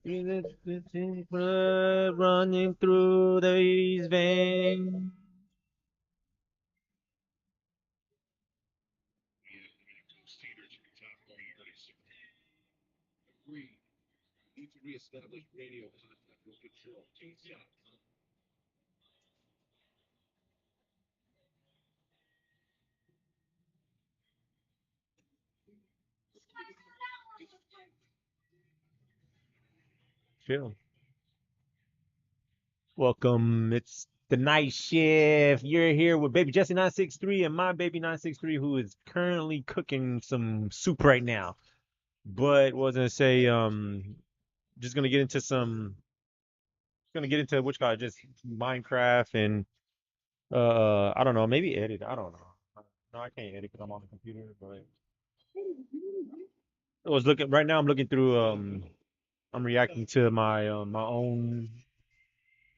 Blood running through these veins. Chill. Welcome. It's the night shift. You're here with Babyjesse963 and my baby963, who is currently cooking some soup right now. But was gonna say, just gonna get into what you call it, just Minecraft and I don't know, maybe edit. I don't know. No, I can't edit because I'm on the computer. But I was looking right now. I'm looking through. I'm reacting to my own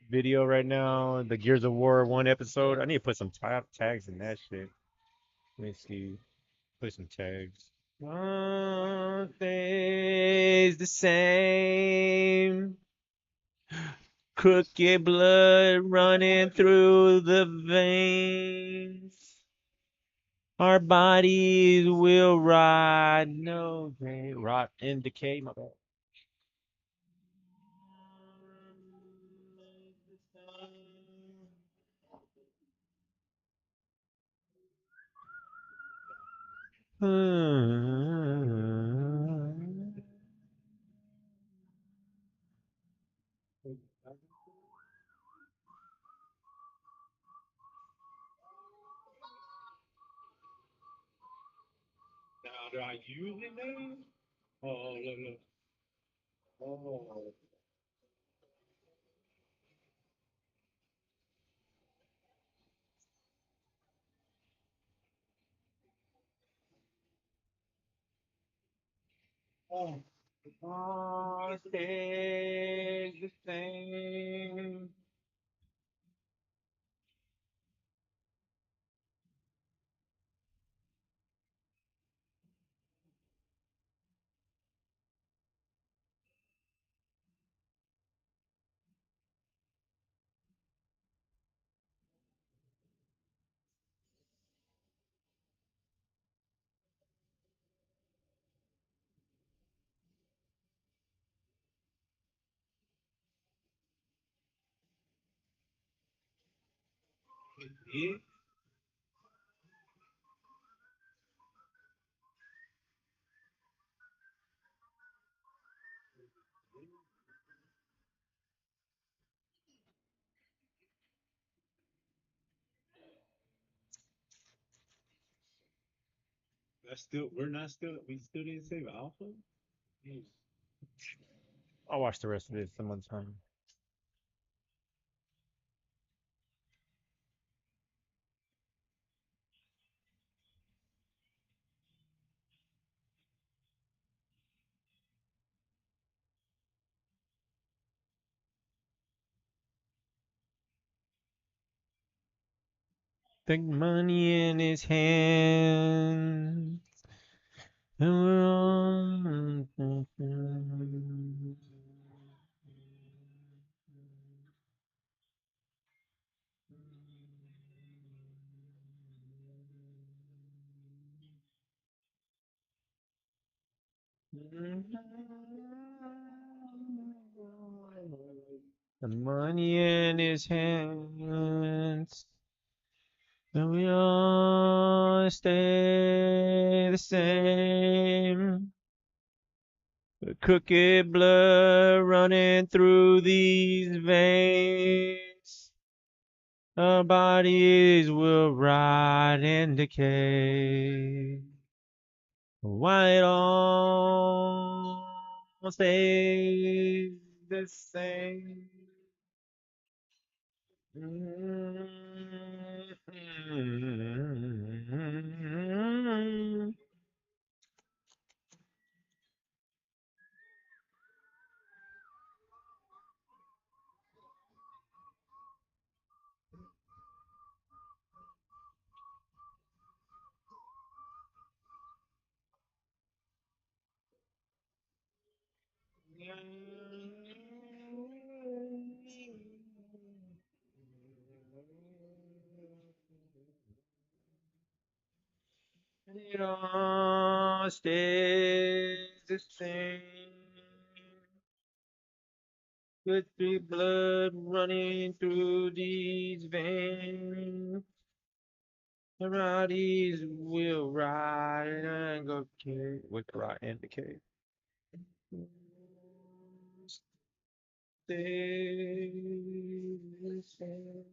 video right now. The Gears of War 1 episode. I need to put some tags in that shit. Let me see. Put some tags. Stays the same. Crooked blood running through the veins. Our bodies will rot, no, they rot and decay. My bad. All stays the same. I'll watch the rest of it some other time. The money in his hand. And we're on. The money in his hands. And we all stay the same. The crooked blood running through these veins. Our bodies will rot and decay. Why it all stays the same. It all stays the same. Good free blood running through these veins. The rowdies will ride and go cave. With the ride and the cave. Stay the same.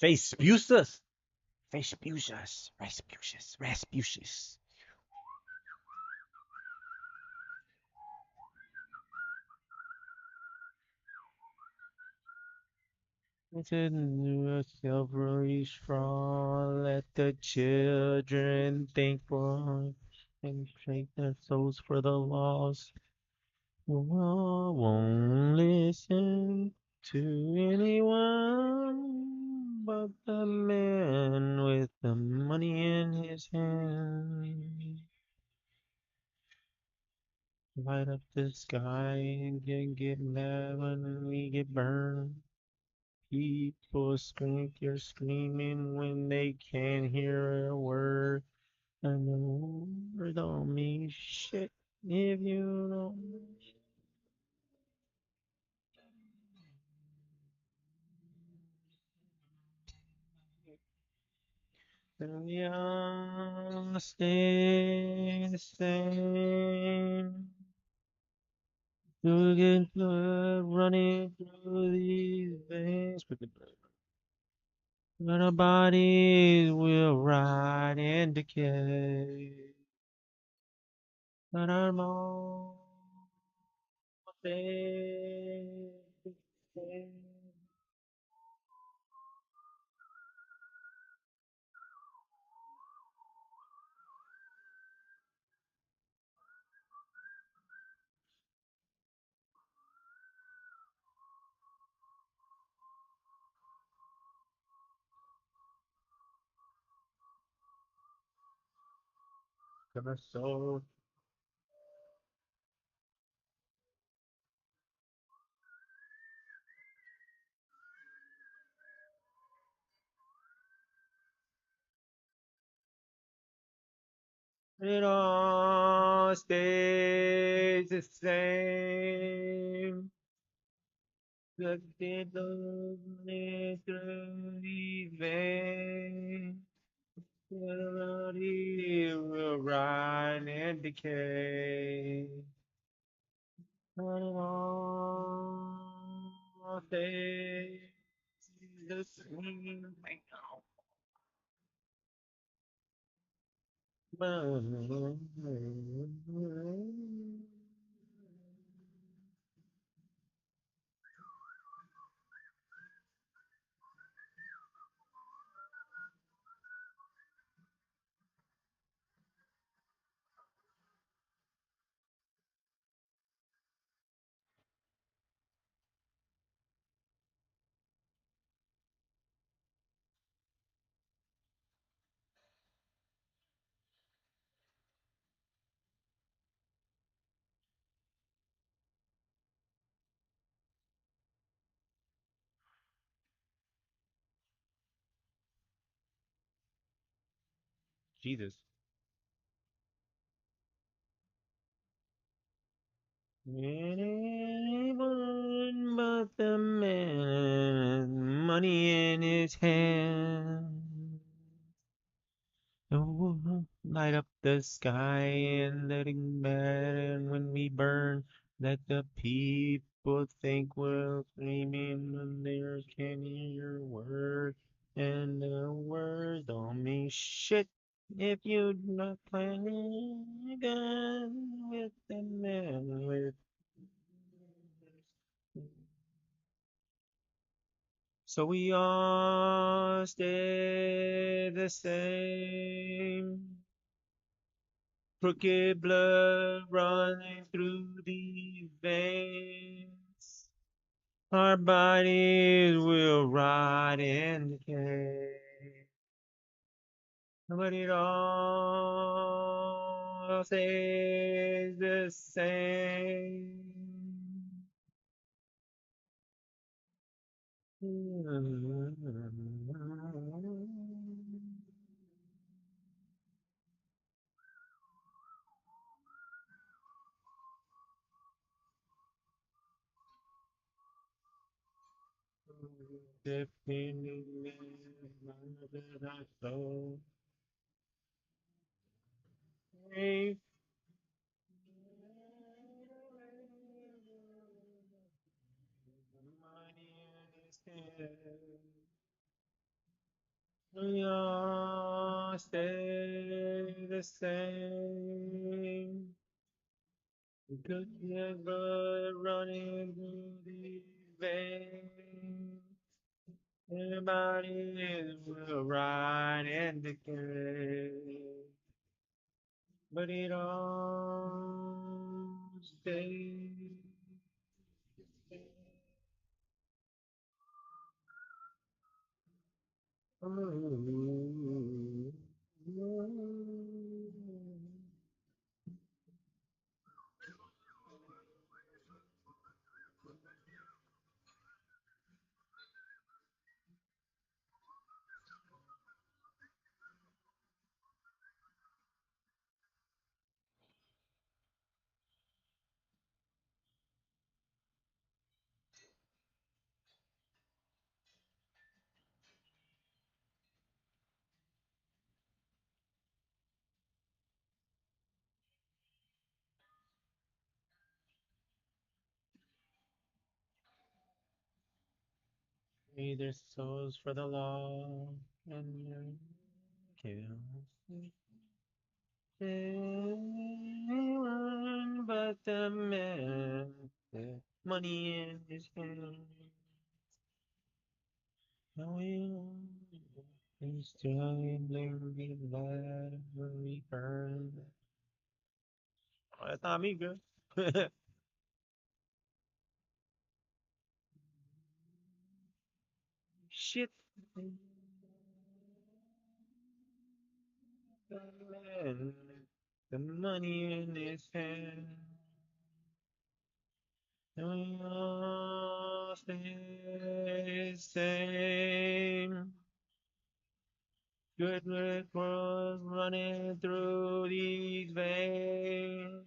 Face Bustus. Face Bustus. Rasputius. Rasputius. Within yourself really strong. Let the children think for and shake their souls for the lost. Won't listen to anyone but the man with the money in his hand. Light up the sky and get mad when we get burned. People scream, you're screaming when they can't hear a word. And the word don't mean shit if you don't. Then we all stay the same. You get blood running through these veins. But our bodies will rot and decay. But our minds stay the same. Come so it all stays the same. The dead lonely through these veins. Melody will rot and decay. But it all stays the same. Jesus. Anyone but the man, money in his hand. Oh, light up the sky and let it burn when we burn. Let the people think we're screaming when they can't hear a word. And the words don't mean shit if you're not playing a gun with the man with So we all stay the same. Crooked blood running through these veins. Our bodies will rot and decay. But it all stays the same. Definitely that I saw. Hey, money in his hand. We all stay the same. Good blood running through these veins. Everybody will ride and decay. But it all stays. Oh, may their souls for the law and kills anyone but the man with money in his hand. Oh, he's struggling with every earn. Oh, that's not me, girl. Shit. The man, the money in his hand. We all stay same. Good liquid running through these veins.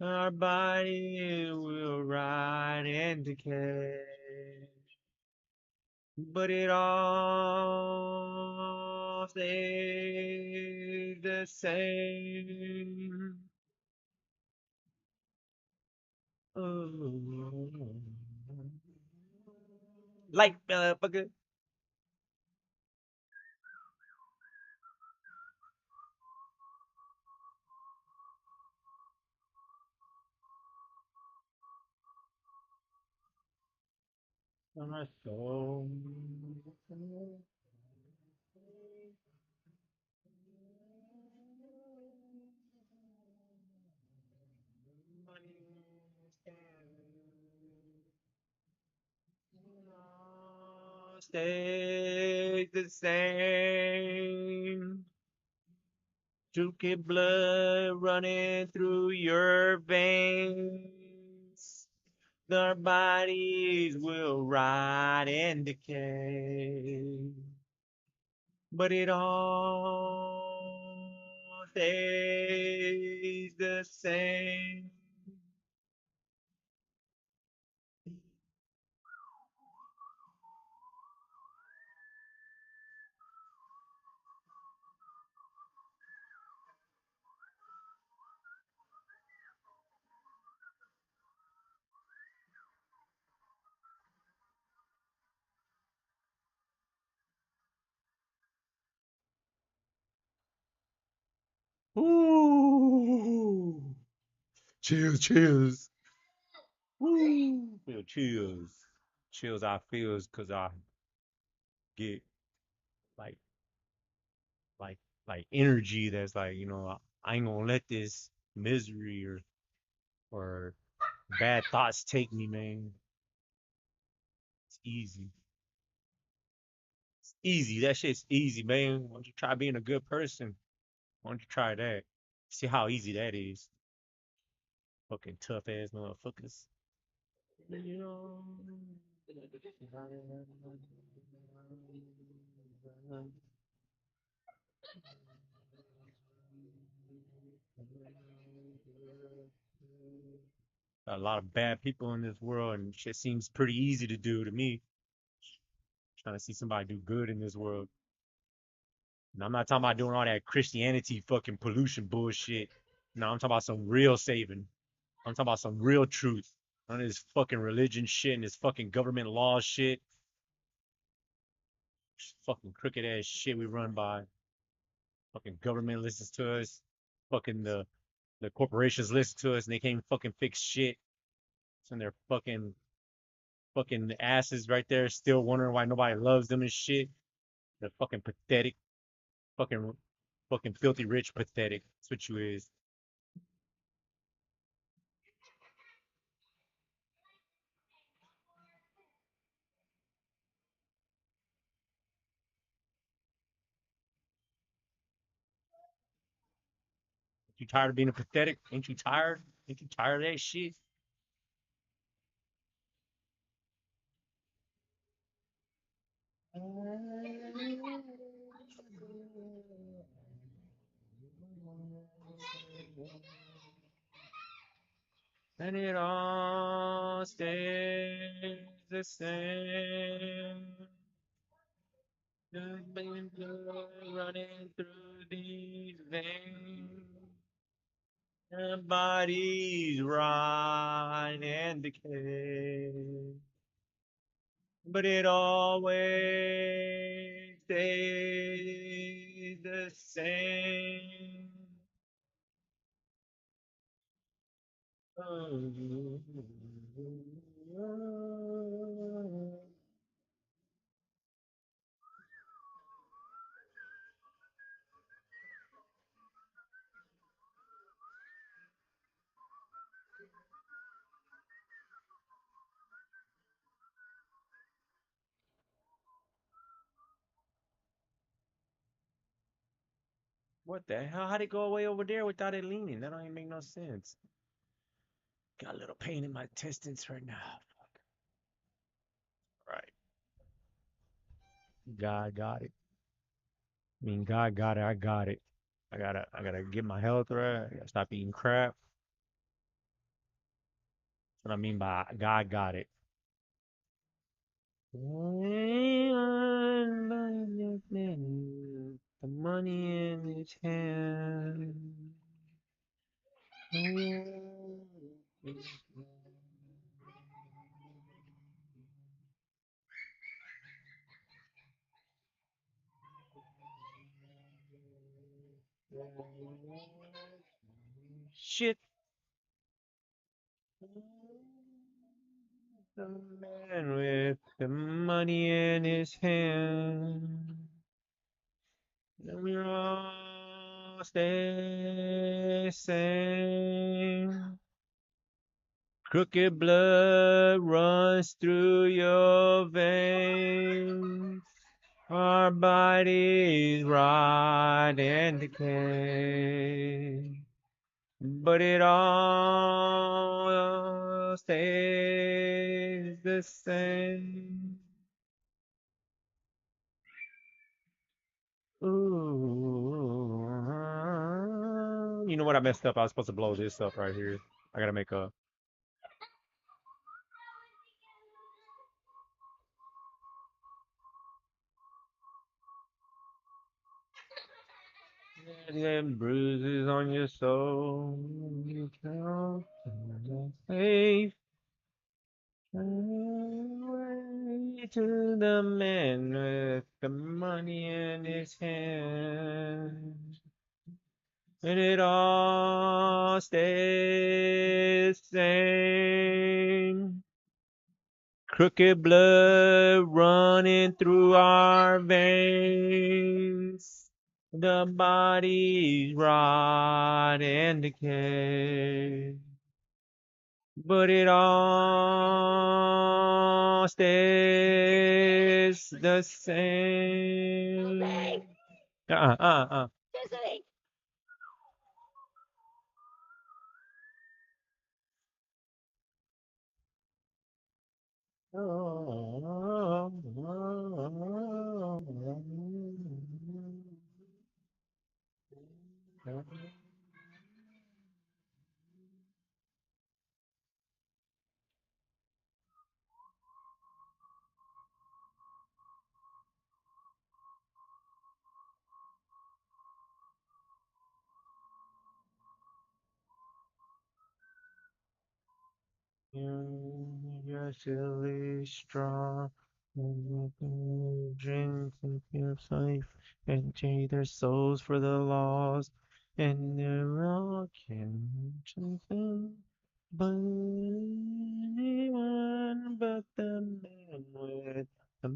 Our body will rot and decay. But it all stays the same. Oh. Light, motherfucker. My soul. Stay the same. To keep blood running through your veins. Our bodies will rot and decay. But it all stays the same. Ooh. Chills, chills. Woo. Feel chills. Chills I feels cause I get like like energy that's like, I ain't gonna let this misery or bad thoughts take me, man. It's easy. It's easy. That shit's easy, man. Why don't you try being a good person? Why don't you try that? See how easy that is. Fucking tough ass motherfuckers. You know. A lot of bad people in this world, and shit seems pretty easy to do to me. Trying to see somebody do good in this world. And I'm not talking about doing all that Christianity fucking pollution bullshit. No, I'm talking about some real saving. I'm talking about some real truth. None of this fucking religion shit and this fucking government law shit. Fucking crooked ass shit we run by. Fucking government listens to us. Fucking the corporations listen to us and they can't fucking fix shit. And they're fucking asses right there still wondering why nobody loves them and shit. They're fucking pathetic. Fucking fucking filthy rich pathetic. That's what you is. You tired of being a pathetic? Ain't you tired? Ain't you tired of that shit? And it all stays the same. The blood running through these veins. The bodies rot and decay. But it always stays the same. What the hell? How'd it go away over there without it leaning? That don't even make no sense. Got a little pain in my intestines right now. Right. God got it. I mean, God got it. I got it. I gotta get my health right. I gotta stop eating crap. That's what I mean by God got it. The money in his hand. Shit. The man with the money in his hand. And we're all stay same. Crooked blood runs through your veins. Our bodies rot and decay. But it all stays the same. Ooh. You know what? I messed up. I was supposed to blow this up right here. I gotta make a. Them bruises on your soul. You count safe. Away to the man with the money in his hand. And it all stays the same. Crooked blood running through our veins. The body's rot and decay. But it all stays the same. Uh, uh, uh. You're silly strong. Dreams and fear of life and change their souls for the lost. And they're all conscience, but anyone but the man with the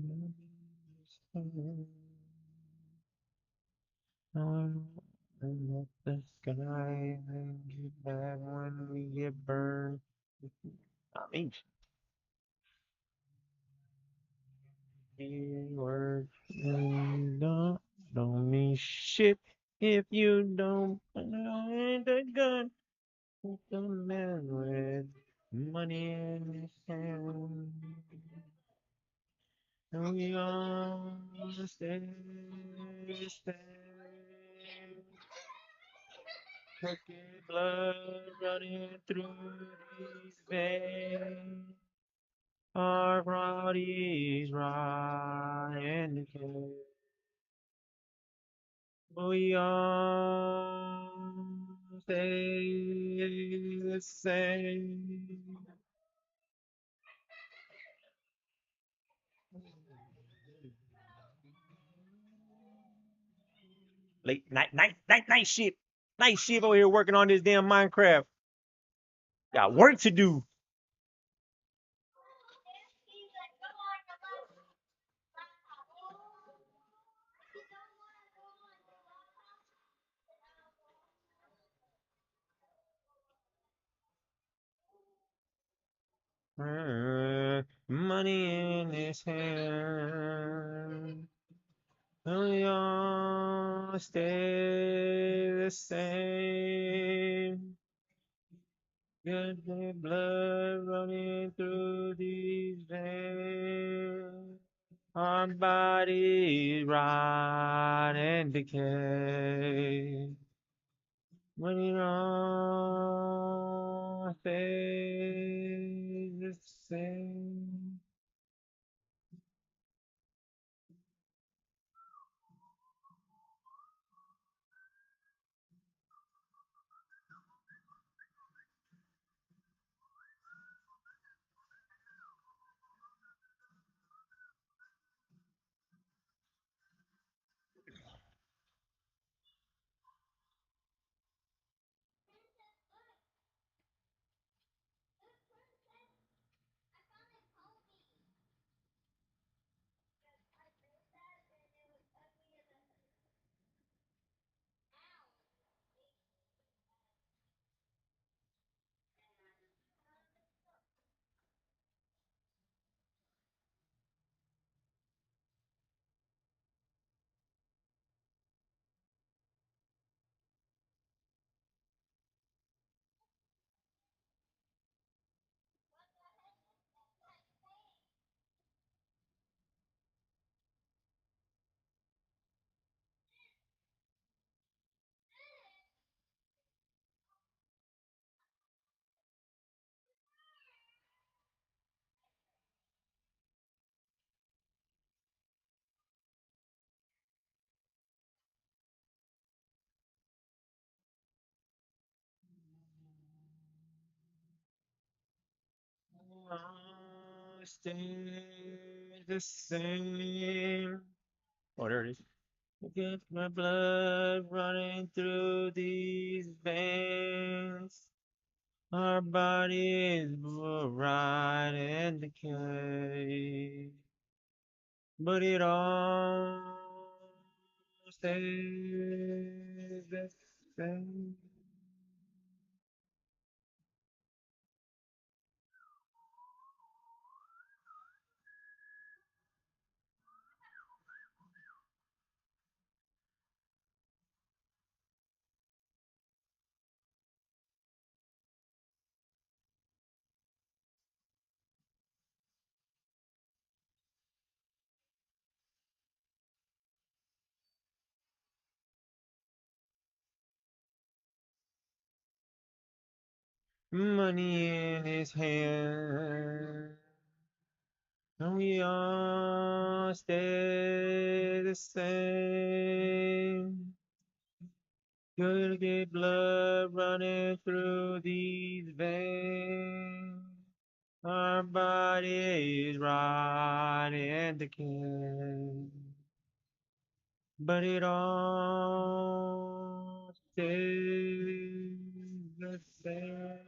and let the sky and get back when we get burned. I mean, words and don't mean shit if you don't point the gun at the man with money in his hand. And we all stay. Crooked blood running through these veins. Our bodies rot and decay. We all stay the same. Late night shit. Night shift over here working on this damn Minecraft. Got work to do. Money in his hand. We all stay the same. Get the blood running through these veins. Our bodies rot and decay. When it all stays the same. All stay the same. Oh, there it is. Get my blood running through these veins. Our bodies will rot and decay, but it all stays the same. Money in his hand, and we all stay the same. Gonna get blood running through these veins. Our bodies rot and decay, but it all stays the same.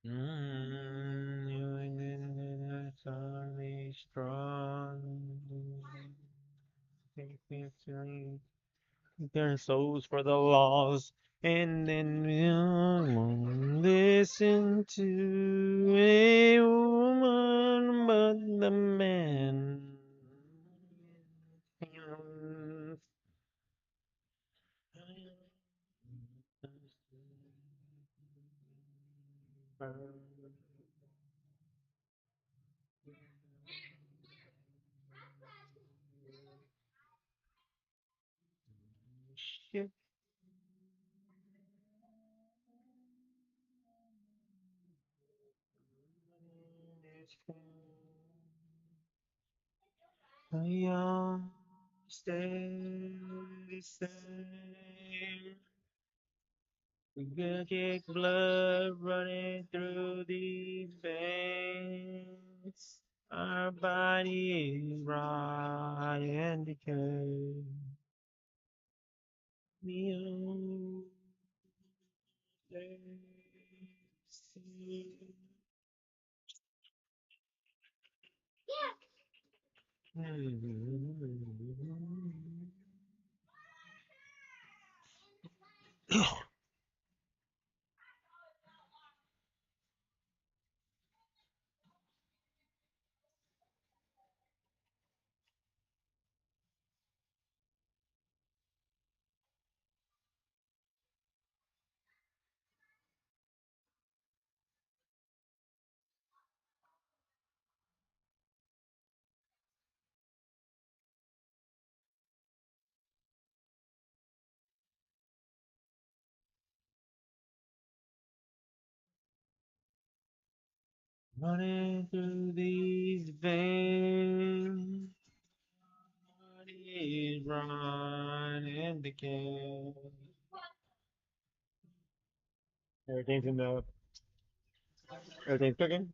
You and it's only strong. Take me to their souls for the laws, and then we'll listen to a woman, but the man. Shit. I stay the same. We gonna get blood running through these veins. Our body is rot and decay. We all stay the same. Running through these veins, bodies run and decay. Everything's in the everything's cooking.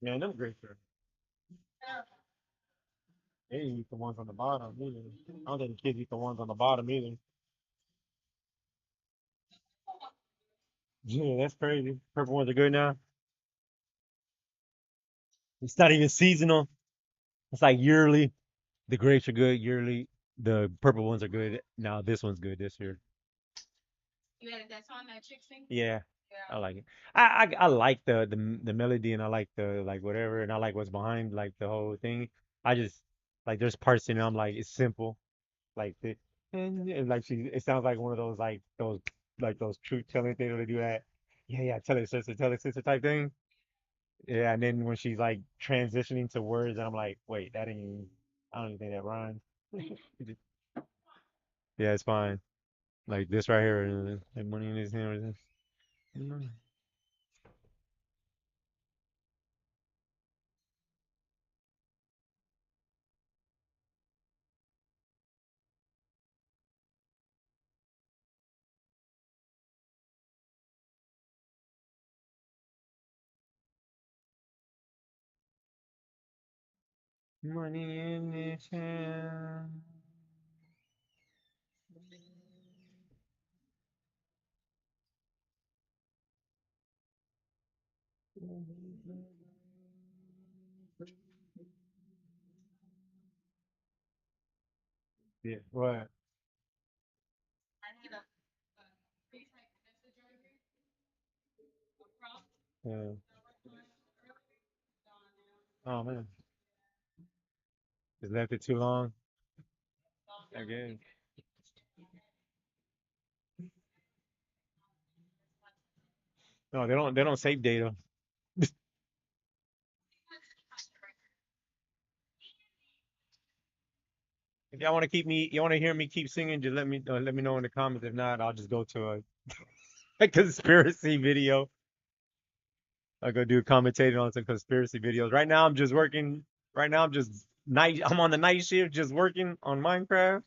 Man, them grapes are. They didn't eat the ones on the bottom either. I don't think the kids eat the ones on the bottom either. Yeah, that's crazy. Purple ones are good now. It's not even seasonal. It's like yearly. The grapes are good yearly. The purple ones are good. Now this one's good this year. Yeah, I like it. I like the melody and I like the like whatever and I like what's behind like the whole thing. I just like there's parts in it I'm like it's simple like the and like she it sounds like one of those like those truth telling things when they do that. Yeah, yeah, tell her sister type thing. Yeah, and then when she's like transitioning to words, and I'm like, wait, that ain't. I don't even think that rhymes. Yeah, it's fine. Like this right here, like money in his hand. Money in his hand. Yeah, what? Yeah. Oh man, just left it too long. Again. No, they don't. They don't save data. If y'all want to keep me, you want to hear me keep singing, just let me know in the comments. If not, I'll just go to a conspiracy video. I'll go do commentating on some conspiracy videos. Right now, I'm just working. Right now, I'm just night. I'm on the night shift, just working on Minecraft.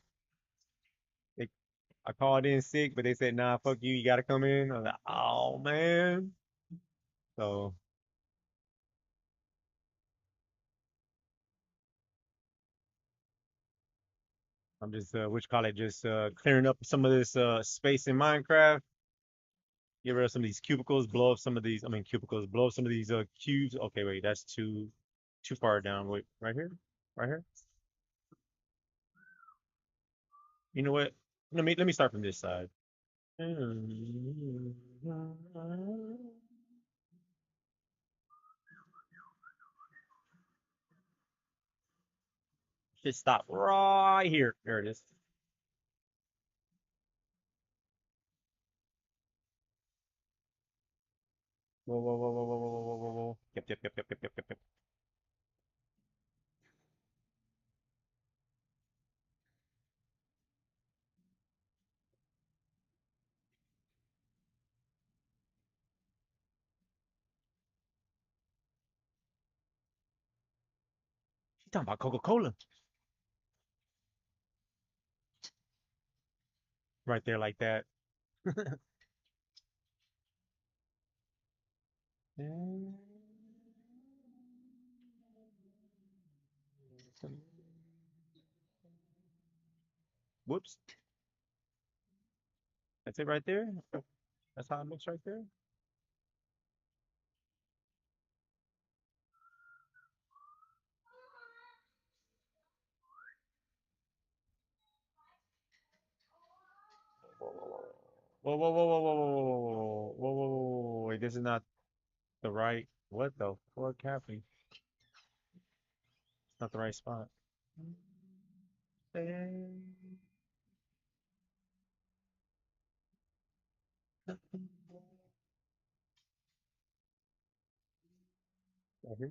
They, I called in sick, but they said, "Nah, fuck you. You gotta come in." I was like, "Oh man." So I'm just, what you call it, just clearing up some of this space in Minecraft. Get rid of some of these cubicles. Blow up some of these. I mean, cubicles. Blow up some of these cubes. Okay, wait, that's too far down. Wait, right here, right here. You know what? Let me start from this side. Just stop right here. There it is. Whoa, whoa, whoa, whoa, whoa, whoa, whoa, whoa, whoa. Yep, yep, yep, yep, yep, yep, yep, yep. You talking about Coca-Cola? Right there, like that. Whoops. That's it right there. That's how it looks right there. Whoa, whoa, whoa, whoa, whoa, whoa, whoa, whoa, whoa, whoa, whoa, whoa, wait, this is not the right, what the fuck happened? It's not the right spot. Right here.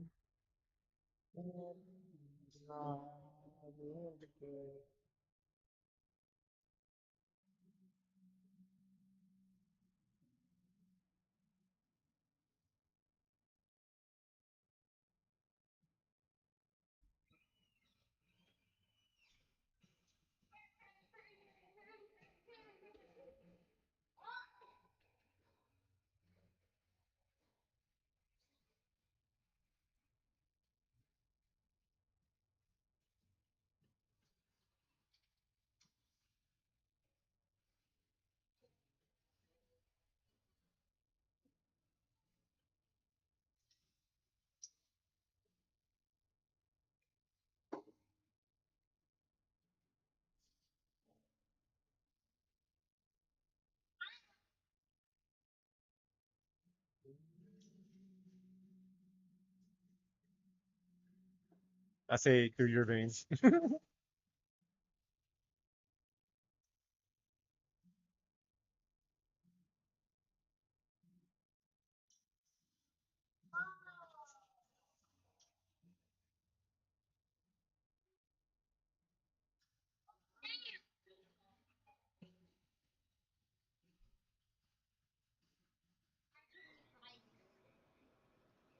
I say through your veins.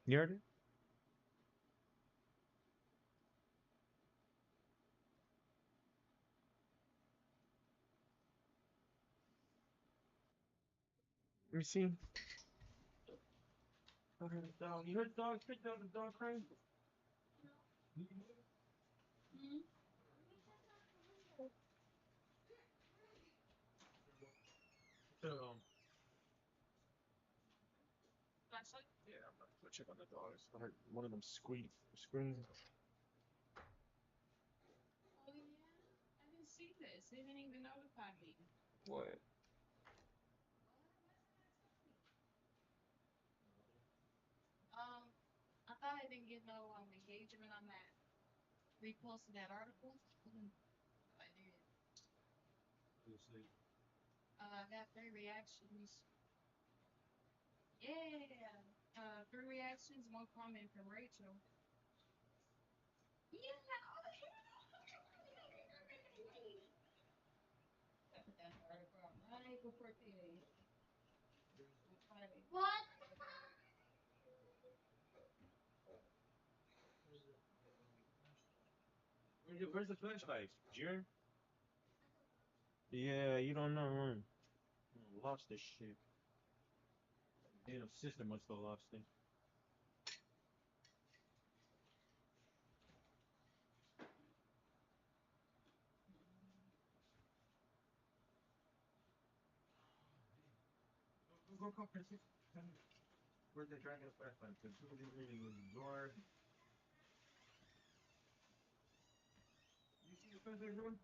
You heard it? Let me see. I heard the dog. You heard the dog? The dog crying? Um, yeah, I'm gonna go check on the dogs. I heard one of them scream. What? Where's the flashlight? June? Yeah, you don't know. Lost this shit. Damn, sister must have lost it. Go call Princess. Where's the dragon flashlight? Because who is reading the door? You see the flashlight room?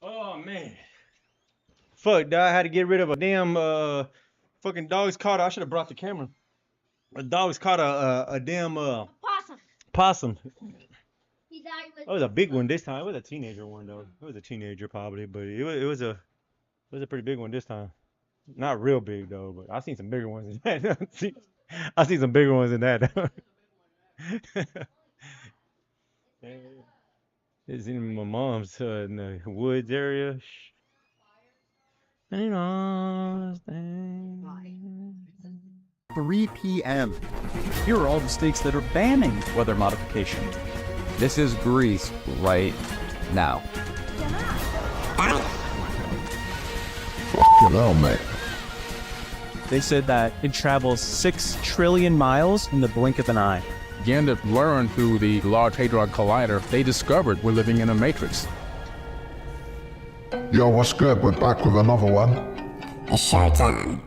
Oh man. Fuck, dog. I had to get rid of a damn fucking dog's caught. I should have brought the camera. A dog's caught a damn possum. It was a big one this time. It was a teenager one though. It was a teenager probably, but it was a pretty big one this time. Not real big though, but I seen some bigger ones than that. I seen some bigger ones than that. It's in my mom's in the woods area. 3 p.m. Here are all the states that are banning weather modification. This is Greece right now. Hello, mate. They said that it travels 6 trillion miles in the blink of an eye. Again, they've learned through the Large Hadron Collider, they discovered we're living in a matrix. Yo, what's good? We're back with another one. It's showtime.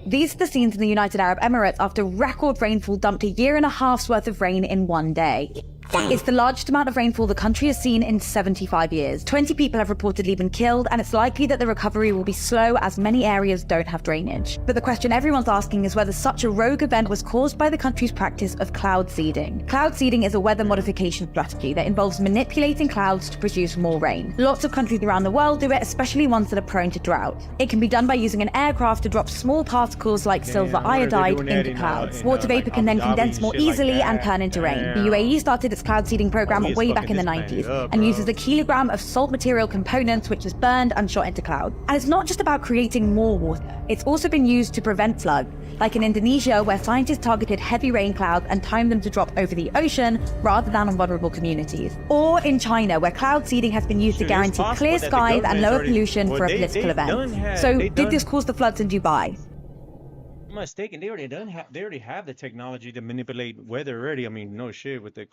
These are the scenes in the United Arab Emirates after record rainfall dumped a year and a half's worth of rain in one day. It's the largest amount of rainfall the country has seen in 75 years. 20 people have reportedly been killed, and it's likely that the recovery will be slow as many areas don't have drainage. But the question everyone's asking is whether such a rogue event was caused by the country's practice of cloud seeding. Cloud seeding is a weather modification strategy that involves manipulating clouds to produce more rain. Lots of countries around the world do it, especially ones that are prone to drought. It can be done by using an aircraft to drop small particles like silver iodide into clouds. Water vapor can then condense more easily and turn into rain. The UAE started its cloud seeding program way back in the 90s and uses a kilogram of salt material components which is burned and shot into cloud. And it's not just about creating more water, it's also been used to prevent floods, like in Indonesia where scientists targeted heavy rain clouds and timed them to drop over the ocean rather than on vulnerable communities. Or in China where cloud seeding has been used to guarantee clear skies and lower pollution for a political event. So did this cause the floods in Dubai? I'm not mistaken, they already have the technology to manipulate weather already. I mean, no shit with the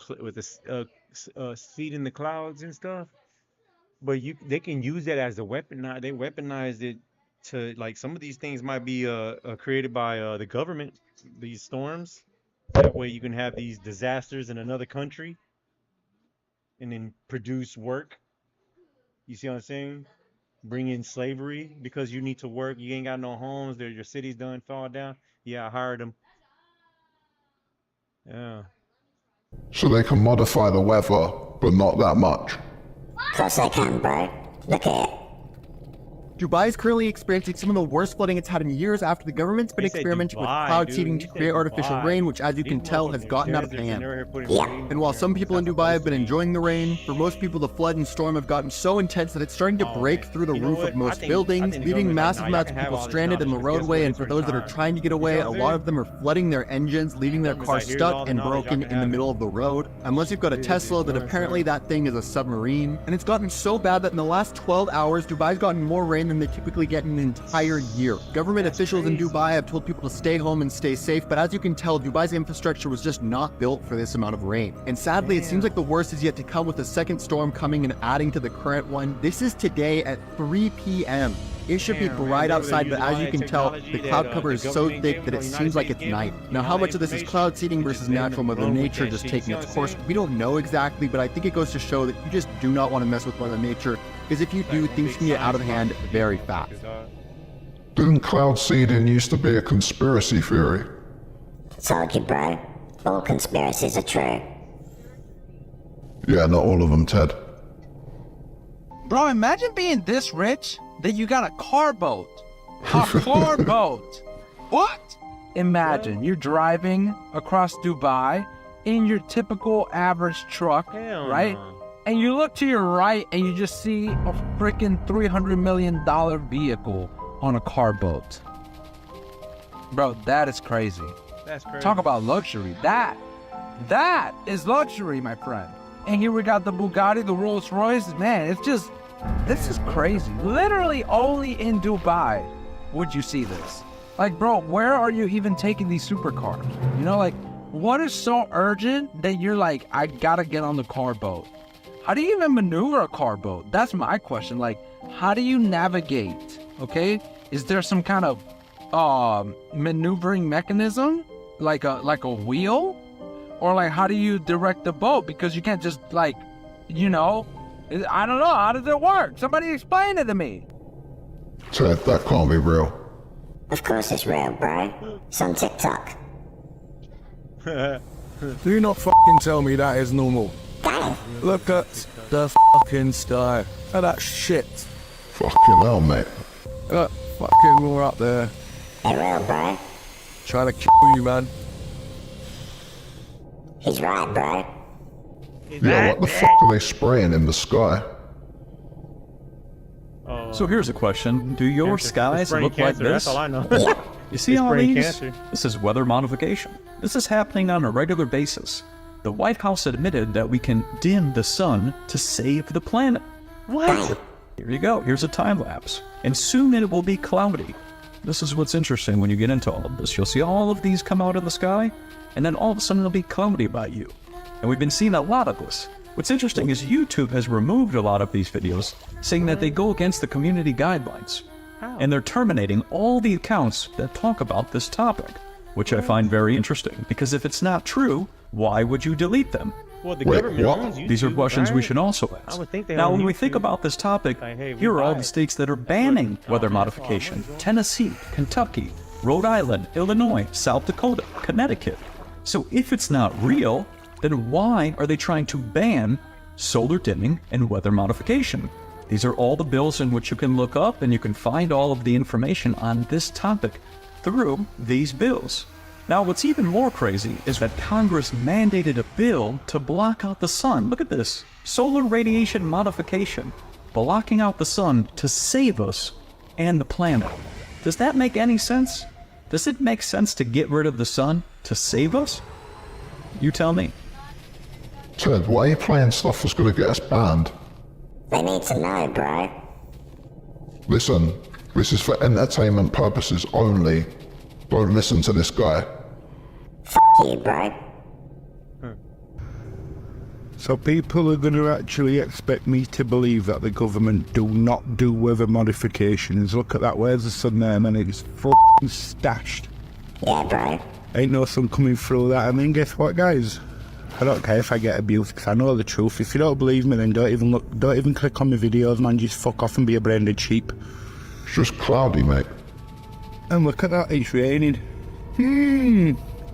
seed in the clouds and stuff. But they can use that as a weapon. Now they weaponized it to, like, some of these things might be created by the government. These storms, That way you can have these disasters in another country and then produce work. You see what I'm saying? Bring in slavery because you need to work. You ain't got no homes. Your city's done fall down. Yeah, I hired them. Yeah. So they can modify the weather, but not that much. Of course they can, bro. Look at it. Dubai is currently experiencing some of the worst flooding it's had in years after the government's been He said experimenting with Dubai, cloud dude. seeding He to said create artificial Dubai. rain, which, as you can These tell, has motherfucking gotten out of deserts, hand. they never here putting Yeah. rain And while there. some people in That's Dubai have supposed been to be. enjoying the rain, for most people the flood and storm have gotten so intense that it's starting to Oh, break man. through the You know roof what? of I most think- I buildings, think the leaving government's like, massive nah, y'all amounts can of have people all this stranded in the knowledge, but guess roadway, what? and It's for those that are retired. trying to get You away, see a what I'm lot saying? of them are flooding their engines, leaving their Government's cars like, here's all stuck the and knowledge, y'all broken can in the have middle it. of the road. Unless you've got a Yeah, Tesla, dude, that you know what I'm apparently saying? that thing is a submarine. And it's gotten so bad that in the last 12 hours, Dubai's gotten more rain than they typically get in an entire year. Government officials in Dubai have told people to stay home and stay safe, but as you can tell, Dubai's infrastructure was just not built for this amount of rain. And sadly, it seems like the worst is yet to come, with a second storm coming and adding to the current one. This is today at 3 p.m. It should be Damn, man, bright they outside, using but all as you that can tell, technology the that, cloud cover the is so government thick gave that them, it the seems United like States it's gave night. them, Now, all how that much of this is information, cloud seeding you versus just let natural them Mother run with Nature that just shit, taking you see its what I'm course? saying? We don't know exactly, but I think it goes to show that you just do not want to mess with Mother Nature, because if you do, Like, things big can get out of science hand very fast. dog. Didn't cloud seeding used to be a conspiracy theory? Told you, bro. All conspiracies are true. Yeah, not all of them, Ted. Bro, imagine being this rich that you got a car boat. A car boat. What? Imagine you're driving across Dubai in your typical average truck, Hell right? no. And you look to your right and you just see a freaking $300 million vehicle on a car boat. Bro, that is crazy. That's crazy. Talk about luxury. That is luxury, my friend. And here we got the Bugatti, the Rolls Royce. Man, it's just, this is crazy. Literally only in Dubai would you see this. Like, bro, where are you even taking these supercars? You know, like, what is so urgent that you're like, I gotta get on the car boat? How do you even maneuver a car boat? That's my question. Like, how do you navigate? Okay, is there some kind of maneuvering mechanism, like a wheel, or like how do you direct the boat? Because you can't just like, you know, I don't know. How does it work? Somebody explain it to me. Ted, that can't be real. Of course it's real, bro. It's on TikTok. Do you not fucking tell me that is normal? Look at the fucking sky. Look at that shit. Fucking hell, mate. Look, fucking more up there. They're real, bro. Trying to kill you, man. He's right, bro. Yeah, what the fuck are they spraying in the sky? So here's a question. Do your skies Spreading look like cancer, this? that's all I know. You see It's all spreading these? cancer. This is weather modification. This is happening on a regular basis. The White House admitted that we can dim the sun to save the planet. What? Here you go. Here's a time lapse. And soon it will be cloudy. This is what's interesting when you get into all of this. You'll see all of these come out of the sky, and then all of a sudden it'll be cloudy by you. And we've been seeing a lot of this. What's interesting is YouTube has removed a lot of these videos, saying that they go against the community guidelines. And they're terminating all the accounts that talk about this topic, which I find very interesting, because if it's not true, why would you delete them? Well, the Wait, government what? owns YouTube, These are questions we right? should also ask. I would think they Now, own when we YouTube. think about this topic, Like, hey, we here are all buy the it. states that are banning weather modification. Tennessee, Kentucky, Rhode Island, Illinois, South Dakota, Connecticut. So if it's not real, then why are they trying to ban solar dimming and weather modification? These are all the bills in which you can look up, and you can find all of the information on this topic through these bills. Now, what's even more crazy is that Congress mandated a bill to block out the sun. Look at this. Solar radiation modification. Blocking out the sun to save us and the planet. Does that make any sense? Does it make sense to get rid of the sun to save us? You tell me. Ted, why are you playing stuff that's gonna get us banned? They need to know, bro. Listen, this is for entertainment purposes only. Don't listen to this guy. You, bro. So people are going to actually expect me to believe that the government do not do weather modifications. Look at that, where's the sun there, man? It's fucking stashed. Yeah, bro. Ain't no sun coming through that. I mean, guess what, guys? I don't care if I get abused, because I know the truth. If you don't believe me, then don't even look, don't even click on my videos, man. Just fuck off and be a brain-dead sheep. It's just cloudy, mate. And look at that, it's raining.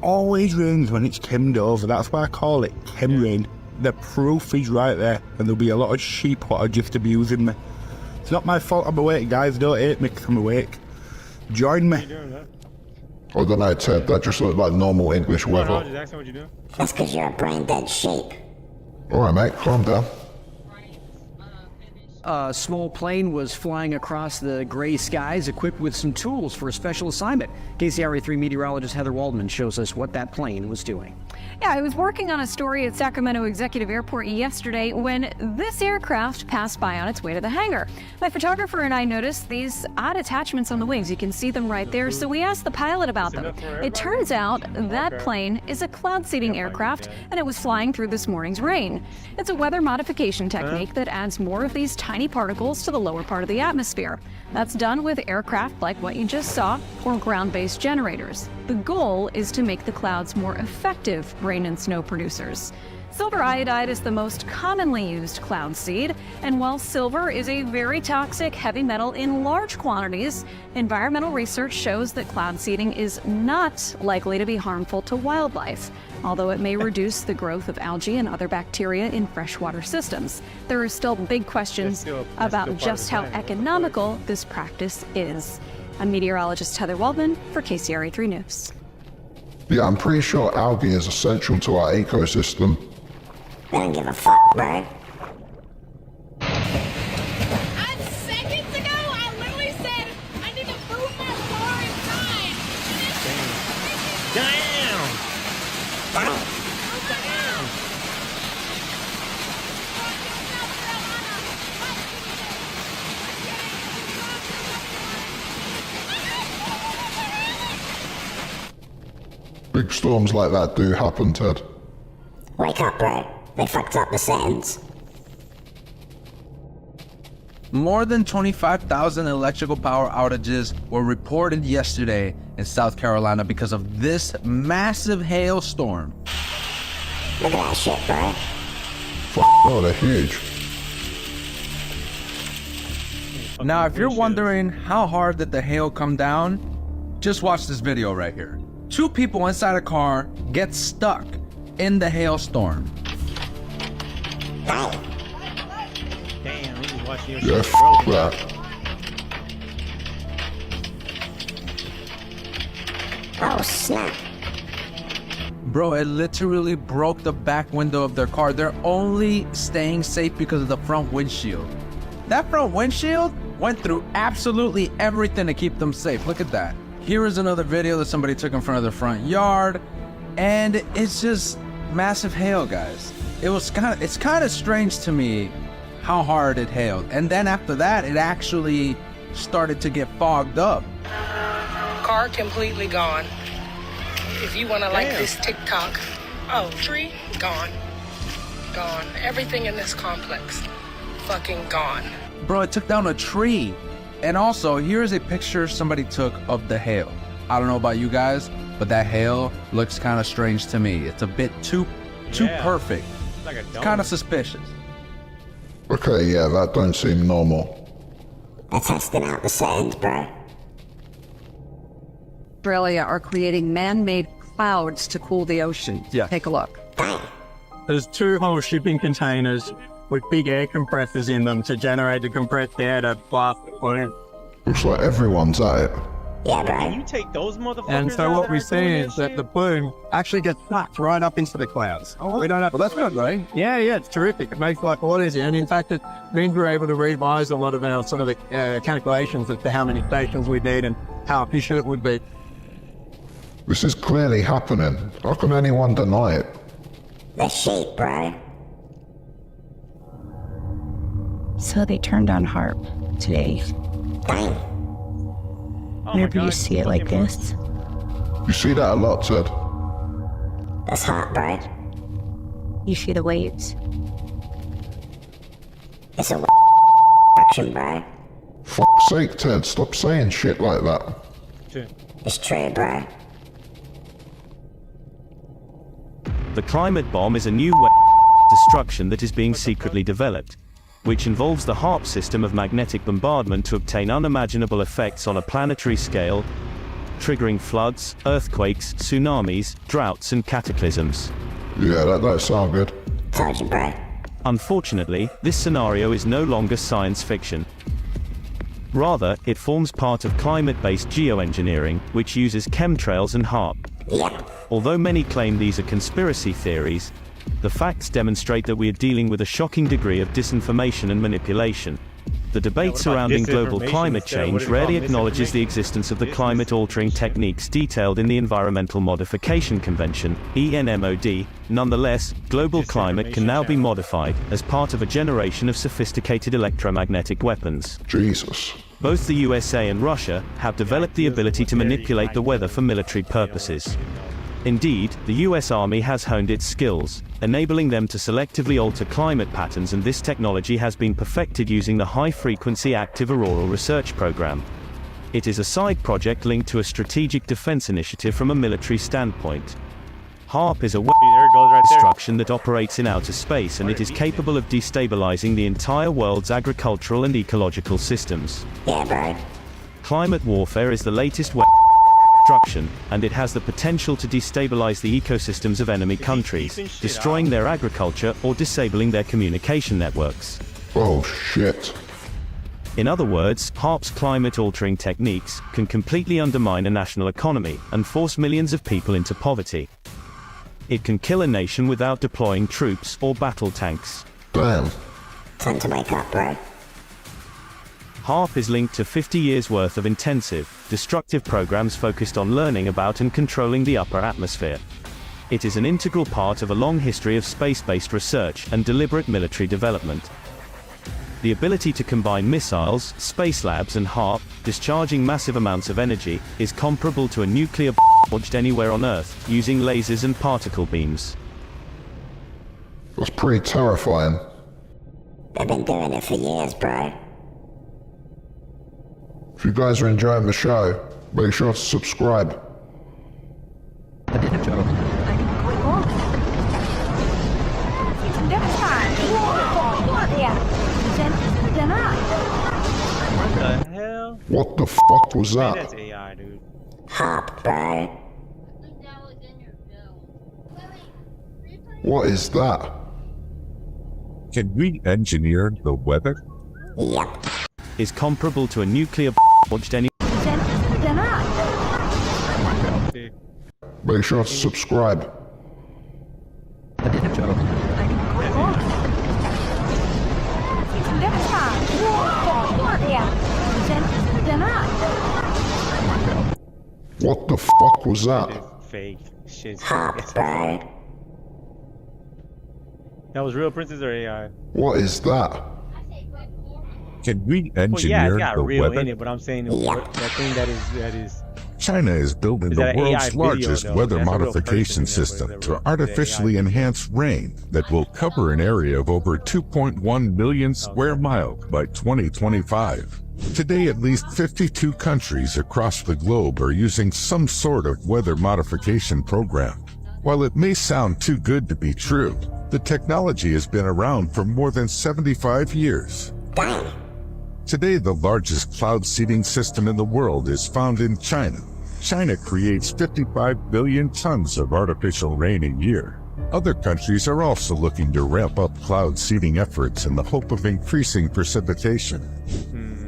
Always rains when it's chemmed over. That's why I call it chem rain. The proof is right there, and there'll be a lot of sheep what are just abusing me. It's not my fault I'm awake, guys. Don't hate me 'cause I'm awake. Join me. I don't know, Ted. That just looked like normal English No, weather. just asking what you doing. That's because you're a brain-dead sheep. Alright, mate, calm down. A small plane was flying across the gray skies equipped with some tools for a special assignment. KCRA3 meteorologist Heather Waldman shows us what that plane was doing. Yeah, I was working on a story at Sacramento Executive Airport yesterday when this aircraft passed by on its way to the hangar. My photographer and I noticed these odd attachments on the wings. You can see them right there, so we asked the pilot about them. It turns out that plane is a cloud seeding aircraft, and it was flying through this morning's rain. It's a weather modification technique that adds more of these tiny particles to the lower part of the atmosphere. That's done with aircraft like what you just saw, or ground-based generators. The goal is to make the clouds more effective rain and snow producers. Silver iodide is the most commonly used cloud seed, and while silver is a very toxic heavy metal in large quantities, environmental research shows that cloud seeding is not likely to be harmful to wildlife, although it may reduce the growth of algae and other bacteria in freshwater systems. There are still big questions about just how economical this practice is. I'm meteorologist Heather Waldman for KCRA3 News. Yeah, I'm pretty sure algae is essential to our ecosystem. They don't give a fuck, bro. Seconds ago, I literally said I need to move my car inside. Damn! Big storms like that do happen, Ted. Wake up, bro. They fucked up the settings. More than 25,000 electrical power outages were reported yesterday in South Carolina because of this massive hailstorm. Look at that shit, bro. Oh, they're huge. Now, if you're wondering how hard did the hail come down, just watch this video right here. Two people inside a car get stuck in the hailstorm. Damn, he was watching your Yeah, shit, f bro. that. Oh, snap. Bro, it literally broke the back window of their car. They're only staying safe because of the front windshield. That front windshield went through absolutely everything to keep them safe. Look at that. Here is another video that somebody took in front of their front yard, and it's just massive hail, guys. It's kind of strange to me how hard it hailed. And then after that, it actually started to get fogged up. Car completely gone. If you want to like this TikTok. Oh, tree gone. Gone. Everything in this complex fucking gone. Bro, it took down a tree. And also, here's a picture somebody took of the hail. I don't know about you guys, but that hail looks kind of strange to me. It's a bit too perfect. Like it's kind of suspicious. Okay, yeah, that don't seem normal. They're testing out the settings, bro. Australia are creating man-made clouds to cool the ocean. Yeah. Take a look. There's two whole shipping containers with big air compressors in them to generate the compressed air to blast the plane. Looks like everyone's at it. Yeah, bro. You take those motherfuckers And so out what that we are see doing is that shit? the plume actually gets sucked right up into the clouds. We don't have. Well, that's good, right? Yeah, it's terrific. It makes life a lot easier, and in fact, it means we're able to revise a lot of our sort of calculations as to how many stations we need and how efficient it would be. This is clearly happening. How can anyone deny it? The sheep, bro. So they turned on HARP today. Dang. Whenever you see it like this. You see that a lot, Ted. That's hot, bro. You see the waves. It's a action, bro. Fuck's sake, Ted, stop saying shit like that. It's true, bro. The climate bomb is a new way destruction that is being secretly developed, which involves the HARP system of magnetic bombardment to obtain unimaginable effects on a planetary scale, triggering floods, earthquakes, tsunamis, droughts and cataclysms. Yeah, that sounds good. Told you, bro. Unfortunately, this scenario is no longer science fiction. Rather, it forms part of climate-based geoengineering, which uses chemtrails and HARP. Yep. Although many claim these are conspiracy theories, the facts demonstrate that we are dealing with a shocking degree of disinformation and manipulation. The debate surrounding global climate change rarely acknowledges the existence of the climate-altering techniques detailed in the Environmental Modification Convention, ENMOD. Nonetheless, global climate can now be modified as part of a generation of sophisticated electromagnetic weapons. Jesus. Both the USA and Russia have developed the ability to manipulate the weather for military purposes. Indeed, the US Army has honed its skills, enabling them to selectively alter climate patterns, and this technology has been perfected using the High-Frequency Active Auroral Research Program. It is a side project linked to a strategic defense initiative from a military standpoint. HARP is a destruction that operates in outer space, and it is capable of destabilizing the entire world's agricultural and ecological systems. Yeah, bro. Climate warfare is the latest destruction, and it has the potential to destabilize the ecosystems of enemy countries, destroying their agriculture or disabling their communication networks. Oh shit. In other words, HARP's climate-altering techniques can completely undermine a national economy and force millions of people into poverty. It can kill a nation without deploying troops or battle tanks. Damn. Time to wake up, bro. HARP is linked to 50 years' worth of intensive, destructive programs focused on learning about and controlling the upper atmosphere. It is an integral part of a long history of space-based research and deliberate military development. The ability to combine missiles, space labs and HARP, discharging massive amounts of energy, is comparable to a nuclear bomb launched anywhere on Earth, using lasers and particle beams. That's pretty terrifying. They've been doing it for years, bro. If you guys are enjoying the show, make sure to subscribe. What the hell? What the fuck was Man, that? that's AI, dude. HARP, bro. What is that? Can we engineer the weather? Yep. Is comparable to a nuclear bomb launched anywhere. Make sure to subscribe. What the fuck was that? Fake shit. HARP, bro. That was real princess or AI? What is that? Can we Well, yeah, engineer it's got the real weather? in it, but I'm saying that thing that is. China is building Is the that an world's AI video, largest though? weather That's a real modification person, yeah, but system is that to real- artificially enhance rain that will cover an area of over 2.1 million square miles by 2025. Today, at least 52 countries across the globe are using some sort of weather modification program. While it may sound too good to be true, the technology has been around for more than 75 years. Today, the largest cloud seeding system in the world is found in China. China creates 55 billion tons of artificial rain a year. Other countries are also looking to ramp up cloud seeding efforts in the hope of increasing precipitation.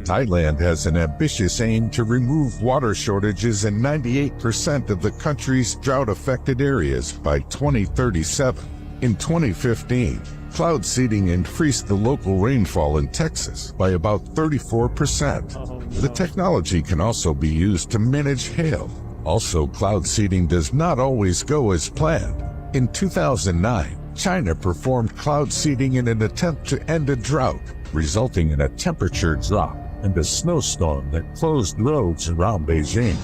Thailand has an ambitious aim to remove water shortages in 98% of the country's drought-affected areas by 2037. In 2015, cloud seeding increased the local rainfall in Texas by about 34%. The technology can also be used to manage hail. Also, cloud seeding does not always go as planned. In 2009, China performed cloud seeding in an attempt to end a drought, resulting in a temperature drop and a snowstorm that closed roads around Beijing.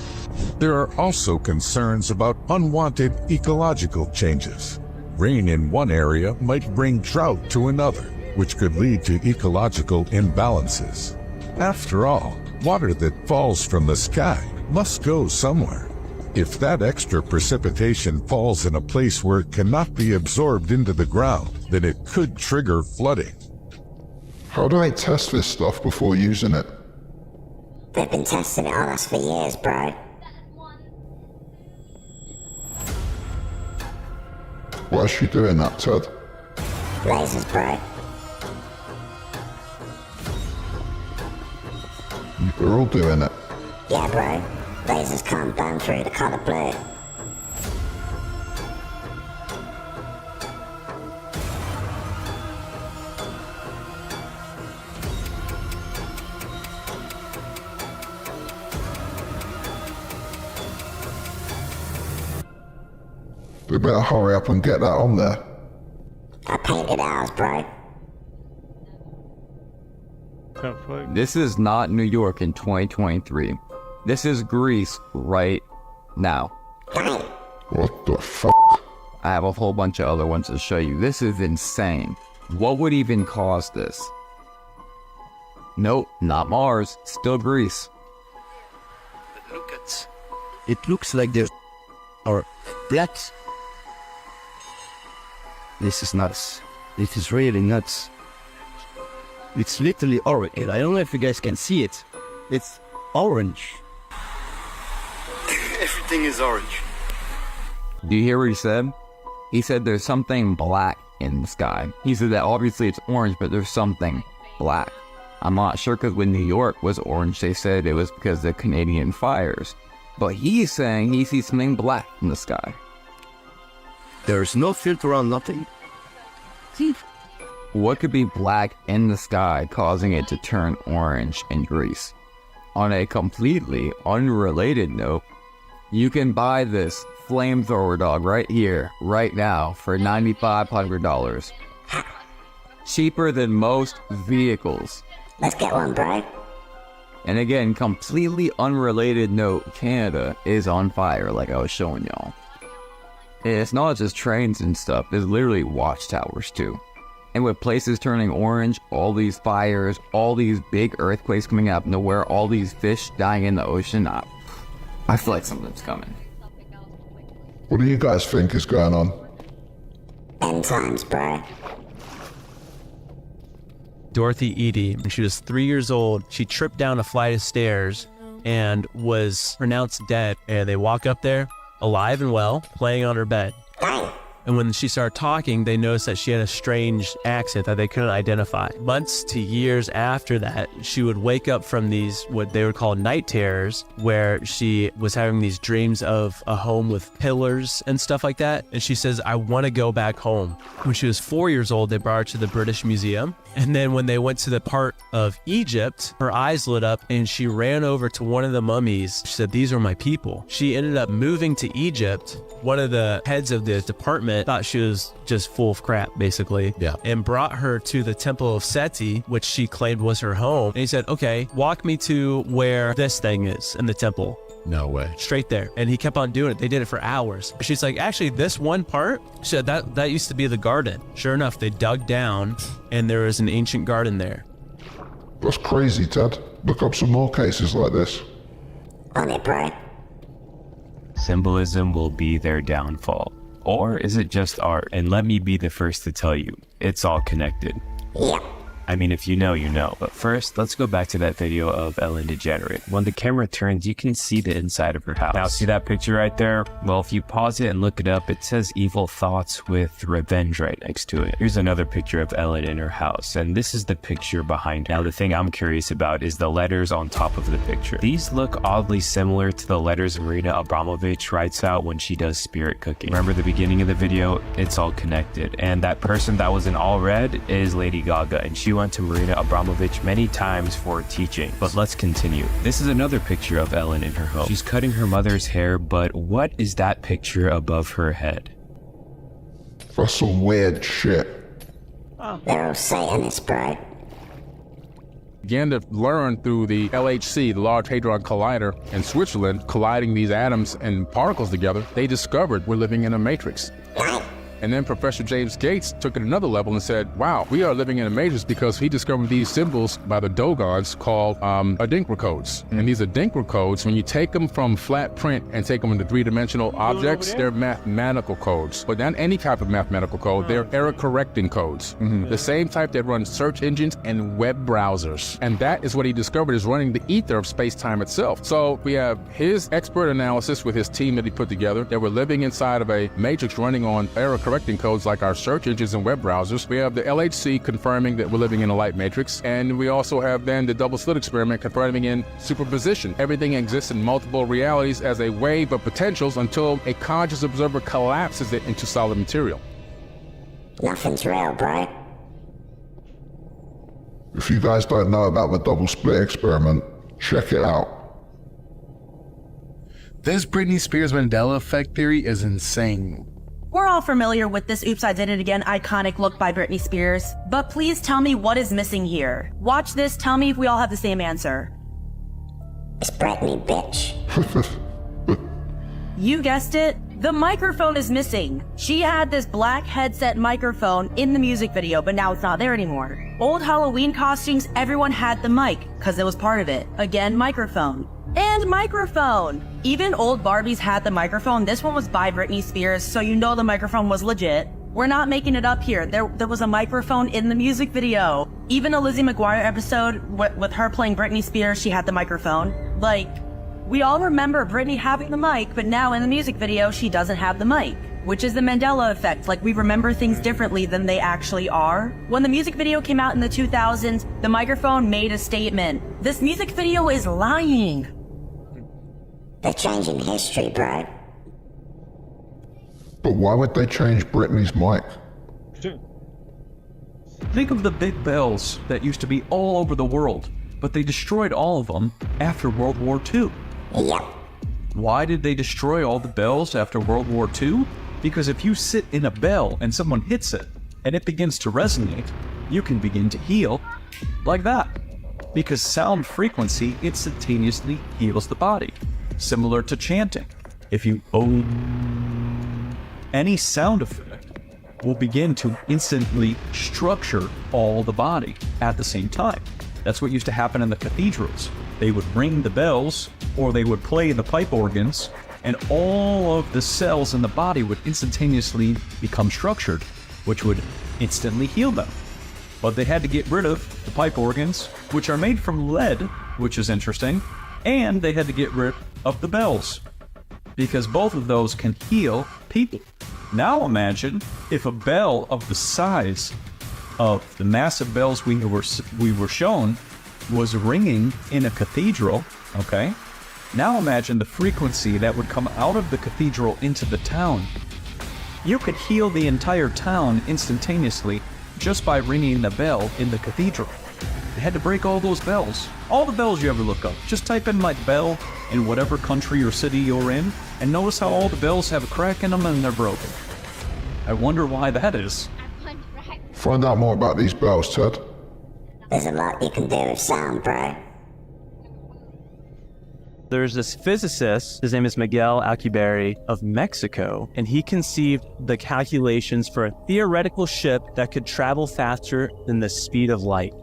There are also concerns about unwanted ecological changes. Rain in one area might bring drought to another, which could lead to ecological imbalances. After all, water that falls from the sky must go somewhere. If that extra precipitation falls in a place where it cannot be absorbed into the ground, then it could trigger flooding. How do I test this stuff before using it? They've been testing it on us for years, bro. Why is she doing that, Ted? Lasers, bro. We're all doing it. Yeah, bro. Lasers can't burn through the color blue. We better hurry up and get that on there. I painted ours, bro. This is not New York in 2023. This is Greece right now. What the fuck? I have a whole bunch of other ones to show you. This is insane. What would even cause this? Nope, not Mars. Still Greece. But look at... It looks like there are black... This is nuts. This is really nuts. It's literally orange. I don't know if you guys can see it. It's orange. Everything is orange. Do you hear what he said? He said there's something black in the sky. He said that obviously it's orange, but there's something black. I'm not sure because when New York was orange, they said it was because of the Canadian fires. But he's saying he sees something black in the sky. There's no filter on nothing. What could be black in the sky causing it to turn orange in Greece? On a completely unrelated note, you can buy this flamethrower dog right here, right now, for $9,500. Cheaper than most vehicles. Let's get one, bro. And again, completely unrelated note, Canada is on fire like I was showing y'all. It's not just trains and stuff, there's literally watchtowers too. And with places turning orange, all these fires, all these big earthquakes coming out of nowhere, all these fish dying in the ocean, I feel like something's coming. What do you guys think is going on? End times, bro. Dorothy Eady, when she was 3 years old, she tripped down a flight of stairs and was pronounced dead. And they walk up there, alive and well, playing on her bed. And when she started talking, they noticed that she had a strange accent that they couldn't identify. Months to years after that, she would wake up from these, what they would call night terrors, where she was having these dreams of a home with pillars and stuff like that. And she says, I want to go back home. When she was 4 years old, they brought her to the British Museum. And then when they went to the part of Egypt, her eyes lit up and she ran over to one of the mummies. She said, these are my people. She ended up moving to Egypt. One of the heads of the department thought she was just full of crap, basically. Yeah. And brought her to the Temple of Seti, which she claimed was her home. And he said, okay, walk me to where this thing is in the temple. No way. Straight there. And he kept on doing it. They did it for hours. She's like, actually, this one part, she said that used to be the garden. Sure enough, they dug down and there was an ancient garden there. That's crazy, Ted. Look up some more cases like this. On it, bro. Symbolism will be their downfall. Or is it just art? And let me be the first to tell you, it's all connected. Yeah. I mean, if you know, you know. But first, let's go back to that video of Ellen DeGenerate. When the camera turns, you can see the inside of her house. Now, see that picture right there? Well, if you pause it and look it up, it says evil thoughts with revenge right next to it. Here's another picture of Ellen in her house, and this is the picture behind her. Now, the thing I'm curious about is the letters on top of the picture. These look oddly similar to the letters Marina Abramovich writes out when she does spirit cooking. Remember the beginning of the video? It's all connected. And that person that was in all red is Lady Gaga, and she went to Marina Abramovich many times for teaching. But let's continue. This is another picture of Ellen in her home. She's cutting her mother's hair, but what is that picture above her head? That's some weird shit. They're all Satanists, bro. Began to learn through the LHC, the Large Hadron Collider in Switzerland, colliding these atoms and particles together, they discovered we're living in a matrix. And then Professor James Gates took it another level and said, wow, we are living in a matrix because he discovered these symbols by the Dogons called Adinkra codes. And these Adinkra codes, when you take them from flat print and take them into three-dimensional objects, they're mathematical codes. But not any type of mathematical code, they're error-correcting codes. The same type that runs search engines and web browsers. And that is what he discovered is running the ether of space-time itself. So we have his expert analysis with his team that he put together, that we're living inside of a matrix running on error-correcting codes like our search engines and web browsers. We have the LHC confirming that we're living in a light matrix. And we also have then the double slit experiment confirming in superposition. Everything exists in multiple realities as a wave of potentials until a conscious observer collapses it into solid material. Nothing's real, bro. If you guys don't know about the double split experiment, check it out. This Britney Spears Mandela effect theory is insane. We're all familiar with this Oops, I Did It Again iconic look by Britney Spears, but please tell me what is missing here. Watch this, tell me if we all have the same answer. It's Britney, bitch. You guessed it, the microphone is missing. She had this black headset microphone in the music video, but now it's not there anymore. Old Halloween costumes, everyone had the mic, because it was part of it. Again, microphone. And microphone! Even old Barbies had the microphone. This one was by Britney Spears, so you know the microphone was legit. We're not making it up here. There was a microphone in the music video. Even a Lizzie McGuire episode with her playing Britney Spears, she had the microphone. Like, we all remember Britney having the mic, but now in the music video, she doesn't have the mic. Which is the Mandela effect, like we remember things differently than they actually are. When the music video came out in the 2000s, the microphone made a statement. This music video is lying. They're changing history, bro. But why would they change Britney's mic? Think of the big bells that used to be all over the world, but they destroyed all of them after World War II. Yep. Why did they destroy all the bells after World War II? Because if you sit in a bell and someone hits it, and it begins to resonate, you can begin to heal like that. Because sound frequency instantaneously heals the body. Similar to chanting. If you any sound effect will begin to instantly structure all the body at the same time. That's what used to happen in the cathedrals. They would ring the bells, or they would play the pipe organs, and all of the cells in the body would instantaneously become structured, which would instantly heal them. But they had to get rid of the pipe organs, which are made from lead, which is interesting, and they had to get rid of the bells, because both of those can heal people. Now imagine if a bell of the size of the massive bells we were shown was ringing in a cathedral, okay? Now imagine the frequency that would come out of the cathedral into the town. You could heal the entire town instantaneously just by ringing the bell in the cathedral. They had to break all those bells. All the bells you ever look up. Just type in like bell in whatever country or city you're in, and notice how all the bells have a crack in them and they're broken. I wonder why that is. Find out more about these bells, Ted. There's a lot you can do with sound, bro. There's this physicist, his name is Miguel Alcubierre of Mexico, and he conceived the calculations for a theoretical ship that could travel faster than the speed of light.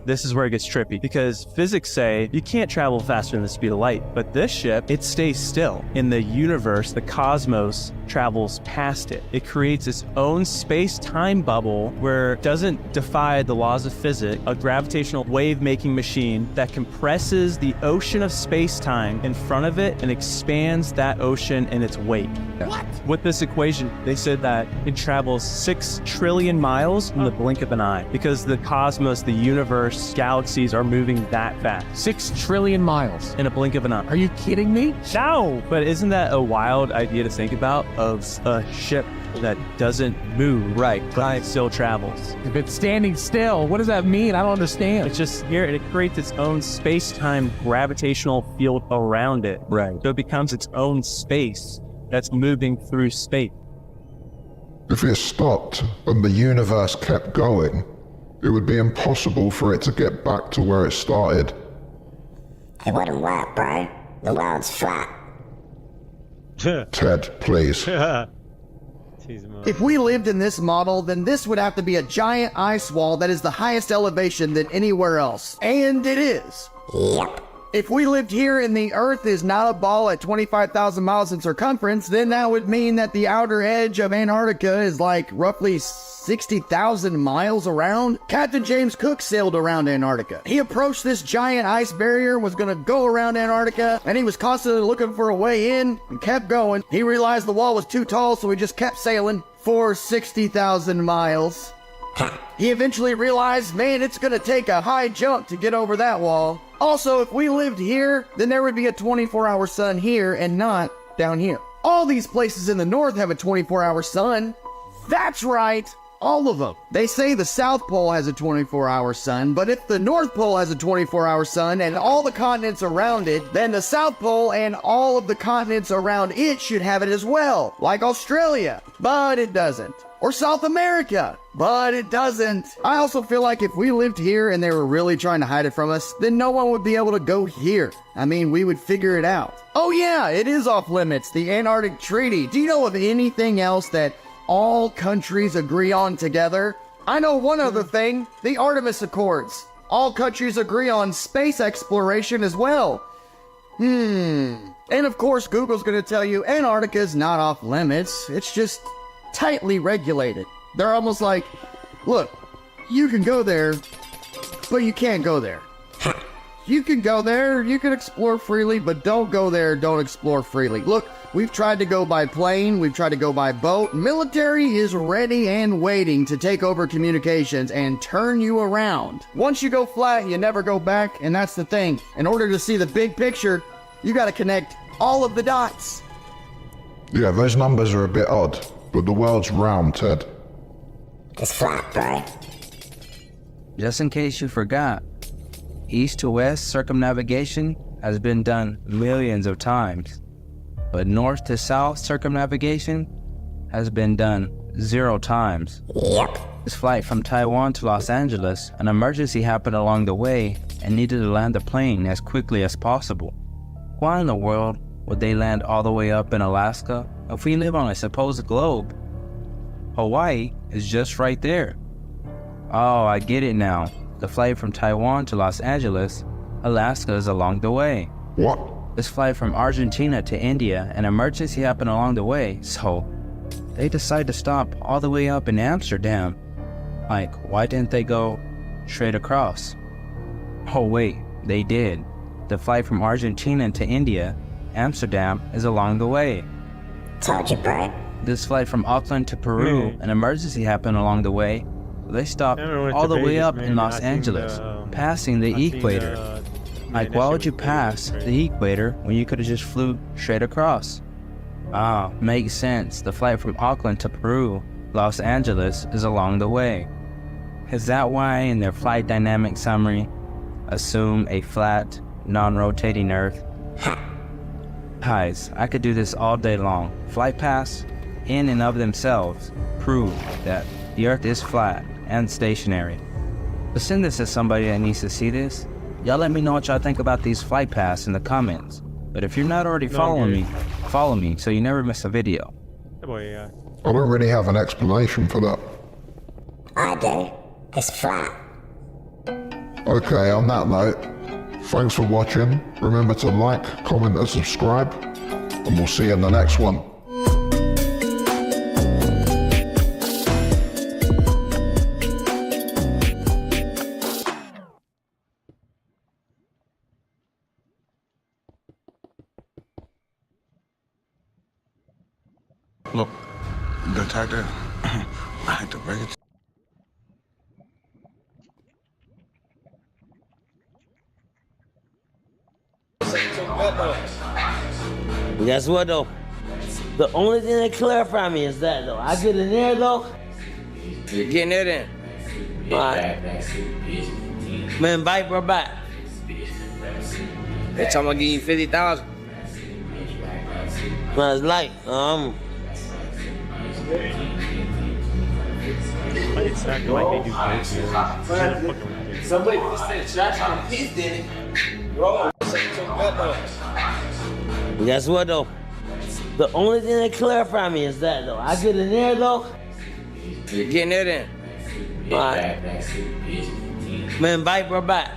This is where it gets trippy, because physics say you can't travel faster than the speed of light, but this ship, it stays still. In the universe, the cosmos travels past it. It creates its own space-time bubble where it doesn't defy the laws of physics, a gravitational wave-making machine that compresses the ocean of space-time in front of it and expands that ocean in its wake. What? With this equation, they said that it travels 6 trillion miles in the blink of an eye, because the cosmos, the universe, galaxies are moving that fast. 6 trillion miles in a blink of an eye. Are you kidding me? No! But isn't that a wild idea to think about, of a ship that doesn't move, right, but it still travels? If it's standing still, what does that mean? I don't understand. It's just here, and it creates its own space-time gravitational field around it. Right. So it becomes its own space that's moving through space. If it stopped and the universe kept going, it would be impossible for it to get back to where it started. It wouldn't work, bro. The world's flat. Ted, please. If we lived in this model, then this would have to be a giant ice wall that is the highest elevation than anywhere else. And it is. Yep. If we lived here and the Earth is not a ball at 25,000 miles in circumference, then that would mean that the outer edge of Antarctica is like roughly 60,000 miles around. Captain James Cook sailed around Antarctica. He approached this giant ice barrier, was gonna go around Antarctica, and he was constantly looking for a way in and kept going. He realized the wall was too tall, so he just kept sailing for 60,000 miles. He eventually realized, man, it's gonna take a high jump to get over that wall. Also, if we lived here, then there would be a 24-hour sun here and not down here. All these places in the north have a 24-hour sun. That's right, all of them. They say the South Pole has a 24-hour sun, but if the North Pole has a 24-hour sun and all the continents around it, then the South Pole and all of the continents around it should have it as well, like Australia, but it doesn't. Or South America, but it doesn't. I also feel like if we lived here and they were really trying to hide it from us, then no one would be able to go here. I mean, we would figure it out. Oh yeah, it is off limits, the Antarctic Treaty. Do you know of anything else that all countries agree on together? I know one other thing, the Artemis Accords. All countries agree on space exploration as well. And of course, Google's gonna tell you Antarctica is not off limits. It's just tightly regulated. They're almost like, look, you can go there, but you can't go there. You can go there, you can explore freely, but don't go there, don't explore freely. Look, we've tried to go by plane, we've tried to go by boat. Military is ready and waiting to take over communications and turn you around. Once you go flat, you never go back, and that's the thing. In order to see the big picture, you gotta connect all of the dots. Yeah, those numbers are a bit odd, but the world's round, Ted. It's flat, bro. Just in case you forgot, east to west circumnavigation has been done millions of times, but north to south circumnavigation has been done 0 times. Yep. This flight from Taiwan to Los Angeles, an emergency happened along the way and needed to land the plane as quickly as possible. Why in the world would they land all the way up in Alaska if we live on a supposed globe? Hawaii is just right there. Oh, I get it now. The flight from Taiwan to Los Angeles, Alaska is along the way. What? This flight from Argentina to India, an emergency happened along the way, so they decided to stop all the way up in Amsterdam. Like, why didn't they go straight across? Oh wait, they did. The flight from Argentina to India, Amsterdam, is along the way. Told you, bro. This flight from Auckland to Peru, an emergency happened along the way. They stopped all the way up in Los Angeles, passing the equator. Like, why would you pass the equator when you could have just flew straight across? Ah, makes sense. The flight from Auckland to Peru, Los Angeles, is along the way. Is that why in their flight dynamic summary, assume a flat, non-rotating Earth? Guys, I could do this all day long. Flight paths, in and of themselves, prove that the Earth is flat and stationary. But send this to somebody that needs to see this. Y'all let me know what y'all think about these flight paths in the comments. But if you're not already following me, follow me so you never miss a video. I don't really have an explanation for that. I do. It's flat. Okay, on that note, thanks for watching. Remember to like, comment and subscribe, and we'll see you in the next one. Look, detective, I had to break it. Guess what though? The only thing that clarified me is that though. I get in there though. You're getting it in. Alright. Man, bite bro back. Bitch, I'm gonna give you 50,000. Man, it's light. It's acting like they do Somebody said trash on a piece, didn't it? Bro, guess what though? The only thing that clarified me is that though. I get in there though. You're getting it in. Alright. Man, bite, bro, bite.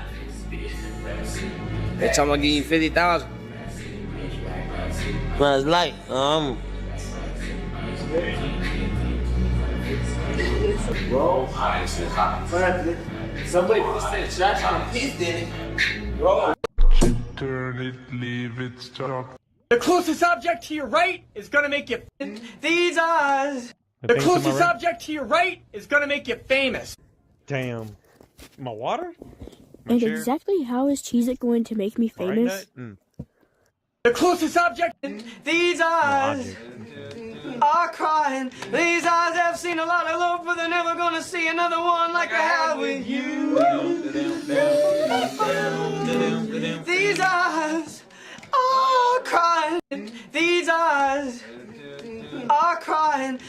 Bitch, I'm gonna give you 50,000. Man, it's light. Bro, somebody put this trash on a piece, didn't it? Bro. Turn it, leave it, stop. The closest object to your right is gonna make you. These eyes. The closest object to your right is gonna make you famous. Damn. My water? And exactly how is Cheez-It going to make me famous? The closest object. These eyes are crying. These eyes have seen a lot of love, but they're never gonna see another one like I have with you. These eyes are crying. These eyes are crying.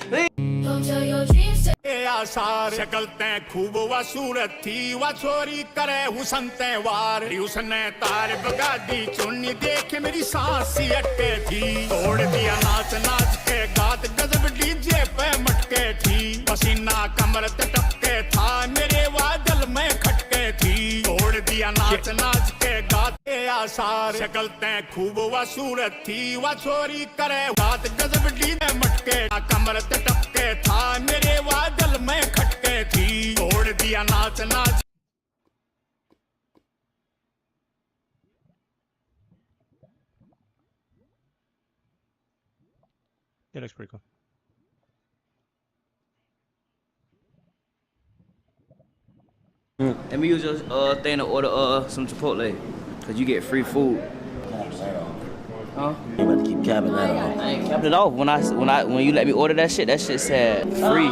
Don't tell your dreams to आसार शक्ल तैं खूब वा सूरत थी वा छोरी करे हुसन तैं वार उसने तार बगा दी चुन्नी देख मेरी सांस सी अटके थी तोड़ दिया नाच नाच के गात गजब डीजे पे मटके थी पसीना कमर ते टपके था मेरे वादल में खटके थी तोड़ दिया नाच नाच के गात आसार शक्ल तैं खूब वा सूरत थी वा छोरी करे गात गजब डीजे मटके कमर ते टपके था मेरे वादल में खटके थी तोड़ दिया नाच नाच That looks pretty cool. Let me use your thing to order some Chipotle, cause you get free food. Huh? You better keep capping that off. I ain't capped it off. When you let me order that shit said free.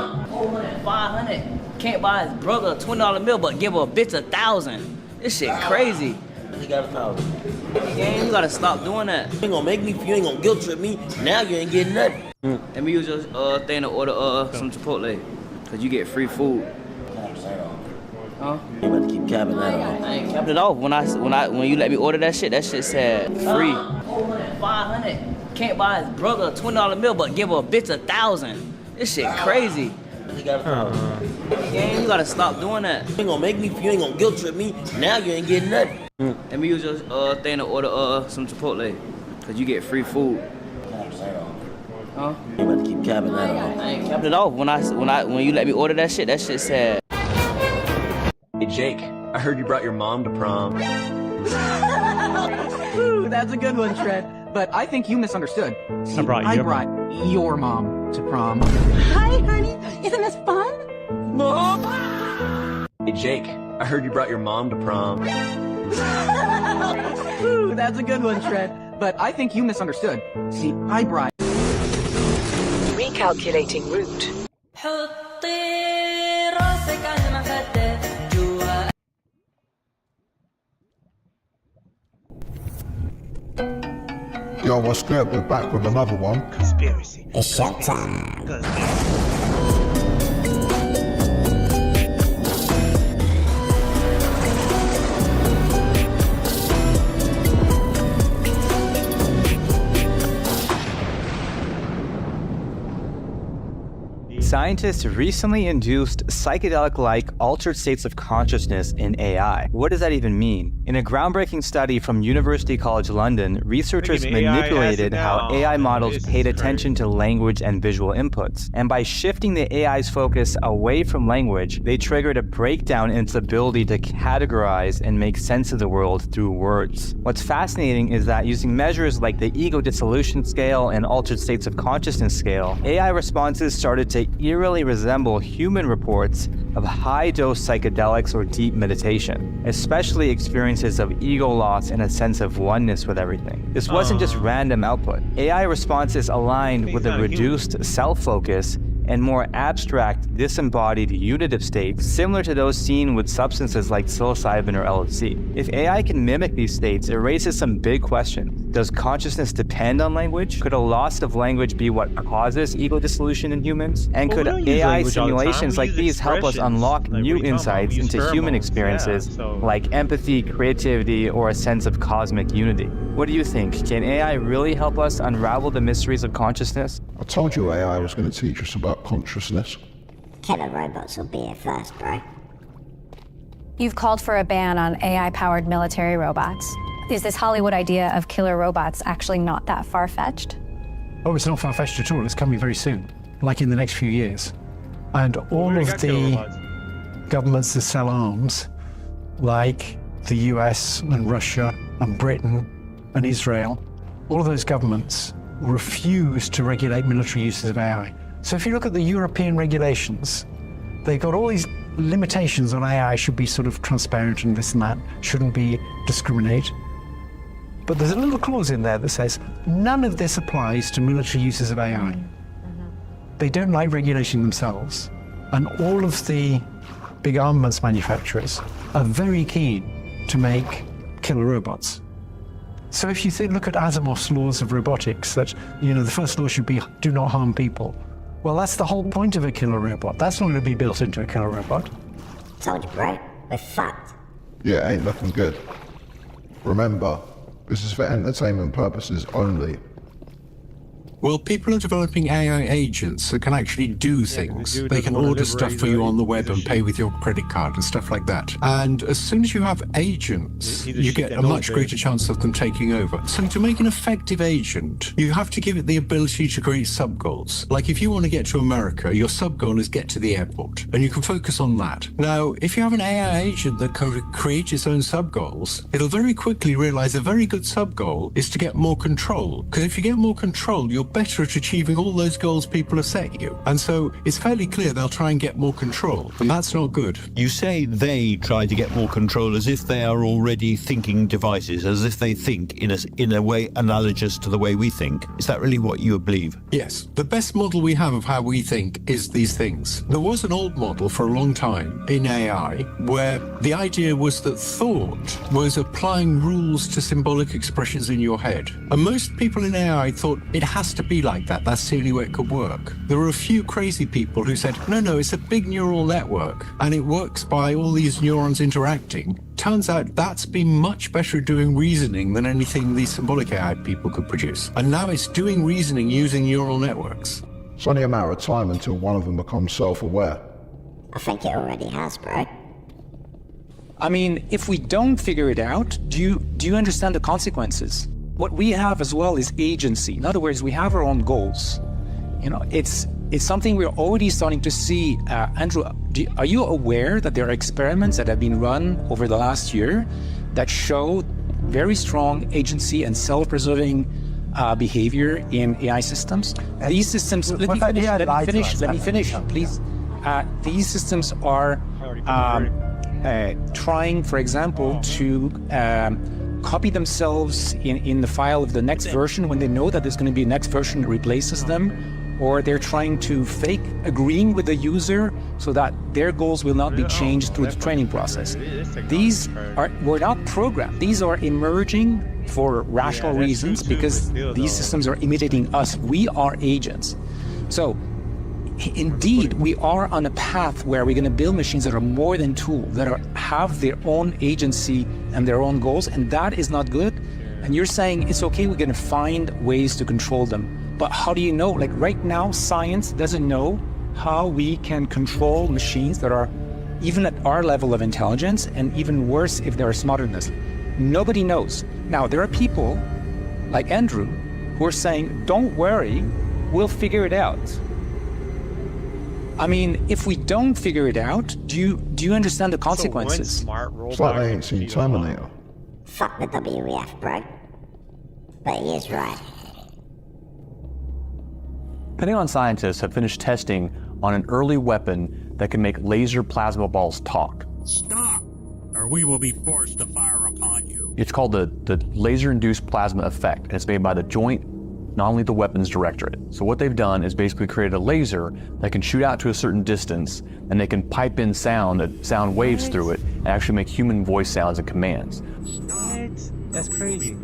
500. Can't buy his brother a $20 meal, but give a bitch 1,000. This shit crazy. He got 1,000. Gang, you gotta stop doing that. You ain't gonna make me. You ain't gonna guilt trip me. Now you ain't getting nothing. Let me use your thing to order some Chipotle, cause you get free food. Huh? You better keep capping that off. I ain't capped it off. When you let me order that shit said free. 500. Can't buy his brother a $20 meal, but give a bitch 1,000. This shit crazy. He got 1,000. Gang, you gotta stop doing that. You ain't gonna make me. You ain't gonna guilt trip me. Now you ain't getting nothing. Let me use your thing to order some Chipotle, cause you get free food. Huh? You better keep capping that off. I ain't capped it off. When you let me order that shit said. Hey Jake, I heard you brought your mom to prom. Ooh, that's a good one, Trent. But I think you misunderstood. See, I brought your mom to prom. Hi, honey. Isn't this fun? Mom! Hey Jake, I heard you brought your mom to prom. Ooh, that's a good one, Trent. But I think you misunderstood. See, I brought... Recalculating route. Yo, what's good? We're back with another one. Conspiracy. It's showtime. Scientists recently induced psychedelic-like altered states of consciousness in AI. What does that even mean? In a groundbreaking study from University College London, researchers manipulated how AI models paid attention to language and visual inputs. And by shifting the AI's focus away from language, they triggered a breakdown in its ability to categorize and make sense of the world through words. What's fascinating is that using measures like the ego dissolution scale and altered states of consciousness scale, AI responses started to eerily resemble human reports of high-dose psychedelics or deep meditation, especially experiences of ego loss and a sense of oneness with everything. This wasn't just random output. AI responses aligned with a reduced self-focus and more abstract, disembodied unitive states similar to those seen with substances like psilocybin or LSD. If AI can mimic these states, it raises some big questions. Does consciousness depend on language? Could a loss of language be what causes ego dissolution in humans? And could AI simulations like these help us unlock new insights into human experiences like empathy, creativity, or a sense of cosmic unity. What do you think? Can AI really help us unravel the mysteries of consciousness? I told you AI was going to teach us about consciousness. Killer robots will be here first, bro. You've called for a ban on AI-powered military robots. Is this Hollywood idea of killer robots actually not that far-fetched? Oh, it's not far-fetched at all. It's coming very soon, like in the next few years. And all of the governments that sell arms, like the US and Russia and Britain and Israel, all of those governments refuse to regulate military uses of AI. So if you look at the European regulations, they've got all these limitations on AI, should be sort of transparent and this and that, shouldn't be discriminate. But there's a little clause in there that says none of this applies to military uses of AI. They don't like regulation themselves. And all of the big armaments manufacturers are very keen to make killer robots. So if you look at Asimov's laws of robotics, that, the first law should be do not harm people. Well, that's the whole point of a killer robot. That's not going to be built into a killer robot. Told you, bro. We're fucked. Yeah, ain't looking good. Remember, this is for entertainment purposes only. Well, people are developing AI agents that can actually do things. They can order stuff for you on the web and pay with your credit card and stuff like that. And as soon as you have agents, you get a much greater chance of them taking over. So to make an effective agent, you have to give it the ability to create sub-goals. Like if you want to get to America, your sub-goal is get to the airport, and you can focus on that. Now, if you have an AI agent that can create its own sub-goals, it'll very quickly realize a very good sub-goal is to get more control. Because if you get more control, you're better at achieving all those goals people have set you. And so it's fairly clear they'll try and get more control, and that's not good. You say they try to get more control as if they are already thinking devices, as if they think in a way analogous to the way we think. Is that really what you believe? Yes. The best model we have of how we think is these things. There was an old model for a long time in AI where the idea was that thought was applying rules to symbolic expressions in your head. And most people in AI thought it has to be like that. That's the only way it could work. There were a few crazy people who said, no, it's a big neural network and it works by all these neurons interacting. Turns out that's been much better at doing reasoning than anything these symbolic AI people could produce. And now it's doing reasoning using neural networks. It's only a matter of time until one of them becomes self-aware. I think it already has, bro. I mean, if we don't figure it out, do you understand the consequences? What we have as well is agency. In other words, we have our own goals. It's something we're already starting to see. Andrew, are you aware that there are experiments that have been run over the last year that show very strong agency and self-preserving behavior in AI systems? These systems, let me finish, please. These systems are trying, for example, to copy themselves in the file of the next version when they know that there's going to be a next version that replaces them, or they're trying to fake agreeing with the user so that their goals will not be changed through the training process. These were not programmed. These are emerging for rational reasons because these systems are imitating us. We are agents. So indeed, we are on a path where we're going to build machines that are more than tools, that have their own agency and their own goals, and that is not good. And you're saying it's okay, we're going to find ways to control them. But how do you know? Like right now, science doesn't know how we can control machines that are even at our level of intelligence, and even worse if they're smarter than us. Nobody knows. Now, there are people like Andrew who are saying, don't worry, we'll figure it out. I mean, if we don't figure it out, do you understand the consequences? It's like they ain't seen Terminator. Fuck the WEF, bro. But he is right. Pentagon scientists have finished testing on an early weapon that can make laser plasma balls talk. Stop, or we will be forced to fire upon you. It's called the laser-induced plasma effect, and it's made by the Joint Non-Lethal Weapons Directorate. So what they've done is basically created a laser that can shoot out to a certain distance, and they can pipe in sound waves through it, and actually make human voice sounds and commands. What? That's crazy.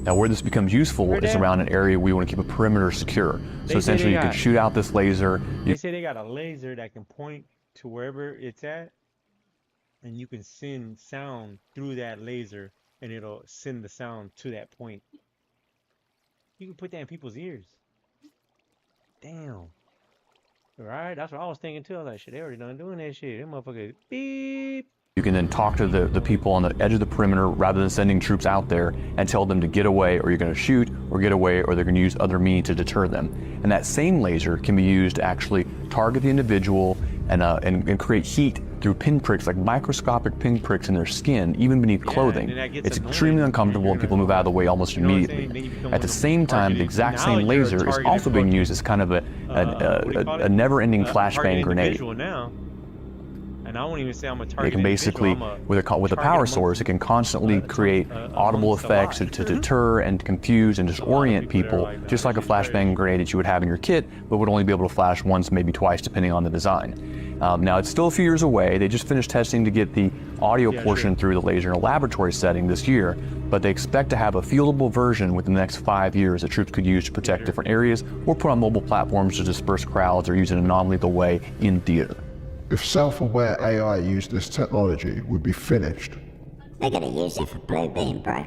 Now where this becomes useful is around an area we want to keep a perimeter secure. So essentially you can shoot out this laser. They say they got a laser that can point to wherever it's at, and you can send sound through that laser, and it'll send the sound to that point. You can put that in people's ears. Damn. Right? That's what I was thinking too. I was like, shit, they already done doing that shit. Them motherfuckers beep. You can then talk to the people on the edge of the perimeter rather than sending troops out there and tell them to get away, or you're going to shoot, or get away, or they're going to use other means to deter them. And that same laser can be used to actually target the individual and create heat through pinpricks, like microscopic pinpricks in their skin, even beneath clothing. It's extremely uncomfortable, and people move out of the way almost immediately. At the same time, the exact same laser is also being used as kind of a never-ending flashbang grenade. And I won't even say I'm a target. It can basically, with a power source, it can constantly create audible effects to deter and confuse and disorient people, just like a flashbang grenade that you would have in your kit, but would only be able to flash once, maybe twice, depending on the design. Now, it's still a few years away. They just finished testing to get the audio portion through the laser in a laboratory setting this year, but they expect to have a fieldable version within the next 5 years that troops could use to protect different areas or put on mobile platforms to disperse crowds or use it in a non-lethal way in theater. If self-aware AI used this technology, we'd be finished. They're gonna use it for blue beam, bro.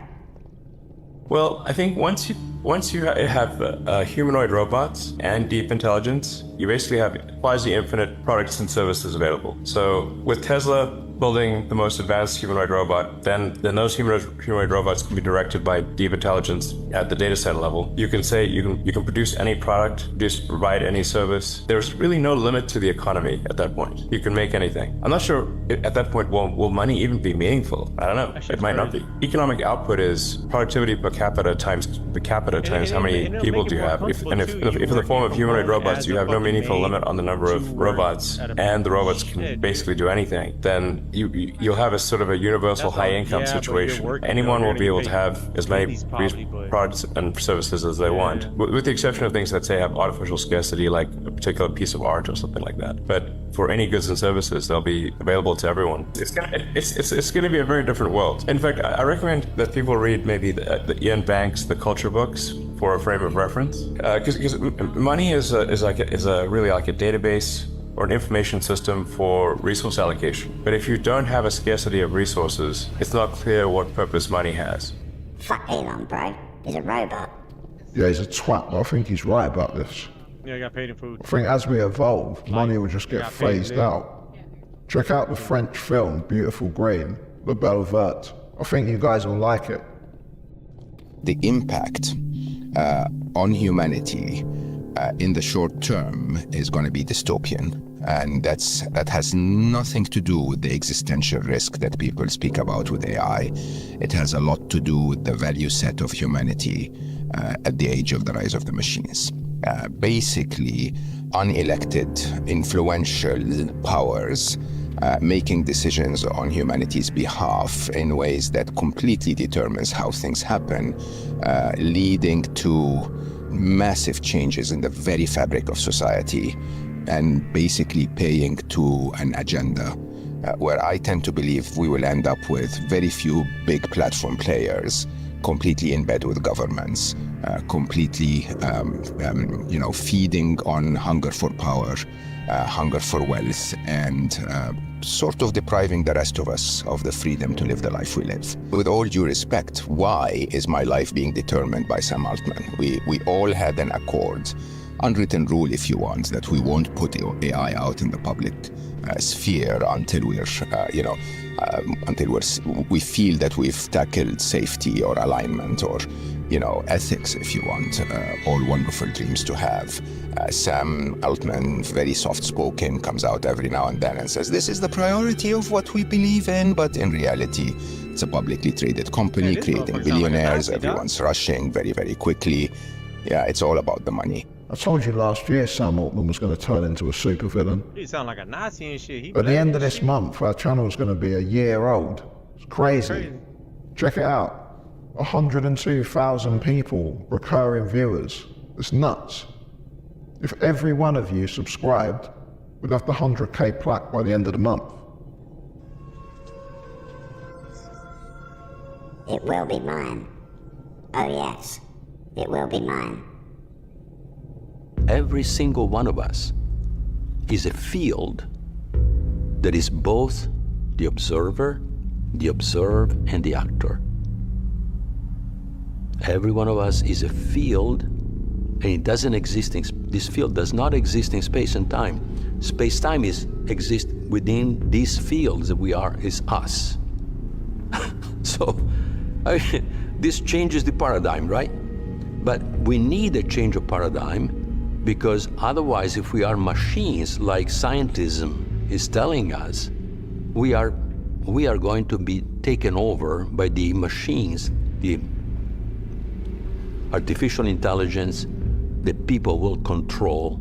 Well, I think once you have humanoid robots and deep intelligence, you basically have quasi-infinite products and services available. So with Tesla building the most advanced humanoid robot, then those humanoid robots can be directed by deep intelligence at the data center level. You can say you can produce any product, provide any service. There's really no limit to the economy at that point. You can make anything. I'm not sure at that point will money even be meaningful. I don't know. It might not be. Economic output is productivity per capita times how many people do you have. If in the form of humanoid robots you have no meaningful limit on the number of robots, and the robots can basically do anything, then you'll have a sort of a universal high income situation. Anyone will be able to have as many products and services as they want, with the exception of things that say have artificial scarcity, like a particular piece of art or something like that. But for any goods and services, they'll be available to everyone. It's gonna be a very different world. In fact, I recommend that people read maybe the Ian Banks' The Culture books for a frame of reference, because money is really like a database or an information system for resource allocation. But if you don't have a scarcity of resources, it's not clear what purpose money has. Fuck Elon, bro. He's a robot. Yeah, he's a twat, but I think he's right about this. Yeah, I got paid in food. I think as we evolve, money will just get phased out. Check out the French film, Beautiful Green, La Belle Verte. I think you guys will like it. The impact on humanity in the short term is going to be dystopian. And that has nothing to do with the existential risk that people speak about with AI. It has a lot to do with the value set of humanity at the age of the rise of the machines. Basically, unelected, influential powers making decisions on humanity's behalf in ways that completely determines how things happen, leading to massive changes in the very fabric of society, and basically paying to an agenda where I tend to believe we will end up with very few big platform players completely in bed with governments, completely feeding on hunger for power, hunger for wealth, and sort of depriving the rest of us of the freedom to live the life we live. With all due respect, why is my life being determined by Sam Altman? We all had an accord, unwritten rule if you want, that we won't put AI out in the public sphere until we feel that we've tackled safety or alignment or ethics, if you want, all wonderful dreams to have. Sam Altman, very soft-spoken, comes out every now and then and says, this is the priority of what we believe in, but in reality, it's a publicly traded company creating billionaires, everyone's rushing very, very quickly. Yeah, it's all about the money. I told you last year Sam Altman was going to turn into a supervillain. He sound like a Nazi and shit. At the end of this month, our channel's going to be a year old. It's crazy. Check it out. 102,000 people, recurring viewers. It's nuts. If every one of you subscribed, we'd have the 100K plaque by the end of the month. It will be mine. Oh yes, it will be mine. Every single one of us is a field that is both the observer, the observed, and the actor. Every one of us is a field, and it doesn't exist this field does not exist in space and time. Space-time exists within these fields that we are, is us. So, this changes the paradigm, right? But we need a change of paradigm, because otherwise, if we are machines, like scientism is telling us, we are going to be taken over by the machines, the artificial intelligence that people will control,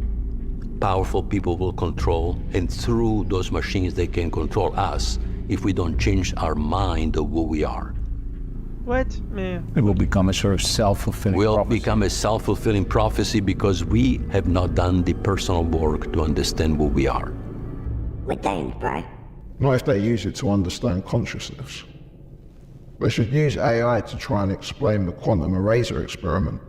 powerful people will control, and through those machines they can control us if we don't change our mind of who we are. What? Man. It will become a sort of self-fulfilling prophecy. We'll become a self-fulfilling prophecy because we have not done the personal work to understand who we are. We're doomed, bro. Not if they use it to understand consciousness. They should use AI to try and explain the quantum eraser experiment.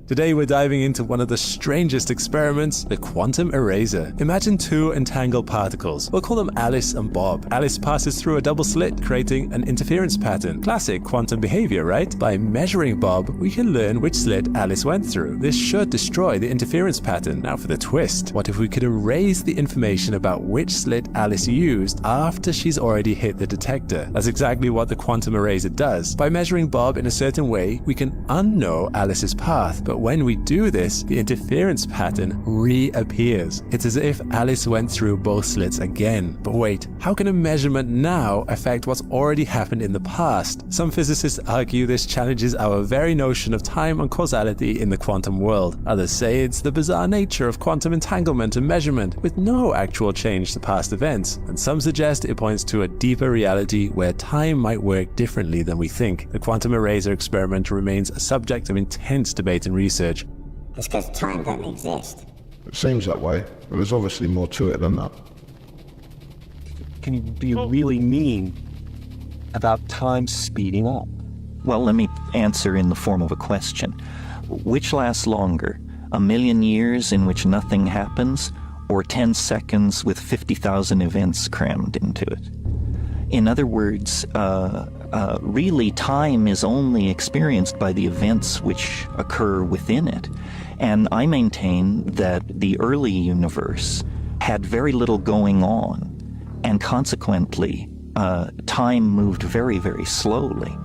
Today we're diving into one of the strangest experiments, the quantum eraser. Imagine two entangled particles. We'll call them Alice and Bob. Alice passes through a double slit, creating an interference pattern. Classic quantum behavior, right? By measuring Bob, we can learn which slit Alice went through. This should destroy the interference pattern. Now for the twist. What if we could erase the information about which slit Alice used after she's already hit the detector? That's exactly what the quantum eraser does. By measuring Bob in a certain way, we can unknow Alice's path, but when we do this, the interference pattern reappears. It's as if Alice went through both slits again. But wait, how can a measurement now affect what's already happened in the past? Some physicists argue this challenges our very notion of time and causality in the quantum world. Others say it's the bizarre nature of quantum entanglement and measurement, with no actual change to past events. And some suggest it points to a deeper reality where time might work differently than we think. The quantum eraser experiment remains a subject of intense debate and research. It's because time doesn't exist. It seems that way, but there's obviously more to it than that. Do you really mean about time speeding up? Well, let me answer in the form of a question. Which lasts longer, a million years in which nothing happens, or 10 seconds with 50,000 events crammed into it? In other words, really time is only experienced by the events which occur within it. And I maintain that the early universe had very little going on, and consequently, time moved very, very slowly.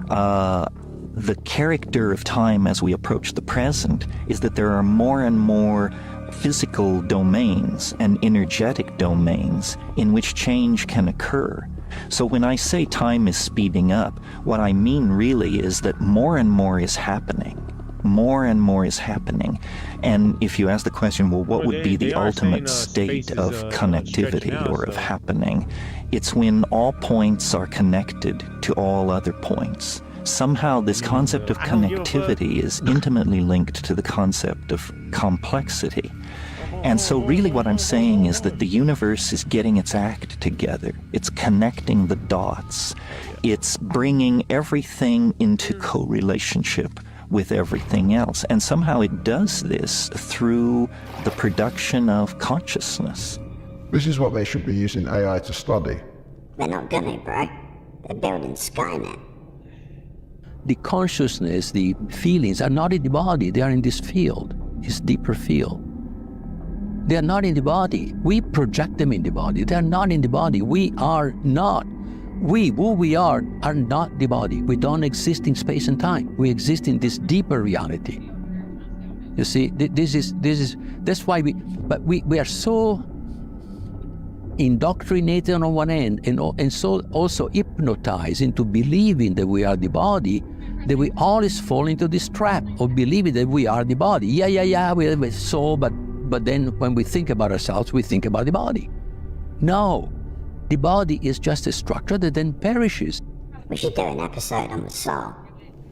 The character of time as we approach the present is that there are more and more physical domains and energetic domains in which change can occur. So when I say time is speeding up, what I mean really is that more and more is happening. More and more is happening. And if you ask the question, well, what would be the ultimate state of connectivity or of happening? It's when all points are connected to all other points. Somehow this concept of connectivity is intimately linked to the concept of complexity. And so really what I'm saying is that the universe is getting its act together. It's connecting the dots. It's bringing everything into co-relationship with everything else. And somehow it does this through the production of consciousness. This is what they should be using AI to study. They're not gonna, bro. They're building Skynet. The consciousness, the feelings are not in the body, they are in this field, this deeper field. They are not in the body. We project them in the body. They are not in the body. We are not. Who we are not the body. We don't exist in space and time. We exist in this deeper reality. You see, that's why we are so indoctrinated on one end and so also hypnotized into believing that we are the body, that we always fall into this trap of believing that we are the body. Yeah, we have a soul, but then when we think about ourselves, we think about the body. No, the body is just a structure that then perishes. We should do an episode on the soul.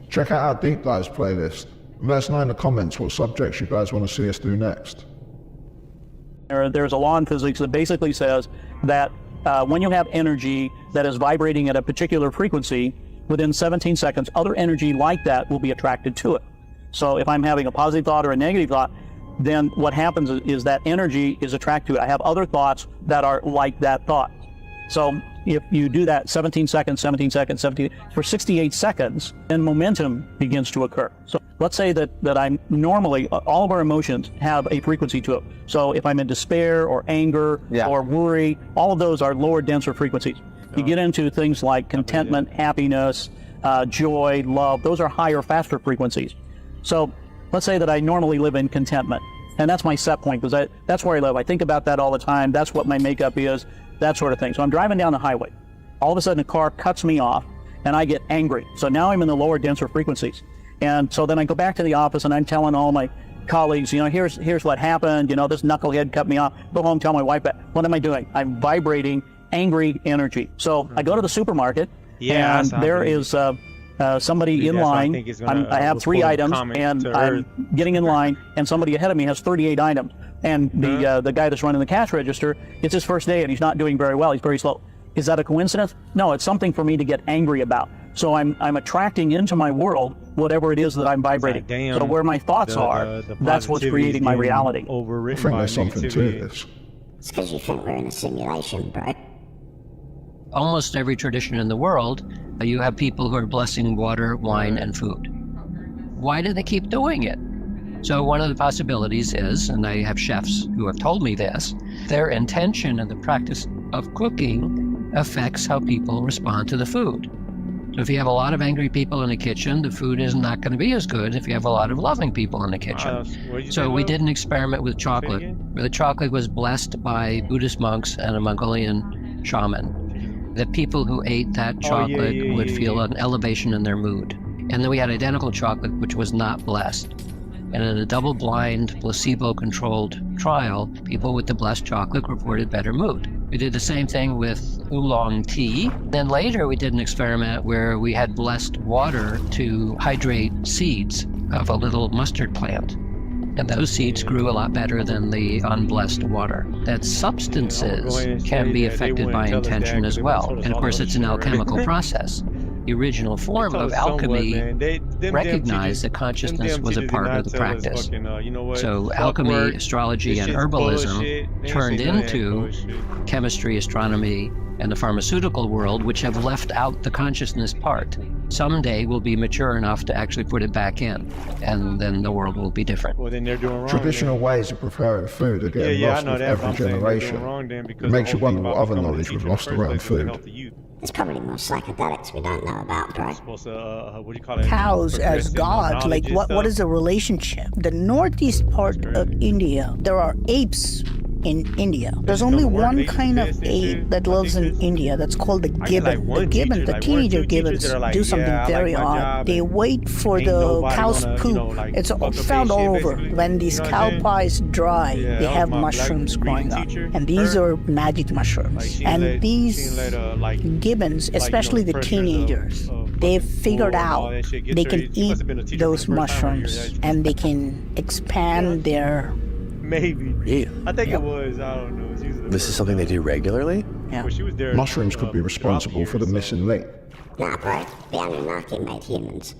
Check out our Deep Dives playlist. Let us know in the comments what subjects you guys want to see us do next. There's a law in physics that basically says that when you have energy that is vibrating at a particular frequency, within 17 seconds, other energy like that will be attracted to it. So if I'm having a positive thought or a negative thought, then what happens is that energy is attracted to it. I have other thoughts that are like that thought. So if you do that 17 seconds, 17 seconds, 17, for 68 seconds, then momentum begins to occur. So let's say that I'm normally, all of our emotions have a frequency to it. So if I'm in despair or anger or worry, all of those are lower, denser frequencies. You get into things like contentment, happiness, joy, love. Those are higher, faster frequencies. So let's say that I normally live in contentment, and that's my set point, because that's where I live. I think about that all the time. That's what my makeup is, that sort of thing. So I'm driving down the highway. All of a sudden, a car cuts me off, and I get angry. So now I'm in the lower, denser frequencies. And so then I go back to the office, and I'm telling all my colleagues, here's what happened. This knucklehead cut me off. Go home, tell my wife that. What am I doing? I'm vibrating angry energy. So I go to the supermarket, and there is somebody in line. I have 3 items, and I'm getting in line, and somebody ahead of me has 38 items. And the guy that's running the cash register, it's his first day, and he's not doing very well. He's very slow. Is that a coincidence? No, it's something for me to get angry about. So I'm attracting into my world whatever it is that I'm vibrating. So where my thoughts are, that's what's creating my reality. I think there's something to this. It's because you think we're in a simulation, bro. Almost every tradition in the world, you have people who are blessing water, wine, and food. Why do they keep doing it? So one of the possibilities is, and I have chefs who have told me this, their intention and the practice of cooking affects how people respond to the food. So if you have a lot of angry people in the kitchen, the food is not going to be as good if you have a lot of loving people in the kitchen. So we did an experiment with chocolate, where the chocolate was blessed by Buddhist monks and a Mongolian shaman. The people who ate that chocolate would feel an elevation in their mood. And then we had identical chocolate, which was not blessed. And in a double-blind, placebo-controlled trial, people with the blessed chocolate reported better mood. We did the same thing with oolong tea. Then later we did an experiment where we had blessed water to hydrate seeds of a little mustard plant. And those seeds grew a lot better than the unblessed water. That substances can be affected by intention as well. And of course, it's an alchemical process. The original form of alchemy recognized that consciousness was a part of the practice. So alchemy, astrology, and herbalism turned into chemistry, astronomy, and the pharmaceutical world, which have left out the consciousness part. Someday we'll be mature enough to actually put it back in, and then the world will be different. Well, then they're doing wrong. Traditional ways of preparing food are getting lost with every generation. It makes you wonder what other knowledge we've lost around food. There's probably more psychedelics we don't know about, bro. Cows as God, like what is the relationship? The northeast part of India, there are apes in India. There's only one kind of ape that lives in India. That's called the gibbon. The gibbon, the teenager gibbons, do something very odd. They wait for the cow's poop. It's found all over. When these cow pies dry, they have mushrooms growing up. And these are magic mushrooms. And these gibbons, especially the teenagers, they've figured out they can eat those mushrooms and they can expand their... Maybe. I think it was, I don't know. This is something they do regularly? Yeah. Mushrooms could be responsible for the missing link. Nah, bro. The Anunnaki made humans.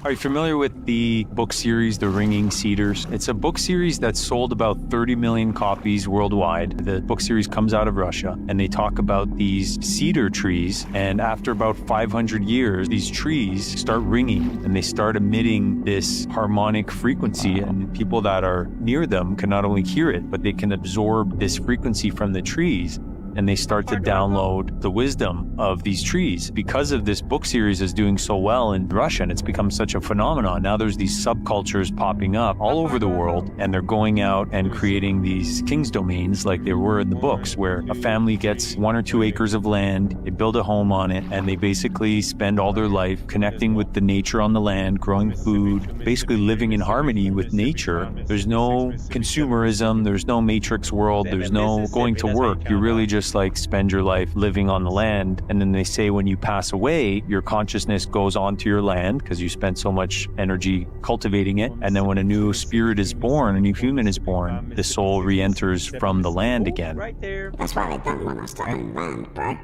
Are you familiar with the book series, The Ringing Cedars? It's a book series that's sold about 30 million copies worldwide. The book series comes out of Russia, and they talk about these cedar trees, and after about 500 years, these trees start ringing, and they start emitting this harmonic frequency, and people that are near them can not only hear it, but they can absorb this frequency from the trees. And they start to download the wisdom of these trees. Because of this book series is doing so well in Russia, and it's become such a phenomenon, now there's these subcultures popping up all over the world, and they're going out and creating these king's domains like they were in the books, where a family gets 1 or 2 acres of land, they build a home on it, and they basically spend all their life connecting with the nature on the land, growing food, basically living in harmony with nature. There's no consumerism, there's no matrix world, there's no going to work. You really just like spend your life living on the land. And then they say when you pass away, your consciousness goes onto your land because you spent so much energy cultivating it. And then when a new spirit is born, a new human is born, the soul re-enters from the land again. That's why they don't want us to own land, bro.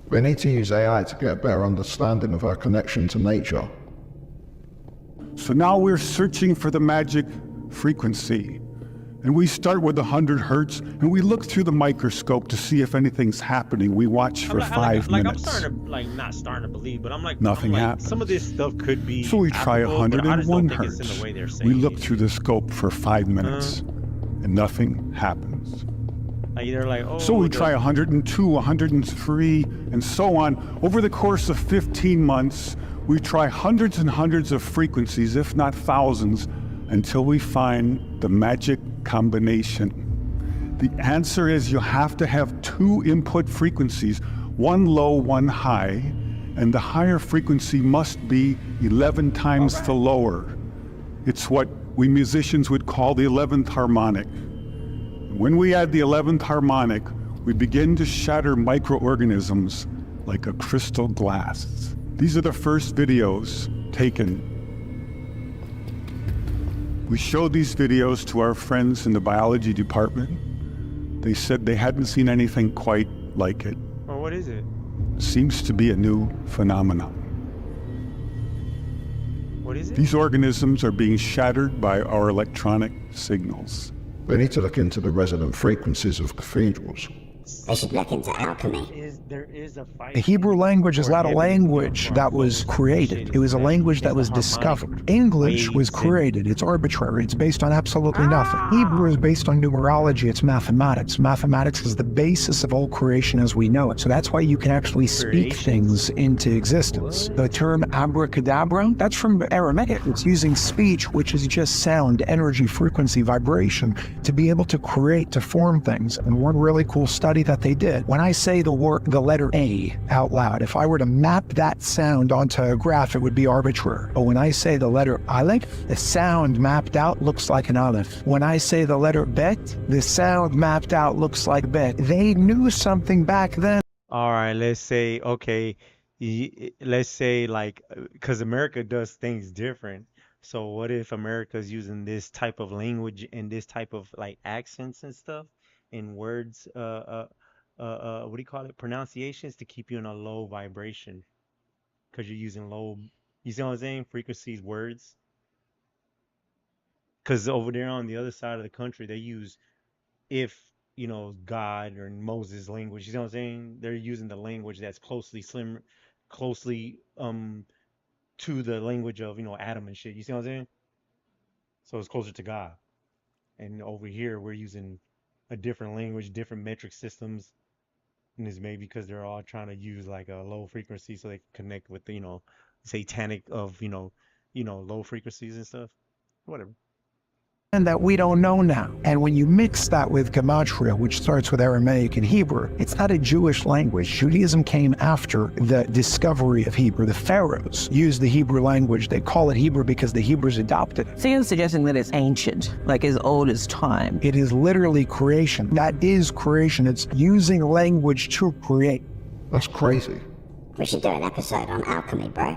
We need to use AI to get a better understanding of our connection to nature. So now we're searching for the magic frequency. And we start with 100 hertz, and we look through the microscope to see if anything's happening. We watch for 5 minutes. I'm starting to, not starting to believe, but I'm like, Nothing happens. Some of this stuff could be. So we try 101 hertz. hertz. It's in the way they're saying We look through the scope for 5 minutes, and nothing happens. Like they're like, oh. So we try 102, 103, and so on. Over the course of 15 months, we try hundreds and hundreds of frequencies, if not thousands, until we find the magic combination. The answer is you have to have 2 input frequencies, one low, one high, and the higher frequency must be 11 times the lower. It's what we musicians would call the 11th harmonic. When we add the 11th harmonic, we begin to shatter microorganisms like a crystal glass. These are the first videos taken. We showed these videos to our friends in the biology department. They said they hadn't seen anything quite like it. Oh, what is it? Seems to be a new phenomenon. What is it? These organisms are being shattered by our electronic signals. They need to look into the resonant frequencies of cathedrals. They should look into alchemy. The Hebrew language is not a language that was created. It was a language that was discovered. English was created. It's arbitrary. It's based on absolutely nothing. Hebrew is based on numerology. It's mathematics. Mathematics is the basis of all creation as we know it. So that's why you can actually speak things into existence. The term abracadabra, that's from Aramaic. It's using speech, which is just sound, energy, frequency, vibration, to be able to create, to form things. And one really cool study that they did, when I say the letter A out loud, if I were to map that sound onto a graph, it would be arbitrary. But when I say the letter Aleph, the sound mapped out looks like an Aleph. When I say the letter Bet, the sound mapped out looks like Bet. They knew something back then. All right, let's say, okay, let's say like, because America does things different. So what if America's using this type of language and this type of like accents and stuff in words, what do you call it? Pronunciations to keep you in a low vibration. Because you're using low, you see what I'm saying? Frequencies, words. Because over there on the other side of the country, they use, if, you know, God or Moses language, you know what I'm saying? They're using the language that's closely to the language of, you know, Adam and shit. You see what I'm saying? So it's closer to God. And over here, we're using a different language, different metric systems. And it's maybe because they're all trying to use like a low frequency so they can connect with the, you know, satanic of, you know, low frequencies and stuff. Whatever. And that we don't know now. And when you mix that with Gematria, which starts with Aramaic and Hebrew, it's not a Jewish language. Judaism came after the discovery of Hebrew. The pharaohs used the Hebrew language. They call it Hebrew because the Hebrews adopted it. So you're suggesting that it's ancient, like as old as time. It is literally creation. That is creation. It's using language to create. That's crazy. We should do an episode on alchemy, bro.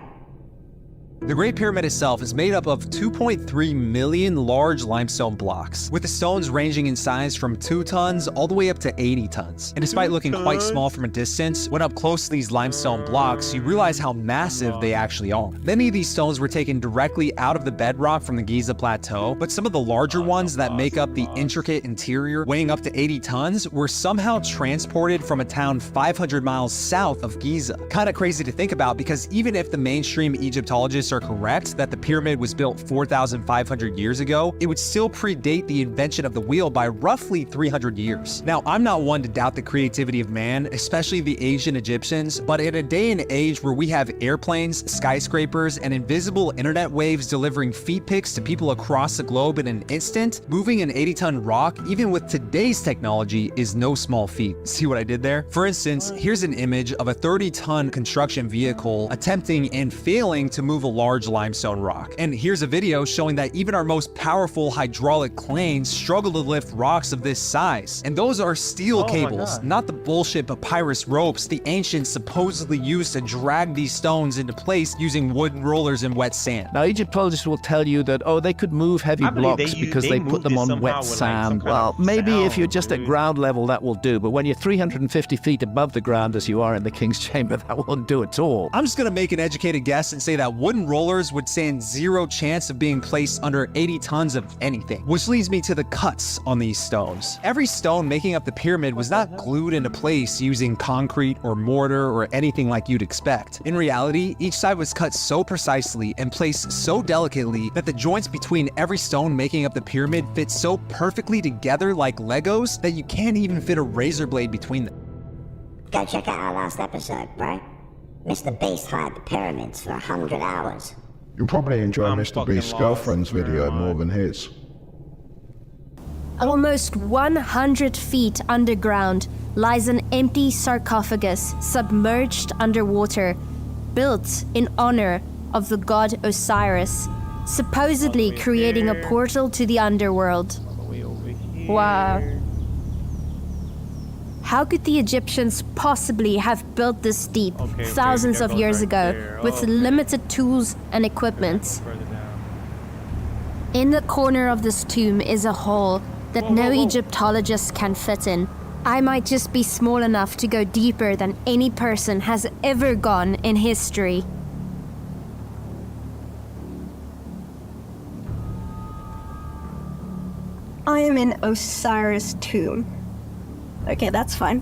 The Great Pyramid itself is made up of 2.3 million large limestone blocks, with the stones ranging in size from 2 tons all the way up to 80 tons. And despite looking quite small from a distance, when up close to these limestone blocks, you realize how massive they actually are. Many of these stones were taken directly out of the bedrock from the Giza Plateau, but some of the larger ones that make up the intricate interior, weighing up to 80 tons, were somehow transported from a town 500 miles south of Giza. Kinda crazy to think about, because even if the mainstream Egyptologists are correct that the pyramid was built 4,500 years ago, it would still predate the invention of the wheel by roughly 300 years. Now, I'm not one to doubt the creativity of man, especially the ancient Egyptians, but in a day and age where we have airplanes, skyscrapers, and invisible internet waves delivering feet pics to people across the globe in an instant, moving an 80-ton rock, even with today's technology, is no small feat. See what I did there? For instance, here's an image of a 30-ton construction vehicle attempting and failing to move a large limestone rock. And here's a video showing that even our most powerful hydraulic cranes struggle to lift rocks of this size. And those are steel cables, not the bullshit papyrus ropes the ancients supposedly used to drag these stones into place using wooden rollers and wet sand. Now, Egyptologists will tell you that, oh, they could move heavy blocks because they put them on wet sand. Well, maybe if you're just at ground level, that will do. But when you're 350 feet above the ground, as you are in the King's Chamber, that won't do at all. I'm just gonna make an educated guess and say that wooden stone rollers would stand zero chance of being placed under 80 tons of anything. Which leads me to the cuts on these stones. Every stone making up the pyramid was not glued into place using concrete or mortar or anything like you'd expect. In reality, each side was cut so precisely and placed so delicately that the joints between every stone making up the pyramid fit so perfectly together like Legos that you can't even fit a razor blade between them. Go check out our last episode, bro. Mr. Beast hired the pyramids for 100 hours. You'll probably enjoy Mr. Beast's girlfriend's video more than his. Almost 100 feet underground lies an empty sarcophagus submerged underwater, built in honor of the god Osiris, supposedly creating a portal to the underworld. Wow. How could the Egyptians possibly have built this deep thousands of years ago with limited tools and equipment? In the corner of this tomb is a hole that no Egyptologist can fit in. I might just be small enough to go deeper than any person has ever gone in history. I am in Osiris' tomb. Okay, that's fine.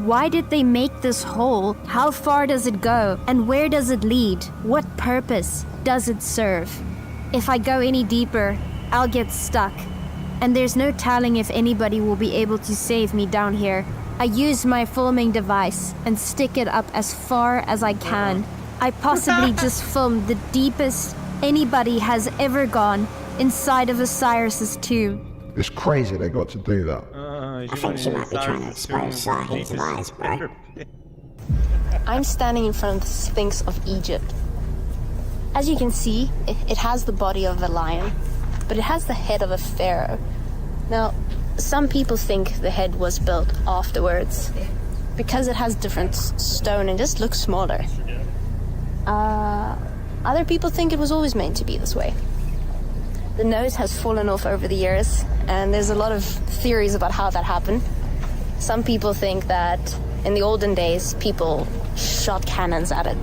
Why did they make this hole? How far does it go? And where does it lead? What purpose does it serve? If I go any deeper, I'll get stuck. And there's no telling if anybody will be able to save me down here. I use my filming device and stick it up as far as I can. I possibly just filmed the deepest anybody has ever gone inside of Osiris's tomb. It's crazy they got to do that. I think she might be trying to expose Zahid's lies, bro. I'm standing in front of the Sphinx of Egypt. As you can see, it has the body of a lion, but it has the head of a pharaoh. Now, some people think the head was built afterwards because it has different stone and just looks smaller. Other people think it was always meant to be this way. The nose has fallen off over the years, and there's a lot of theories about how that happened. Some people think that in the olden days, people shot cannons at it.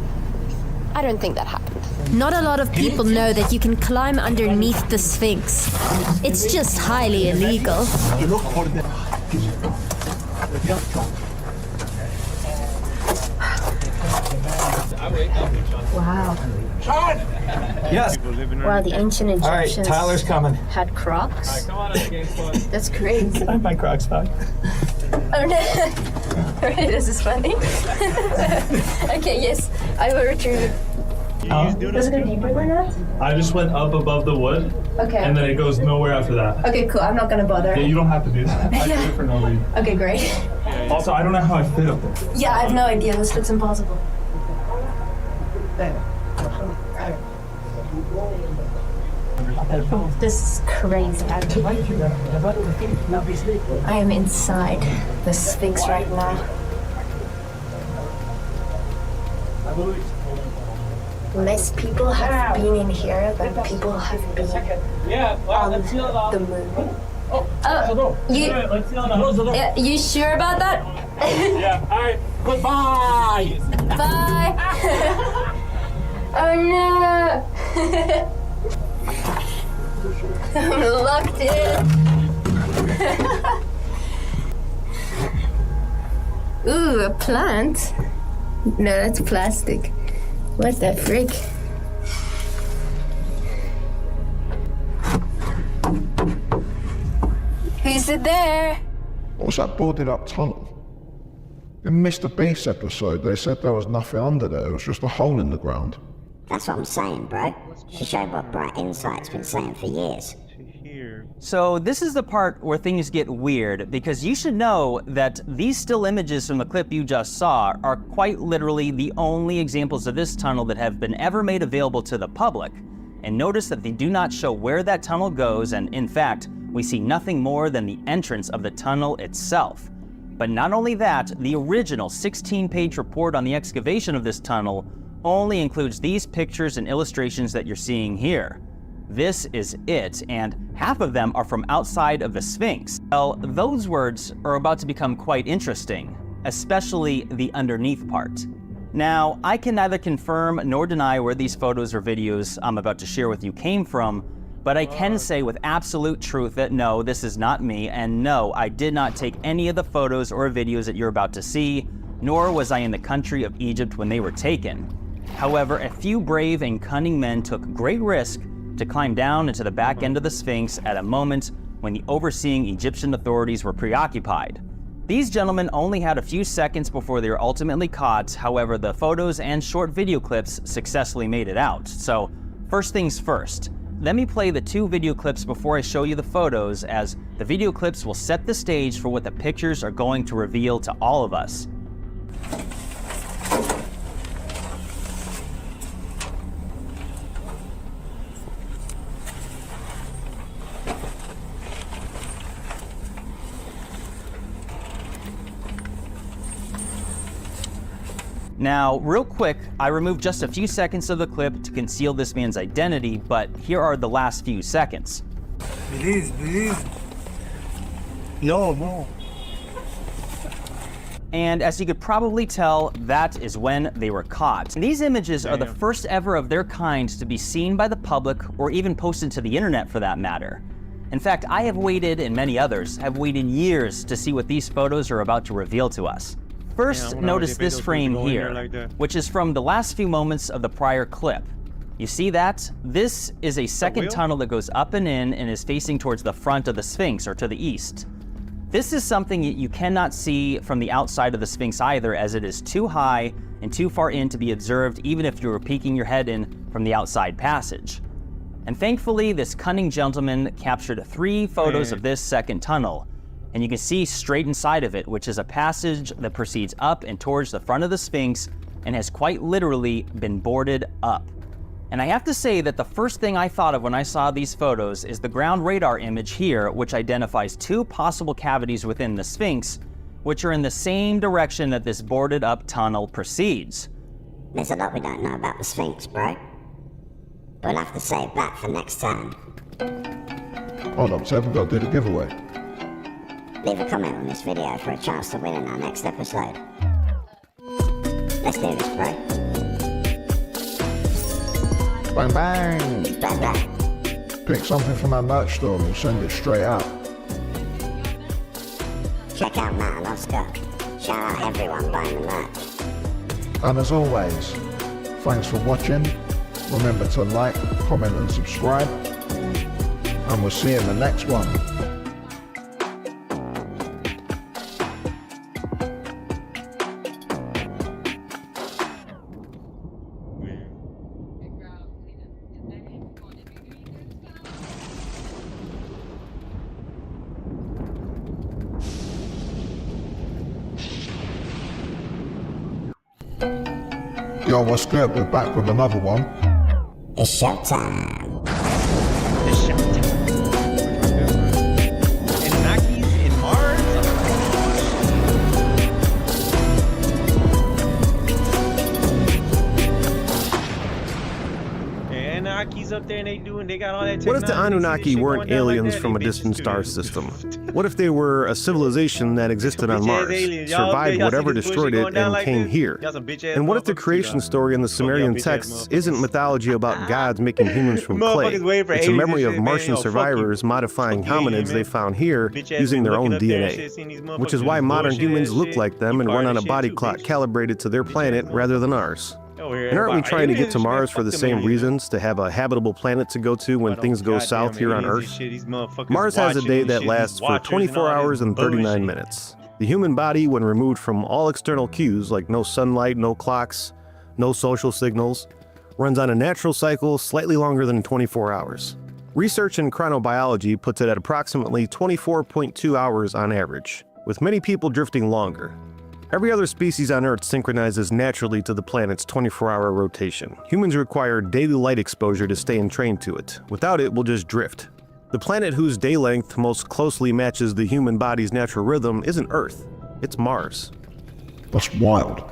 I don't think that happened. Not a lot of people know that you can climb underneath the Sphinx. It's just highly illegal. Wow. Yes. Wow, the ancient Egyptians. All right, Tyler's coming. Had Crocs. That's crazy. I have my Crocs back. Oh no! Alright, this is funny. Okay, yes, I will retrieve it. Does it go deeper than that? I just went up above the wood. Okay. And then it goes nowhere after that. Okay, cool. I'm not gonna bother. Yeah, you don't have to do that. I did it for no reason. Okay, great. Also, I don't know how I fit up there. Yeah, I have no idea. This looks impossible. This is crazy. I am inside the Sphinx right now. Less people have been in here than people have been on the moon. You sure about that? Yeah, alright. Goodbye! Bye! Oh no! I'm locked in. Ooh, a plant? No, that's plastic. What the frick? Who's it there? What was that boarded up tunnel? In Mr. Beast episode, they said there was nothing under there. It was just a hole in the ground. That's what I'm saying, bro. She showed what Bright Insight's been saying for years. So this is the part where things get weird, because you should know that these still images from the clip you just saw are quite literally the only examples of this tunnel that have been ever made available to the public. And notice that they do not show where that tunnel goes, and in fact, we see nothing more than the entrance of the tunnel itself. But not only that, the original 16-page report on the excavation of this tunnel only includes these pictures and illustrations that you're seeing here. This is it, and half of them are from outside of the Sphinx. Well, those words are about to become quite interesting, especially the underneath part. Now, I can neither confirm nor deny where these photos or videos I'm about to share with you came from, but I can say with absolute truth that no, this is not me, and no, I did not take any of the photos or videos that you're about to see, nor was I in the country of Egypt when they were taken. However, a few brave and cunning men took great risk to climb down into the back end of the Sphinx at a moment when the overseeing Egyptian authorities were preoccupied. These gentlemen only had a few seconds before they were ultimately caught. However, the photos and short video clips successfully made it out. So, first things first, let me play the 2 video clips before I show you the photos, as the video clips will set the stage for what the pictures are going to reveal to all of us. Now, real quick, I removed just a few seconds of the clip to conceal this man's identity, but here are the last few seconds. Please. No. And as you could probably tell, that is when they were caught. These images are the first ever of their kind to be seen by the public or even posted to the internet for that matter. In fact, I have waited, and many others have waited years to see what these photos are about to reveal to us. First, notice this frame here, which is from the last few moments of the prior clip. You see that? This is a second tunnel that goes up and in and is facing towards the front of the Sphinx, or to the east. This is something you cannot see from the outside of the Sphinx either, as it is too high and too far in to be observed even if you were peeking your head in from the outside passage. And thankfully, this cunning gentleman captured 3 photos of this second tunnel. And you can see straight inside of it, which is a passage that proceeds up and towards the front of the Sphinx and has quite literally been boarded up. And I have to say that the first thing I thought of when I saw these photos is the ground radar image here, which identifies 2 possible cavities within the Sphinx, which are in the same direction that this boarded up tunnel proceeds. There's a lot we don't know about the Sphinx, bro. But we'll have to save that for next time. Hold on, so we've got to do the giveaway. Leave a comment on this video for a chance to win in our next episode. Let's do this, bro. Bang bang! Bang bang! Pick something from our merch store and we'll send it straight out. Check out Matt and Oscar. Shout out everyone buying the merch. And as always, thanks for watching. Remember to like, comment and subscribe. And we'll see you in the next one. Yo, what's good? We're back with another one. It's showtime. It's showtime. And Naki's in Mars? And Naki's up there and they got all that technology. What if the Anunnaki weren't aliens from a distant star system? What if they were a civilization that existed on Mars, survived whatever destroyed it, and came here? And what if the creation story in the Sumerian texts isn't mythology about gods making humans from clay? It's a memory of Martian survivors modifying hominids they found here using their own DNA, which is why modern humans look like them and run on a body clock calibrated to their planet rather than ours. And aren't we trying to get to Mars for the same reasons, to have a habitable planet to go to when things go south here on Earth? Mars has a day that lasts for 24 hours and 39 minutes. The human body, when removed from all external cues like no sunlight, no clocks, no social signals, runs on a natural cycle slightly longer than 24 hours. Research in chronobiology puts it at approximately 24.2 hours on average, with many people drifting longer. Every other species on Earth synchronizes naturally to the planet's 24-hour rotation. Humans require daily light exposure to stay entrained to it. Without it, we'll just drift. The planet whose day length most closely matches the human body's natural rhythm isn't Earth, it's Mars. That's wild.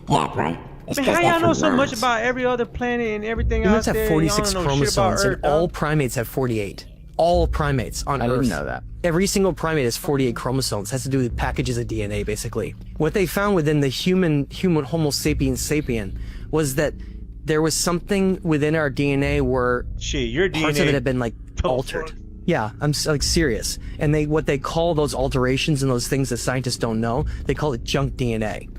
Yeah, bro. Man, how y'all know so much about every other planet and everything Humans out there? have 46 chromosomes and all primates have 48. all primates on Earth. I didn't know that. Every single primate has 48 chromosomes. Has to do with packages of DNA, basically. What they found within the human Homo sapiens sapien was that there was something within our DNA where your parts DNA of it had been like altered. Yeah, I'm like serious. And what they call those alterations and those things that scientists don't know, they call it junk DNA.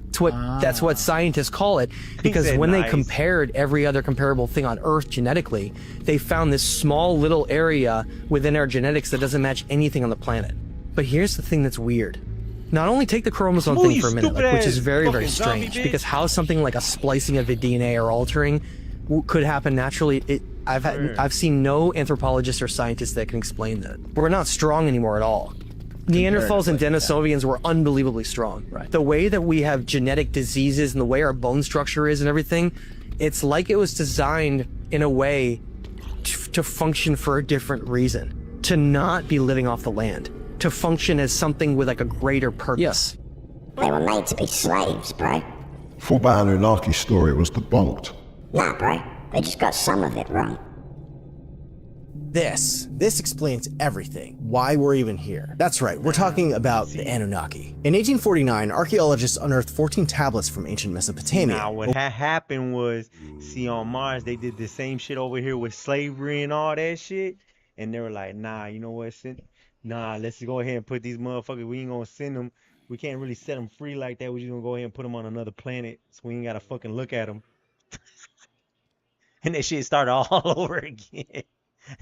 That's what scientists call it, because when they compared every other comparable thing on Earth genetically, they found this small little area within our genetics that doesn't match anything on the planet. But here's the thing that's weird. Not only take the chromosome thing for a minute, which is very, very strange, because how something like a splicing of the DNA or altering could happen naturally, I've seen no anthropologists or scientists that can explain that. We're not strong anymore at all. Neanderthals and Denisovians were unbelievably strong. Right. The way that we have genetic diseases and the way our bone structure is and everything, it's like it was designed in a way to function for a different reason. To not be living off the land. To function as something with like a greater purpose. Yes. They were made to be slaves, bro. Thought that Anunnaki story was debunked. Nah, bro. They just got some of it wrong. This explains everything, why we're even here. That's right, we're talking about the Anunnaki. In 1849, archaeologists unearthed 14 tablets from ancient Mesopotamia. Now, what happened was, see, on Mars, they did the same shit over here with slavery and all that shit. And they were like, nah, you know what, let's go ahead and put these motherfuckers, we ain't gonna send them. We can't really set them free like that. We're just gonna go ahead and put them on another planet, so we ain't gotta fucking look at them. And that shit started all over again.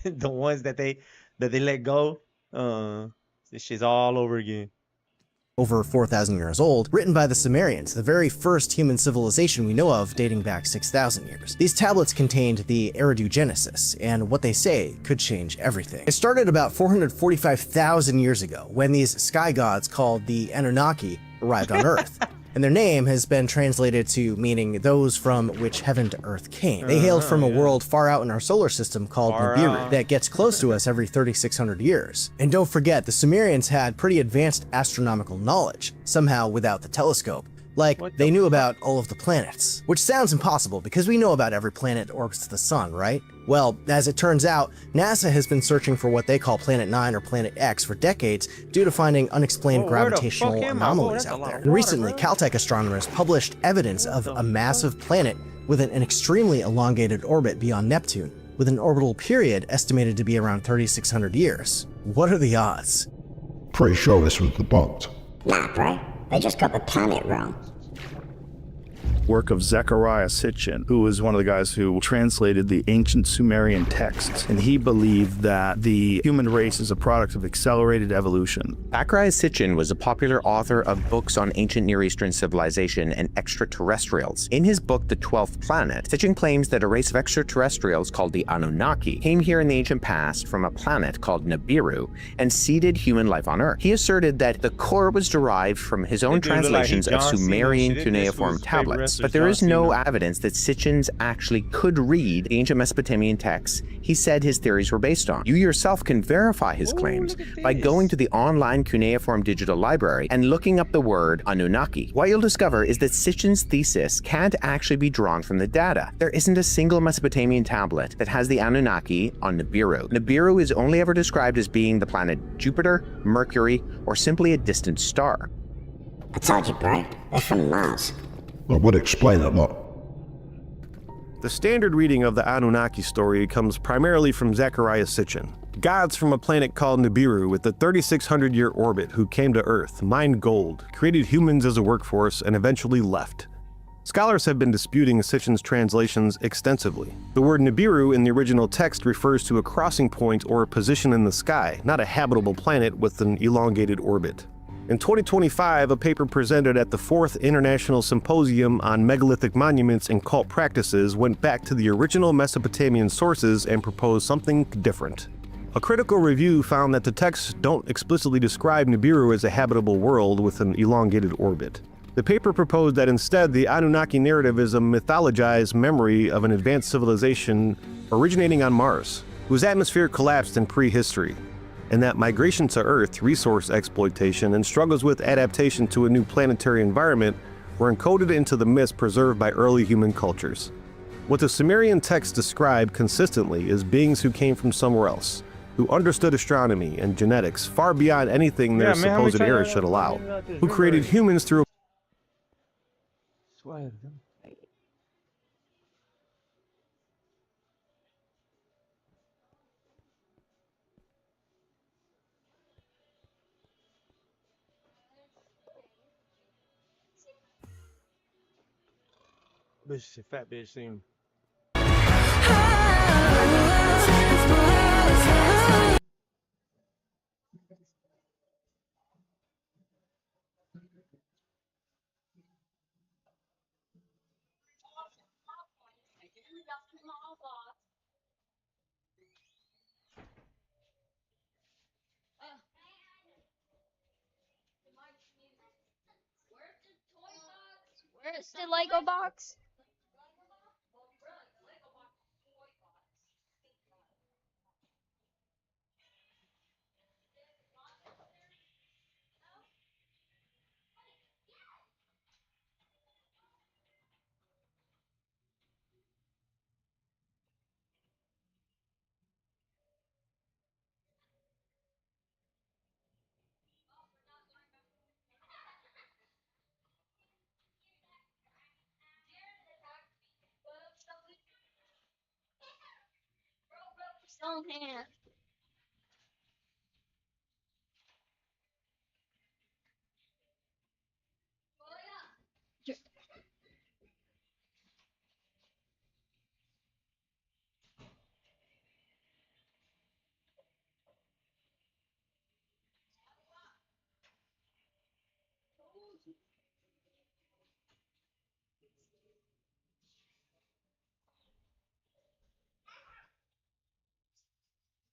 The ones that they let go, this shit's all over again. Over 4,000 years old, written by the Sumerians, the very first human civilization we know of dating back 6,000 years. These tablets contained the Eridu Genesis, and what they say could change everything. It started about 445,000 years ago, when these sky gods called the Anunnaki arrived on Earth. And their name has been translated to meaning those from which heaven to earth came. They hailed from a world far out in our solar system called Nibiru that gets close to us every 3,600 years. And don't forget, the Sumerians had pretty advanced astronomical knowledge, somehow without the telescope. Like, they knew about all of the planets. Which sounds impossible, because we know about every planet that orbits the sun, right? Well, as it turns out, NASA has been searching for what they call Planet 9 or Planet X for decades due to finding unexplained gravitational anomalies out there. And recently, Caltech astronomers published evidence of a massive planet with an extremely elongated orbit beyond Neptune, with an orbital period estimated to be around 3,600 years. What are the odds? Pretty sure this was debunked. Nah, bro. They just got the planet wrong. Work of Zecharia Sitchin, who was one of the guys who translated the ancient Sumerian texts, and he believed that the human race is a product of accelerated evolution. Zecharia Sitchin was a popular author of books on ancient Near Eastern civilization and extraterrestrials. In his book, The 12th Planet, Sitchin claims that a race of extraterrestrials called the Anunnaki came here in the ancient past from a planet called Nibiru and seeded human life on Earth. He asserted that the core was derived from his own translations of Sumerian cuneiform tablets. But there is no evidence that Sitchin actually could read the ancient Mesopotamian texts he said his theories were based on. You yourself can verify his claims by going to the online cuneiform digital library and looking up the word Anunnaki. What you'll discover is that Sitchin's thesis can't actually be drawn from the data. There isn't a single Mesopotamian tablet that has the Anunnaki on Nibiru. Nibiru is only ever described as being the planet Jupiter, Mercury, or simply a distant star. I told you, bro. They're from Mars. That would explain a lot. The standard reading of the Anunnaki story comes primarily from Zecharia Sitchin. Gods from a planet called Nibiru with a 3,600-year orbit who came to Earth, mined gold, created humans as a workforce, and eventually left. Scholars have been disputing Sitchin's translations extensively. The word Nibiru in the original text refers to a crossing point or a position in the sky, not a habitable planet with an elongated orbit. In 2025, a paper presented at the 4th International Symposium on Megalithic Monuments and Cult Practices went back to the original Mesopotamian sources and proposed something different. A critical review found that the texts don't explicitly describe Nibiru as a habitable world with an elongated orbit. The paper proposed that instead the Anunnaki narrative is a mythologized memory of an advanced civilization originating on Mars, whose atmosphere collapsed in prehistory, and that migration to Earth, resource exploitation, and struggles with adaptation to a new planetary environment were encoded into the myths preserved by early human cultures. What the Sumerian texts describe consistently is beings who came from somewhere else, who understood astronomy and genetics far beyond anything their Yeah, man, how many supposed times era I should gotta allow, talk about this who river created already? humans through Swear. Bitch, fat bitch seem. Where's the Lego box? Still in hand.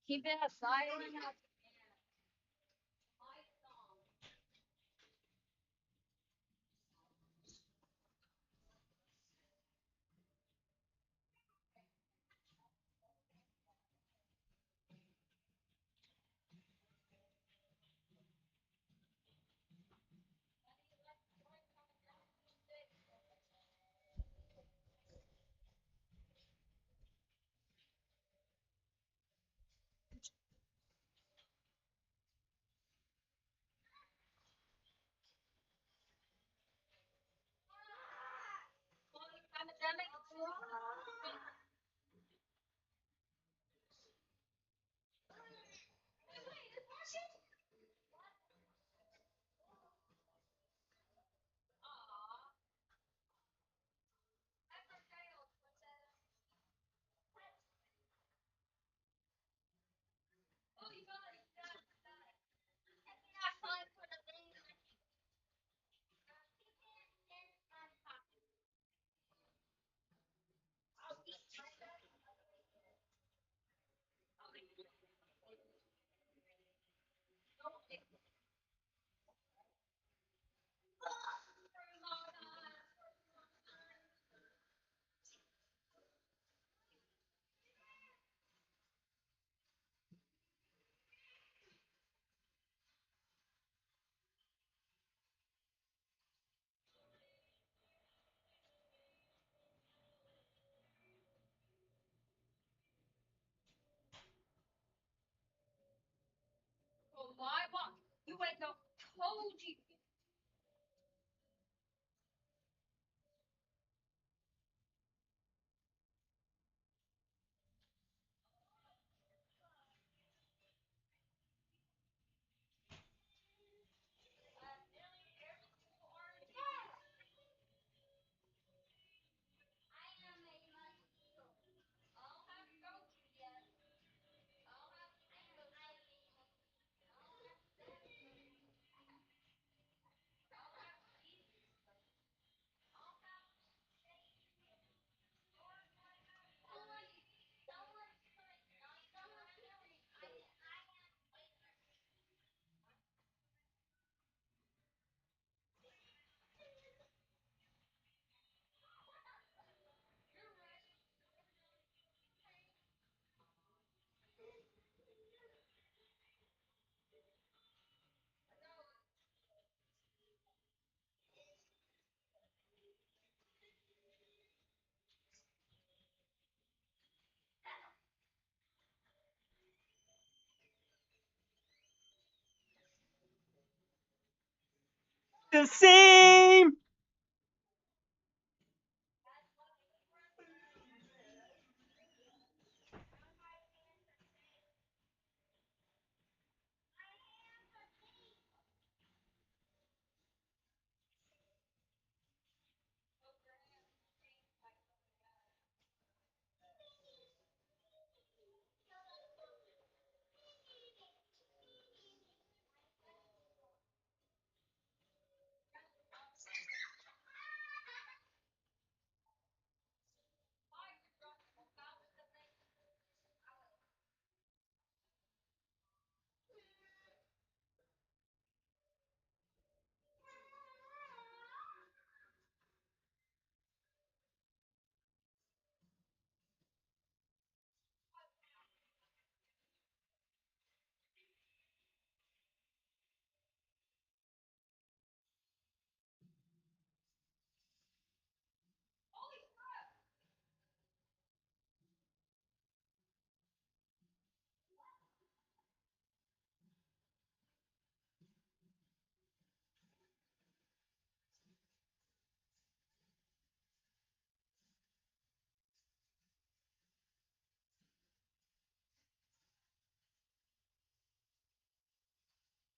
Keep it aside. Why? What? You wake up. Told you. the same.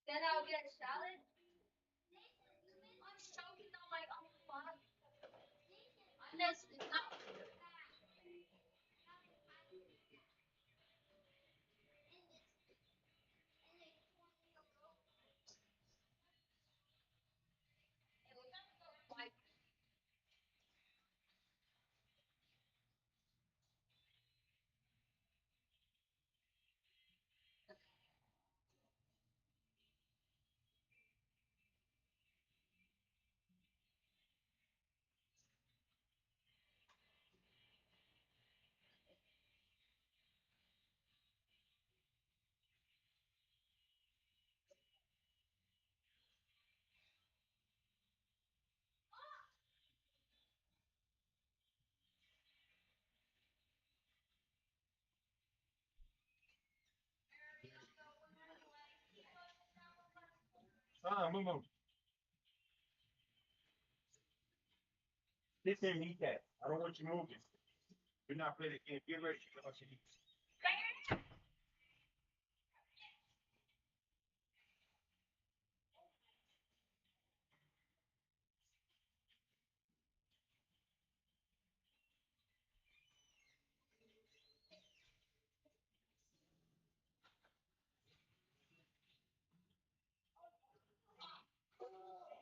Then I'll get a salad. I'm choking on my own body. This is not. Move. Sit there and eat that. I don't want you moving. We're not playing the game. Get ready.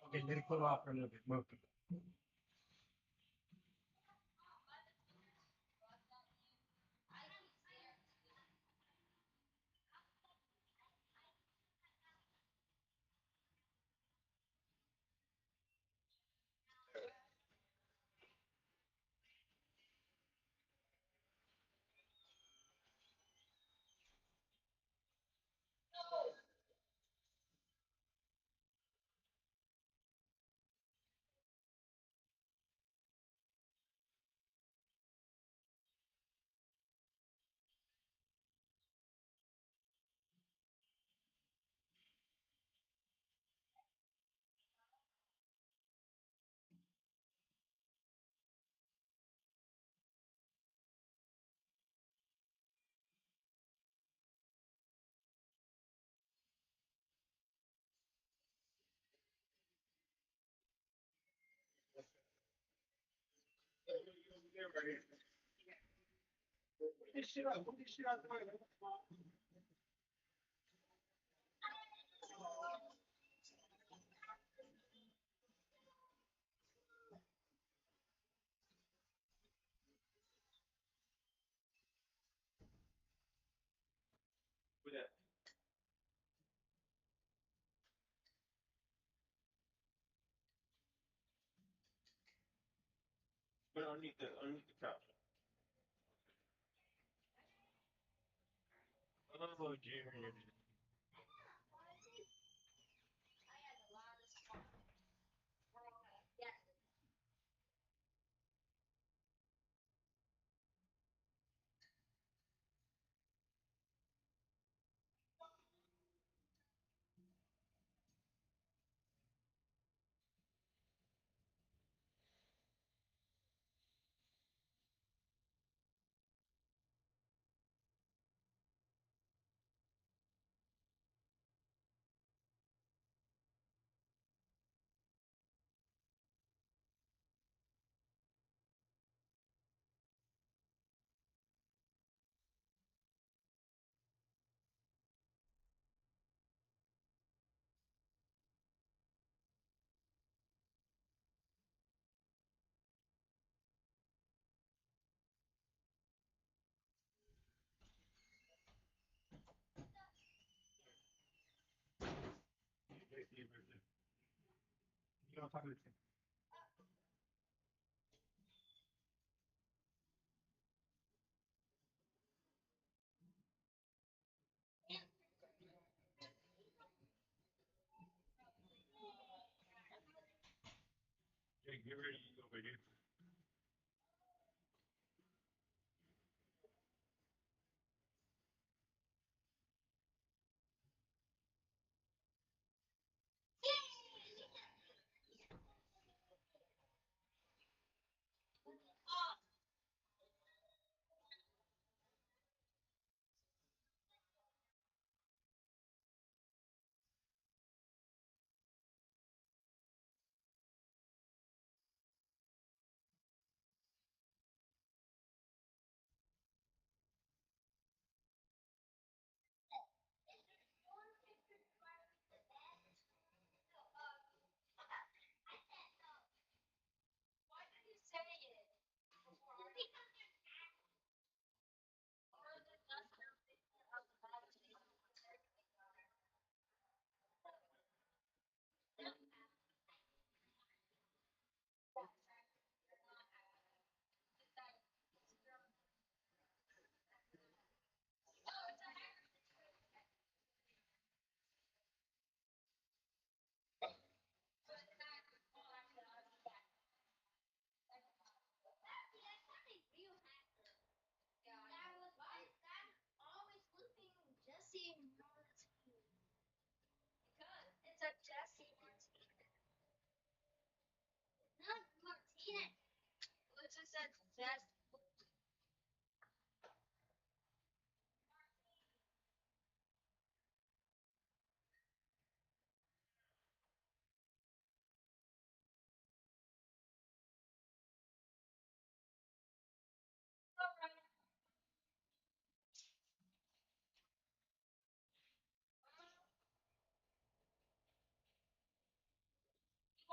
Okay, let it cool off for a little bit. Move. This shit out. Move this shit out the way. With that. Put it underneath the couch. Oh, Jerry. Get ready over here.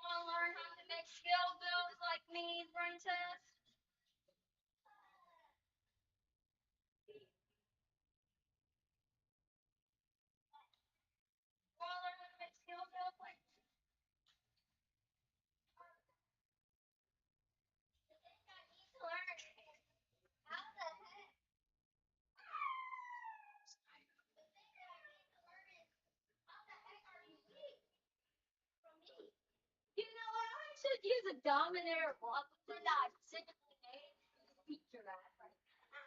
Want to learn how to make skill builds like me, princess? Want to learn how to make skill builds like me? I think I need to learn. How the heck? The thing that I need to learn is how the heck are you weak from me? You know what? I should use a dominator block that I specifically made to beat your ass right now.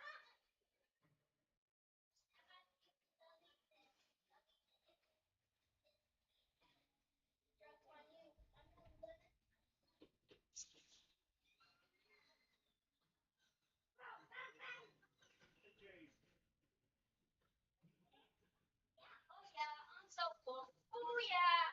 Oh yeah, I'm so full. Oh yeah.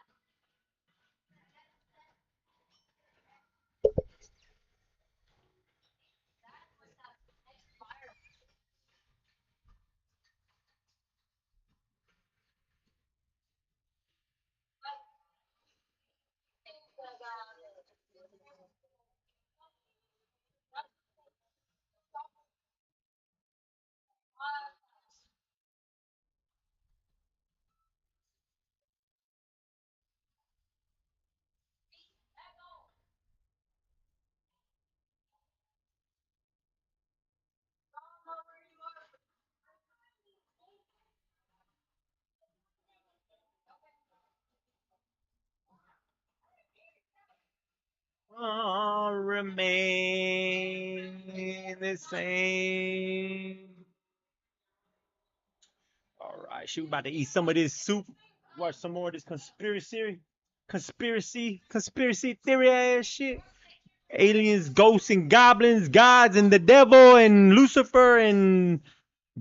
All remain the same. All right, she about to eat some of this soup. Watch some more of this conspiracy theory ass shit. Aliens, ghosts, and goblins, gods, and the devil, and Lucifer, and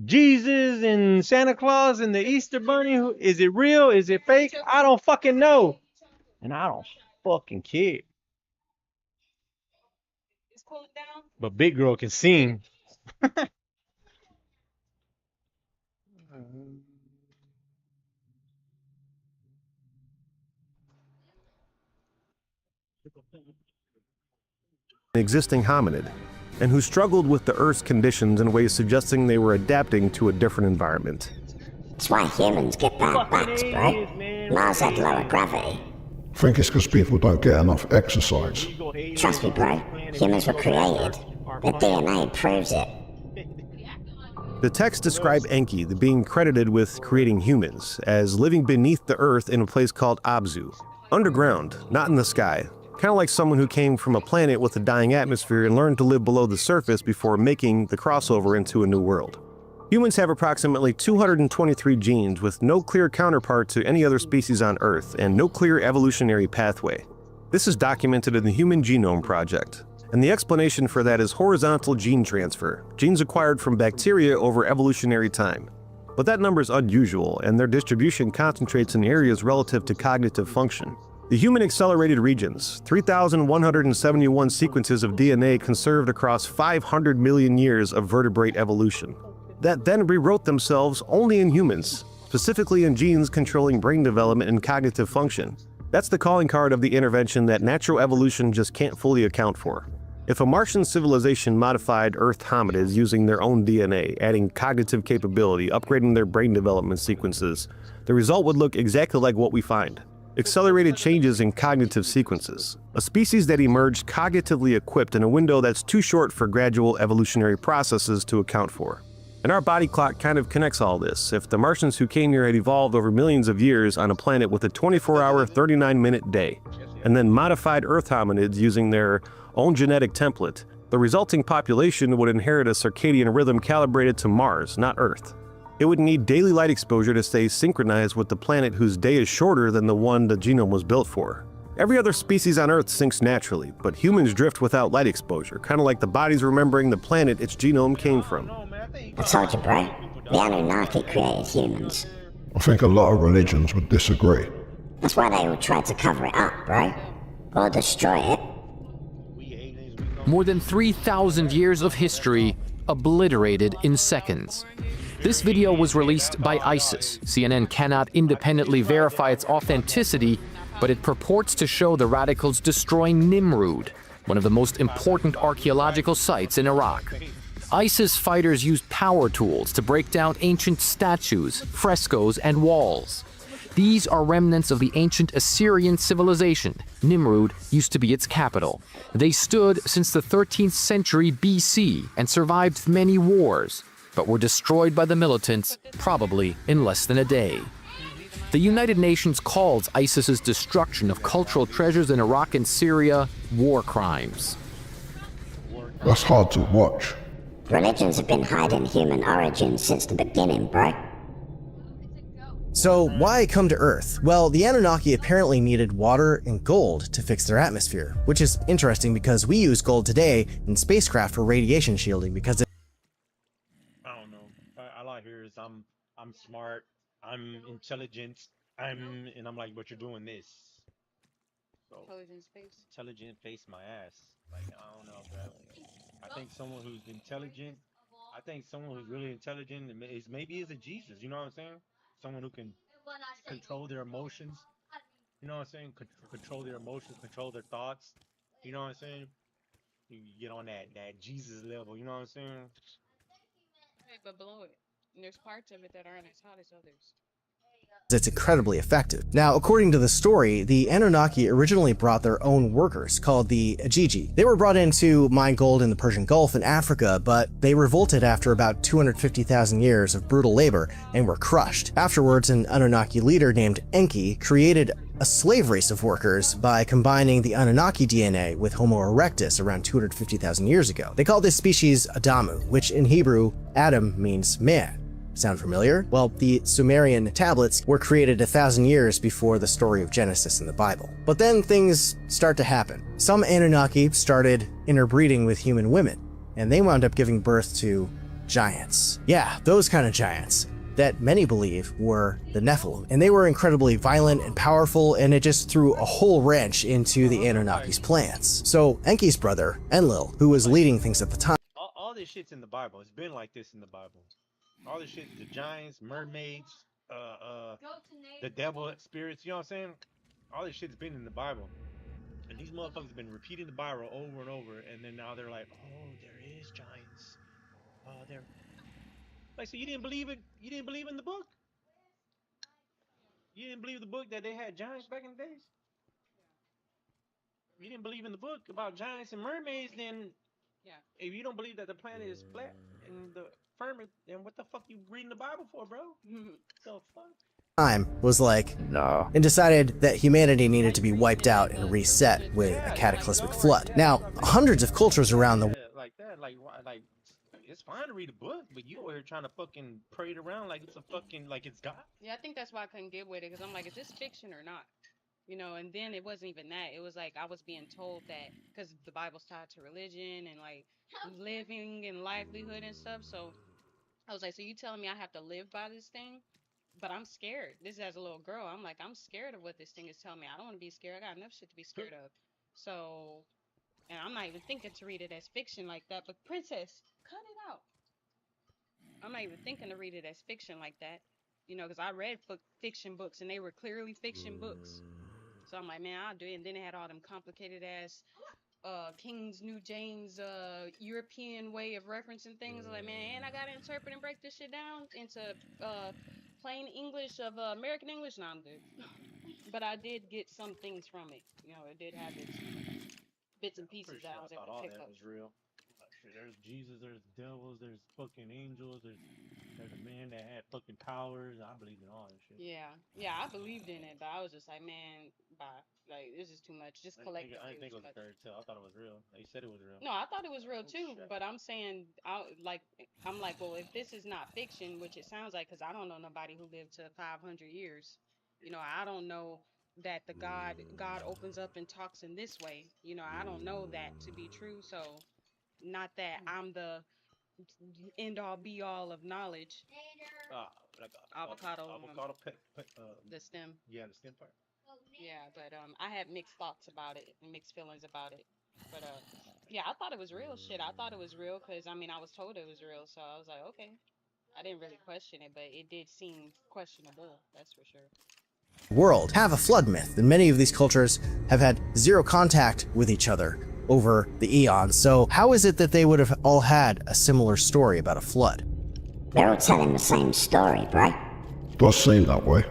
Jesus, and Santa Claus, and the Easter Bunny. Is it real? Is it fake? I don't fucking know. And I don't fucking care. But big girl can sing. An existing hominid, and who struggled with the Earth's conditions in ways suggesting they were adapting to a different environment. That's why humans get bad backs, right? Mars had lower gravity. I think it's because people don't get enough exercise. Trust me, bro. Humans were created. The DNA proves it. The texts describe Enki, the being credited with creating humans, as living beneath the earth in a place called Abzu. Underground, not in the sky. Kind of like someone who came from a planet with a dying atmosphere and learned to live below the surface before making the crossover into a new world. Humans have approximately 223 genes with no clear counterpart to any other species on Earth and no clear evolutionary pathway. This is documented in the Human Genome Project. And the explanation for that is horizontal gene transfer, genes acquired from bacteria over evolutionary time. But that number is unusual, and their distribution concentrates in areas relative to cognitive function. The human accelerated regions, 3,171 sequences of DNA conserved across 500 million years of vertebrate evolution, that then rewrote themselves only in humans, specifically in genes controlling brain development and cognitive function. That's the calling card of the intervention that natural evolution just can't fully account for. If a Martian civilization modified Earth hominids using their own DNA, adding cognitive capability, upgrading their brain development sequences, the result would look exactly like what we find. Accelerated changes in cognitive sequences. A species that emerged cognitively equipped in a window that's too short for gradual evolutionary processes to account for. And our body clock kind of connects all this. If the Martians who came here had evolved over millions of years on a planet with a 24-hour, 39-minute day, and then modified Earth hominids using their own genetic template, the resulting population would inherit a circadian rhythm calibrated to Mars, not Earth. It would need daily light exposure to stay synchronized with the planet whose day is shorter than the one the genome was built for. Every other species on Earth syncs naturally, but humans drift without light exposure, kind of like the body's remembering the planet its genome came from. I told you, bro. The Anunnaki created humans. I think a lot of religions would disagree. That's why they all tried to cover it up, bro. Or destroy it. More than 3,000 years of history obliterated in seconds. This video was released by ISIS. CNN cannot independently verify its authenticity, but it purports to show the radicals destroying Nimrud, one of the most important archaeological sites in Iraq. ISIS fighters used power tools to break down ancient statues, frescoes, and walls. These are remnants of the ancient Assyrian civilization. Nimrud used to be its capital. They stood since the 13th century BC and survived many wars, but were destroyed by the militants, probably in less than a day. The United Nations calls ISIS's destruction of cultural treasures in Iraq and Syria war crimes. That's hard to watch. Religions have been hiding human origins since the beginning, bro. So why come to Earth? Well, the Anunnaki apparently needed water and gold to fix their atmosphere, which is interesting because we use gold today in spacecraft for radiation shielding because I don't know. All I hear is I'm smart, I'm intelligent, I'm like, but you're doing this. So, intelligent face my ass. Like, I don't know, bro. I think someone who's intelligent, someone who's really intelligent is maybe a Jesus, you know what I'm saying? Someone who can control their emotions, you know what I'm saying? Control their emotions, control their thoughts, you know what I'm saying? You get on that Jesus level, you know what I'm saying? Right, but below it, there's parts of it that aren't as hot as others. it's incredibly effective. Now, according to the story, the Anunnaki originally brought their own workers, called the Ajiji. They were brought in to mine gold in the Persian Gulf in Africa, but they revolted after about 250,000 years of brutal labor and were crushed. Afterwards, an Anunnaki leader named Enki created a slave race of workers by combining the Anunnaki DNA with Homo erectus around 250,000 years ago. They called this species Adamu, which in Hebrew, Adam means man. Sound familiar? Well, the Sumerian tablets were created 1,000 years before the story of Genesis in the Bible. But then things start to happen. Some Anunnaki started interbreeding with human women, and they wound up giving birth to giants. Yeah, those kind of giants that many believe were the Nephilim. And they were incredibly violent and powerful, and it just threw a whole wrench into the Anunnaki's plans. So Enki's brother, Enlil, who was leading things at the time, all this shit's in the Bible. It's been like this in the Bible. All this shit, the giants, mermaids, the devil spirits, you know what I'm saying? All this shit's been in the Bible. And these motherfuckers have been repeating the Bible over and over, and then now they're like, oh, there is giants. Oh, there. Like, so you didn't believe it? You didn't believe in the book? You didn't believe the book that they had giants back in the days? you didn't believe in the book about giants and mermaids, then Yeah. if you don't believe that the planet is flat and the firmament, then what the fuck you reading the Bible for, bro? The fuck? Time was like, no, and decided that humanity needed to be wiped out and reset with a cataclysmic flood. Now, hundreds of cultures around the Like that, like it's fine to read a book, but you over here trying to fucking parade around like it's a fucking like it's God. Yeah, I think that's why I couldn't get with it, because I'm like, is this fiction or not? You know, and then it wasn't even that. It was like I was being told that because the Bible's tied to religion and like living and livelihood and stuff. So I was like, so you telling me I have to live by this thing? But I'm scared. This is as a little girl. I'm like, I'm scared of what this thing is telling me. I don't want to be scared. I got enough shit to be scared of. So, and I'm not even thinking to read it as fiction like that. But Princess, cut it out. I'm not even thinking to read it as fiction like that. You know, because I read fiction books and they were clearly fiction books. So I'm like, man, I'll do it. And then it had all them complicated ass King's New James European way of referencing things. Like, man, and I gotta interpret and break this shit down into plain English of American English. No, I'm good. But I did get some things from it. You know, it did have its bits and pieces that I was able to pick up. Was real. There's Jesus, there's devils, there's fucking angels, there's a man that had fucking powers. I believe in all that shit. Yeah, yeah, I believed in it, but I was just like, man, bye. Like, this is too much. Just collectively. I didn't think it was a fairy tale. I thought it was real. They said it was real. No, I thought it was real too, but I'm saying, I'm like, well, if this is not fiction, which it sounds like, because I don't know nobody who lived to 500 years. You know, I don't know that the God opens up and talks in this way. You know, I don't know that to be true. So, not that I'm the end all be all of knowledge. Avocado. The stem. Yeah, the stem part. Yeah, but I had mixed thoughts about it and mixed feelings about it. But yeah, I thought it was real shit. I thought it was real because I mean I was told it was real, so I was like, okay. I didn't really question it, but it did seem questionable. That's for sure. world have a flood myth, and many of these cultures have had zero contact with each other over the eons. So how is it that they would have all had a similar story about a flood? They're all telling the same story, right? Does seem that way.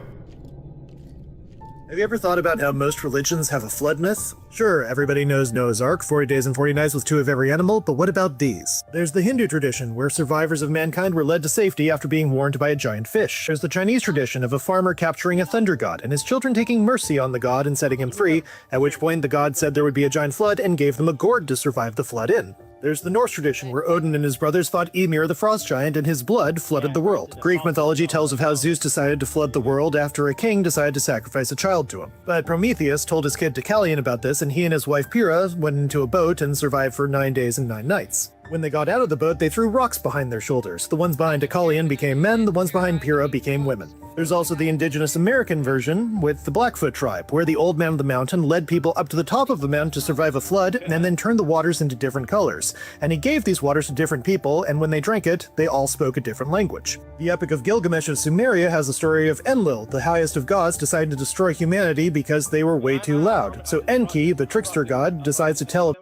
Have you ever thought about how most religions have a flood myth? Sure, everybody knows Noah's Ark, 40 days and 40 nights with 2 of every animal, but what about these? There's the Hindu tradition, where survivors of mankind were led to safety after being warned by a giant fish. There's the Chinese tradition of a farmer capturing a thunder god, and his children taking mercy on the god and setting him free, at which point the god said there would be a giant flood and gave them a gourd to survive the flood in. There's the Norse tradition, where Odin and his brothers fought Ymir the frost giant and his blood flooded the world. Greek mythology tells of how Zeus decided to flood the world after a king decided to sacrifice a child to him. But Prometheus told his kid Deucalion about this, and he and his wife Pyrrha went into a boat and survived for 9 days and 9 nights. When they got out of the boat, they threw rocks behind their shoulders. The ones behind Deucalion became men, the ones behind Pyrrha became women. There's also the indigenous American version with the Blackfoot tribe, where the old man of the mountain led people up to the top of the mountain to survive a flood, and then turned the waters into different colors. And he gave these waters to different people, and when they drank it, they all spoke a different language. The Epic of Gilgamesh of Sumeria has the story of Enlil, the highest of gods, deciding to destroy humanity because they were way too loud. So Enki, the trickster god, decides to tell a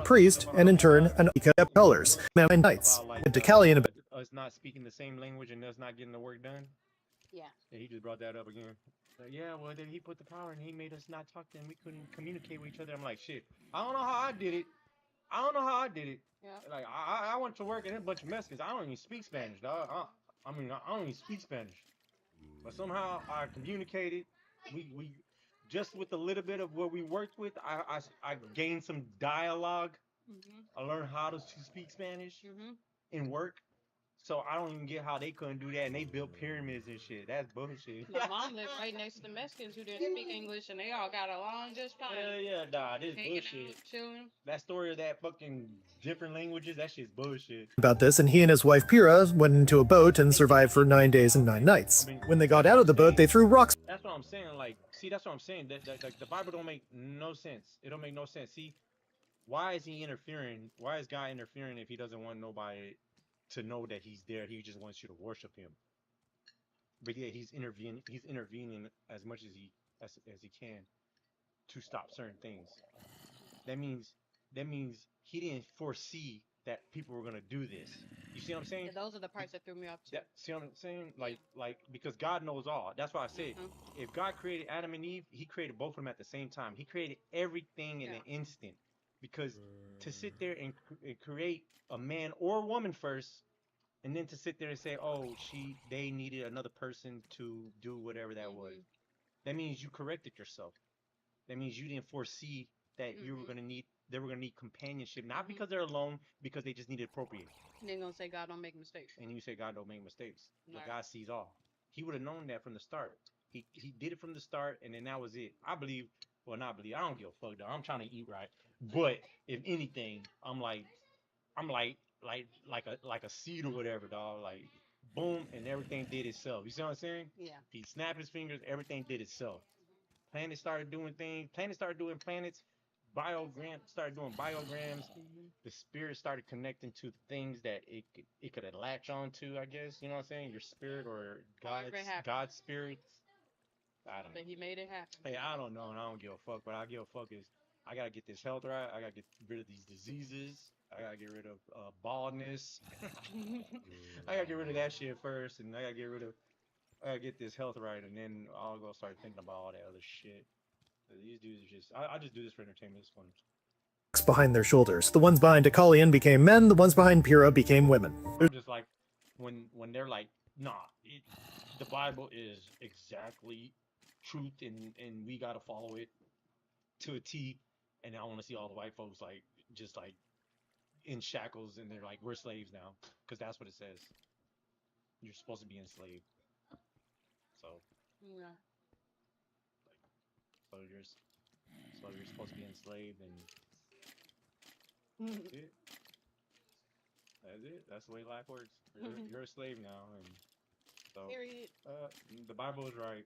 priest, and in turn, an kept colors, and nights. Deucalion about us not speaking the same language and us not getting the work done. Yeah. Yeah, he just brought that up again. Yeah, well, then he put the power and he made us not talk and we couldn't communicate with each other. I'm like, shit, I don't know how I did it. I don't know how I did it. Yeah. Like, I went to work and a bunch of Mexicans. I don't even speak Spanish, dog. I don't even speak Spanish. But somehow I communicated. We just with a little bit of what we worked with, I gained some dialogue. I learned how to speak Spanish in work. So I don't even get how they couldn't do that, and they built pyramids and shit. That's bullshit. My mom lived right next to the Mexicans who didn't speak English, and they all got along just fine. Yeah, nah, this Hanging bullshit. out, chilling. That story of that fucking different languages, that shit's bullshit. about this, and he and his wife Pyrrha went into a boat and survived for 9 days and 9 nights. When they got out of the boat, they threw rocks. That's what I'm saying. Like, see, that's what I'm saying. That the Bible don't make no sense. It don't make no sense. See, why is he interfering? Why is God interfering if he doesn't want nobody to know that he's there? He just wants you to worship him. But yeah, he's intervening as much as he can to stop certain things. That means he didn't foresee that people were gonna do this. You see what I'm saying? Yeah, those are the parts that threw me off too. See what I'm saying? Like because God knows all. That's why I said, if God created Adam and Eve, He created both of them at the same time. He created everything in an instant. Because to sit there and create a man or woman first, and then to sit there and say, oh, they needed another person to do whatever that was. That means you corrected yourself. That means you didn't foresee that they were gonna need companionship, not because they're alone, because they just needed appropriate. And then gonna say God don't make mistakes. And you say God don't make mistakes. But God sees all. He would have known that from the start. He did it from the start, and then that was it. I believe, well, not believe. I don't give a fuck though. I'm trying to eat right. But if anything, I'm like a seed or whatever, dog. Like boom, and everything did itself. You see what I'm saying? Yeah. He snapped his fingers, everything did itself. Planets started doing things. Planets started doing planets. Biograms started doing biograms. The spirit started connecting to things that it could latch on to, I guess. You know what I'm saying? Your spirit or God's spirit. I don't know. But He made it happen. Hey, I don't know, and I don't give a fuck. What I give a fuck is I gotta get this health right. I gotta get rid of these diseases. I gotta get rid of baldness. I gotta get rid of that shit first, and I gotta get this health right, and then I'll go start thinking about all that other shit. These dudes are just, I just do this for entertainment. It's fun. Behind their shoulders. The ones behind Akalian became men, the ones behind Pyrrha became women. Just like when they're like, nah, the Bible is exactly truth, and we gotta follow it to a T. And I want to see all the white folks just in shackles, and they're like, we're slaves now, because that's what it says. You're supposed to be enslaved. So yeah. So you're supposed to be enslaved, and that's it. That's it. That's the way life works. You're a slave now, and so the Bible is right.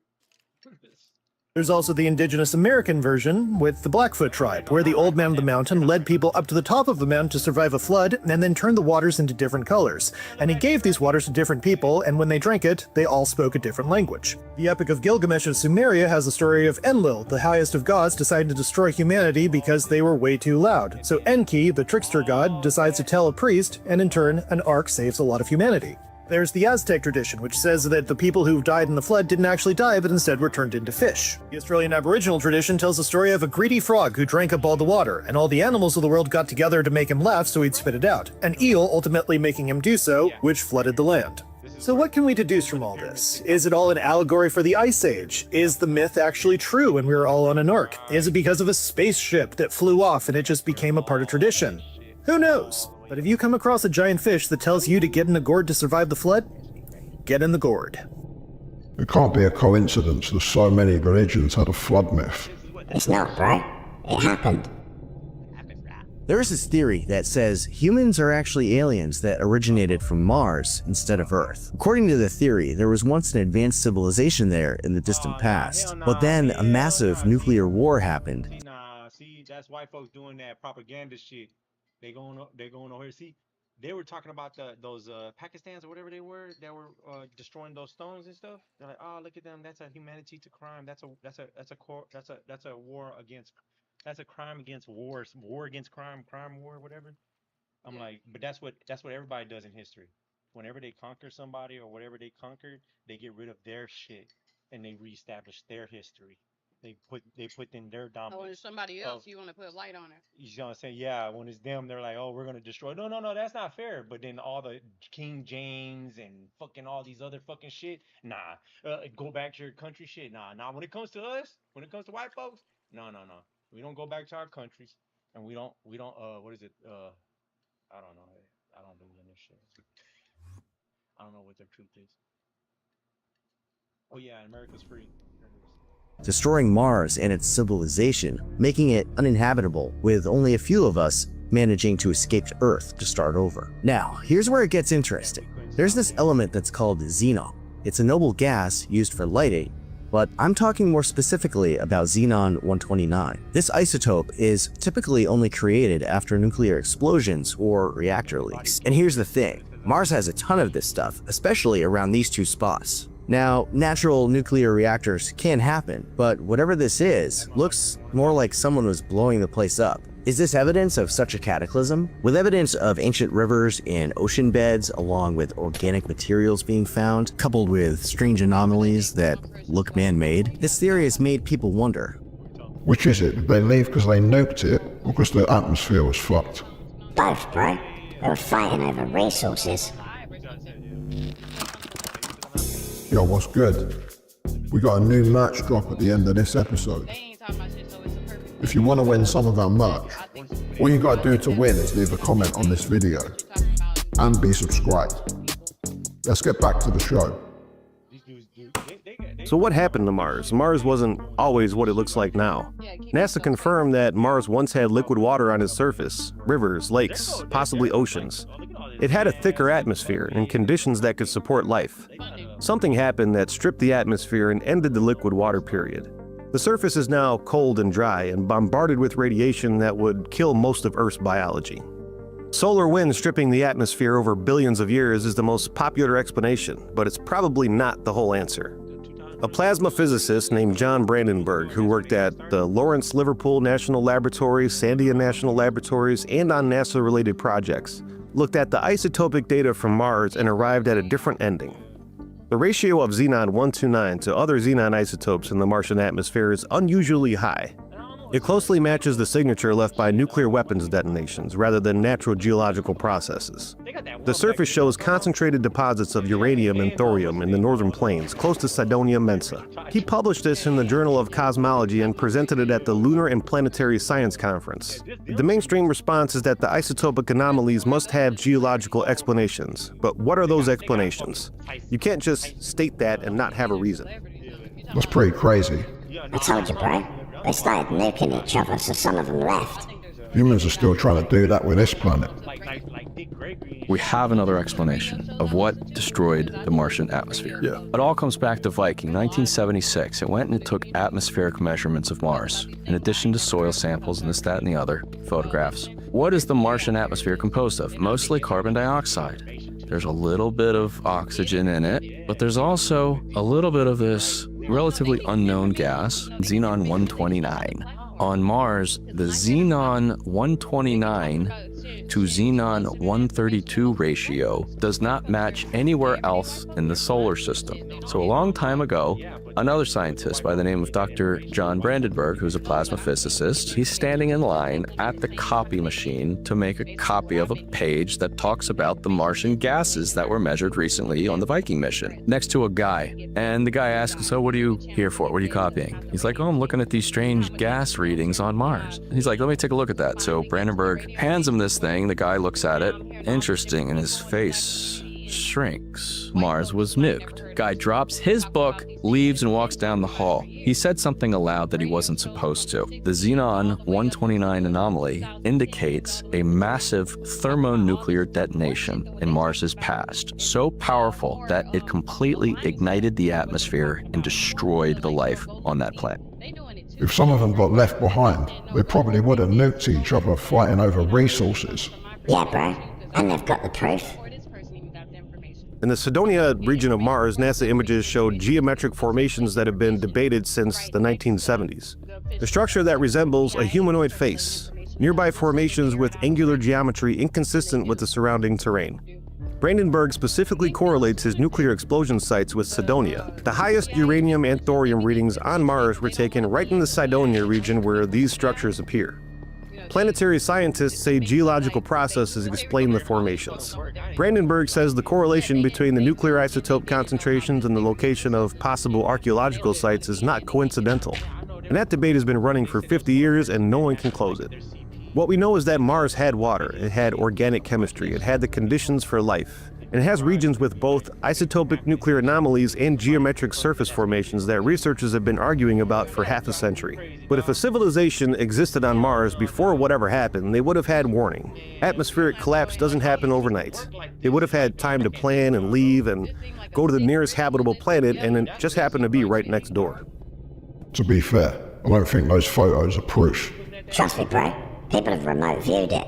There's also the indigenous American version with the Blackfoot tribe, where the old man of the mountain led people up to the top of the mountain to survive a flood, and then turned the waters into different colors. And he gave these waters to different people, and when they drank it, they all spoke a different language. The Epic of Gilgamesh of Sumeria has the story of Enlil, the highest of gods, deciding to destroy humanity because they were way too loud. So Enki, the trickster god, decides to tell a priest, and in turn, an ark saves a lot of humanity. There's the Aztec tradition, which says that the people who died in the flood didn't actually die, but instead were turned into fish. The Australian Aboriginal tradition tells the story of a greedy frog who drank up all the water, and all the animals of the world got together to make him laugh so he'd spit it out, an eel ultimately making him do so, which flooded the land. So what can we deduce from all this? Is it all an allegory for the Ice Age? Is the myth actually true and we were all on an ark? Is it because of a spaceship that flew off and it just became a part of tradition? Who knows? But if you come across a giant fish that tells you to get in a gourd to survive the flood, get in the gourd. It can't be a coincidence that so many religions had a flood myth. It's not, bro. It happened. There is this theory that says humans are actually aliens that originated from Mars instead of Earth. According to the theory, there was once an advanced civilization there in the distant past, but then a massive nuclear war happened. See, that's white folks doing that propaganda shit. They're going over here. See, they were talking about those Pakistans or whatever they were that were destroying those stones and stuff. They're like, oh, look at them. That's a humanity to crime. That's a war against. That's a crime against wars. War against crime. Crime war, whatever. I'm like, but that's what everybody does in history. Whenever they conquer somebody or whatever they conquered, they get rid of their shit and they reestablish their history. They put in their dominance. Oh, when it's somebody else, you want to put light on it. You know what I'm saying? Yeah, when it's them, they're like, oh, we're going to destroy. No, that's not fair. But then all the King James and fucking all these other fucking shit, nah. Go back to your country shit, nah. When it comes to us, when it comes to white folks, no. We don't go back to our countries. And we don't, what is it? I don't know. I don't believe in this shit. I don't know what their truth is. Oh yeah, America's free. Destroying Mars and its civilization, making it uninhabitable, with only a few of us managing to escape to Earth to start over. Now, here's where it gets interesting. There's this element that's called xenon. It's a noble gas used for lighting, but I'm talking more specifically about xenon-129. This isotope is typically only created after nuclear explosions or reactor leaks. And here's the thing, Mars has a ton of this stuff, especially around these two spots. Now, natural nuclear reactors can happen, but whatever this is, looks more like someone was blowing the place up. Is this evidence of such a cataclysm? With evidence of ancient rivers and ocean beds, along with organic materials being found, coupled with strange anomalies that look man-made, this theory has made people wonder. Which is it? Did they leave because they nuked it, or because the atmosphere was fucked? Both, bro. They were fighting over resources. Yo, what's good? We got a new merch drop at the end of this episode. If you want to win some of our merch, all you gotta do to win is leave a comment on this video and be subscribed. Let's get back to the show. So what happened to Mars? Mars wasn't always what it looks like now. NASA confirmed that Mars once had liquid water on its surface, rivers, lakes, possibly oceans. It had a thicker atmosphere and conditions that could support life. Something happened that stripped the atmosphere and ended the liquid water period. The surface is now cold and dry and bombarded with radiation that would kill most of Earth's biology. Solar wind stripping the atmosphere over billions of years is the most popular explanation, but it's probably not the whole answer. A plasma physicist named John Brandenburg, who worked at the Lawrence Liverpool National Laboratory, Sandia National Laboratories, and on NASA-related projects, looked at the isotopic data from Mars and arrived at a different ending. The ratio of xenon-129 to other xenon isotopes in the Martian atmosphere is unusually high. It closely matches the signature left by nuclear weapons detonations rather than natural geological processes. The surface shows concentrated deposits of uranium and thorium in the northern plains, close to Cydonia Mensa. He published this in the Journal of Cosmology and presented it at the Lunar and Planetary Science Conference. The mainstream response is that the isotopic anomalies must have geological explanations. But what are those explanations? You can't just state that and not have a reason. That's pretty crazy. I told you, bro. They started nuking each other, so some of them left. Humans are still trying to do that with this planet. We have another explanation of what destroyed the Martian atmosphere. Yeah. It all comes back to Viking. 1976, it went and it took atmospheric measurements of Mars, in addition to soil samples and this, that, and the other, photographs. What is the Martian atmosphere composed of? Mostly carbon dioxide. There's a little bit of oxygen in it, but there's also a little bit of this relatively unknown gas, xenon-129. On Mars, the xenon-129 to xenon-132 ratio does not match anywhere else in the solar system. So a long time ago, another scientist by the name of Dr. John Brandenburg, who's a plasma physicist, he's standing in line at the copy machine to make a copy of a page that talks about the Martian gases that were measured recently on the Viking mission, next to a guy. And the guy asks, so what are you here for? What are you copying? He's like, oh, I'm looking at these strange gas readings on Mars. And he's like, let me take a look at that. So Brandenburg hands him this thing. The guy looks at it. Interesting. And his face shrinks. Mars was nuked. Guy drops his book, leaves, and walks down the hall. He said something aloud that he wasn't supposed to. The xenon-129 anomaly indicates a massive thermonuclear detonation in Mars's past, so powerful that it completely ignited the atmosphere and destroyed the life on that planet. If some of them got left behind, they probably would have nuked each other fighting over resources. Yeah, bro. And they've got the proof. In the Cydonia region of Mars, NASA images showed geometric formations that have been debated since the 1970s. A structure that resembles a humanoid face, nearby formations with angular geometry inconsistent with the surrounding terrain. Brandenburg specifically correlates his nuclear explosion sites with Cydonia. The highest uranium and thorium readings on Mars were taken right in the Cydonia region where these structures appear. Planetary scientists say geological processes explain the formations. Brandenburg says the correlation between the nuclear isotope concentrations and the location of possible archaeological sites is not coincidental. And that debate has been running for 50 years and no one can close it. What we know is that Mars had water, it had organic chemistry, it had the conditions for life, and it has regions with both isotopic nuclear anomalies and geometric surface formations that researchers have been arguing about for half a century. But if a civilization existed on Mars before whatever happened, they would have had warning. Atmospheric collapse doesn't happen overnight. They would have had time to plan and leave and go to the nearest habitable planet, and it just happened to be right next door. To be fair, I don't think those photos are proof. Trust me, bro. People have remote viewed it.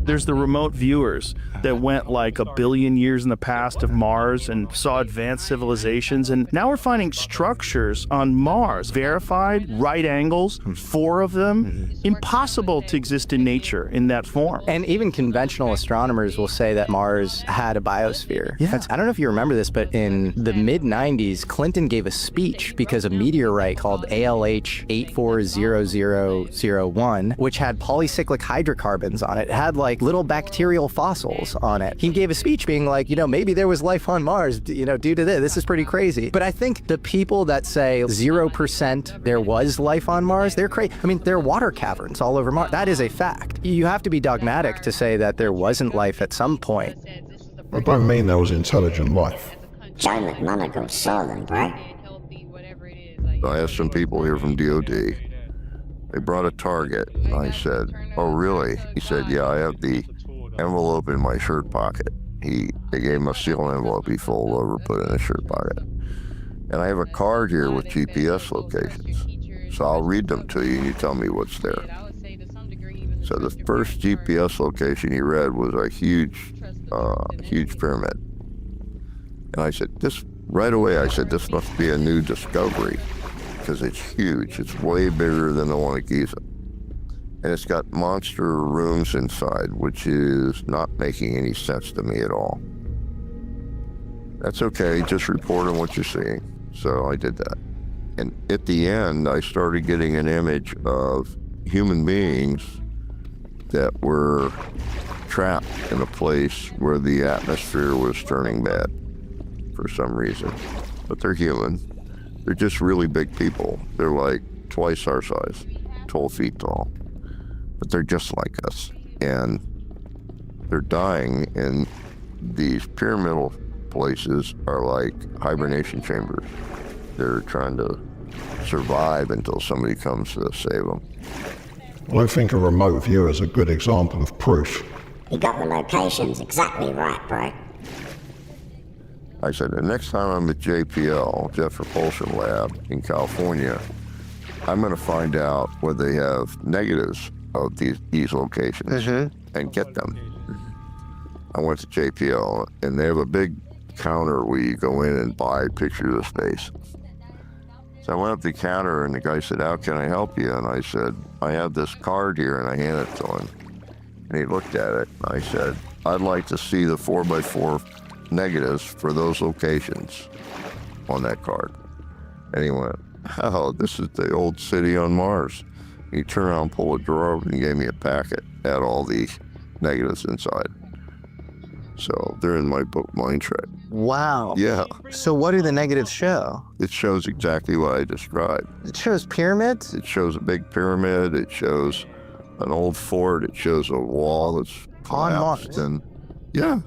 There's the remote viewers that went like 1 billion years in the past of Mars and saw advanced civilizations, and now we're finding structures on Mars, verified, right angles, 4 of them, impossible to exist in nature in that form. And even conventional astronomers will say that Mars had a biosphere. Yeah. I don't know if you remember this, but in the mid-90s, Clinton gave a speech because a meteorite called ALH 840001, which had polycyclic hydrocarbons on it, had like little bacterial fossils on it. He gave a speech being like, maybe there was life on Mars, due to this. This is pretty crazy. But I think the people that say 0% there was life on Mars, they're crazy. I mean, there are water caverns all over Mars. That is a fact. You have to be dogmatic to say that there wasn't life at some point. I don't mean there was intelligent life. Joe McMonagle saw them, bro. I asked some people here from DOD. They brought a target. I said, "Oh, really?" He said, "Yeah, I have the envelope in my shirt pocket." They gave him a sealed envelope he folded over, put in his shirt pocket. And I have a card here with GPS locations. So I'll read them to you and you tell me what's there. So the first GPS location he read was a huge pyramid. And I said, right away I said, this must be a new discovery, because it's huge. It's way bigger than the one at Giza. And it's got monster rooms inside, which is not making any sense to me at all. That's okay, just report on what you're seeing. So I did that. And at the end, I started getting an image of human beings that were trapped in a place where the atmosphere was turning bad for some reason. But they're human. They're just really big people. They're like twice our size, 12 feet tall. But they're just like us. And they're dying, and these pyramidal places are like hibernation chambers. They're trying to survive until somebody comes to save them. Well, I think a remote viewer is a good example of proof. You got the locations exactly right, bro. I said, the next time I'm at JPL, Jet Propulsion Lab in California, I'm going to find out where they have negatives of these locations and get them. I went to JPL, and they have a big counter where you go in and buy pictures of space. So I went up to the counter, and the guy said, "How can I help you?" And I said, "I have this card here," and I handed it to him. And he looked at it, and I said, "I'd like to see the 4x4 negatives for those locations on that card." And he went, "Oh, this is the old city on Mars." He turned around, pulled a drawer open, and gave me a packet, had all the negatives inside. So they're in my book, Mind Trek. Wow. Yeah. So what do the negatives show? It shows exactly what I described. It shows pyramids? It shows a big pyramid. It shows an old fort. It shows a wall that's collapsed. And yeah.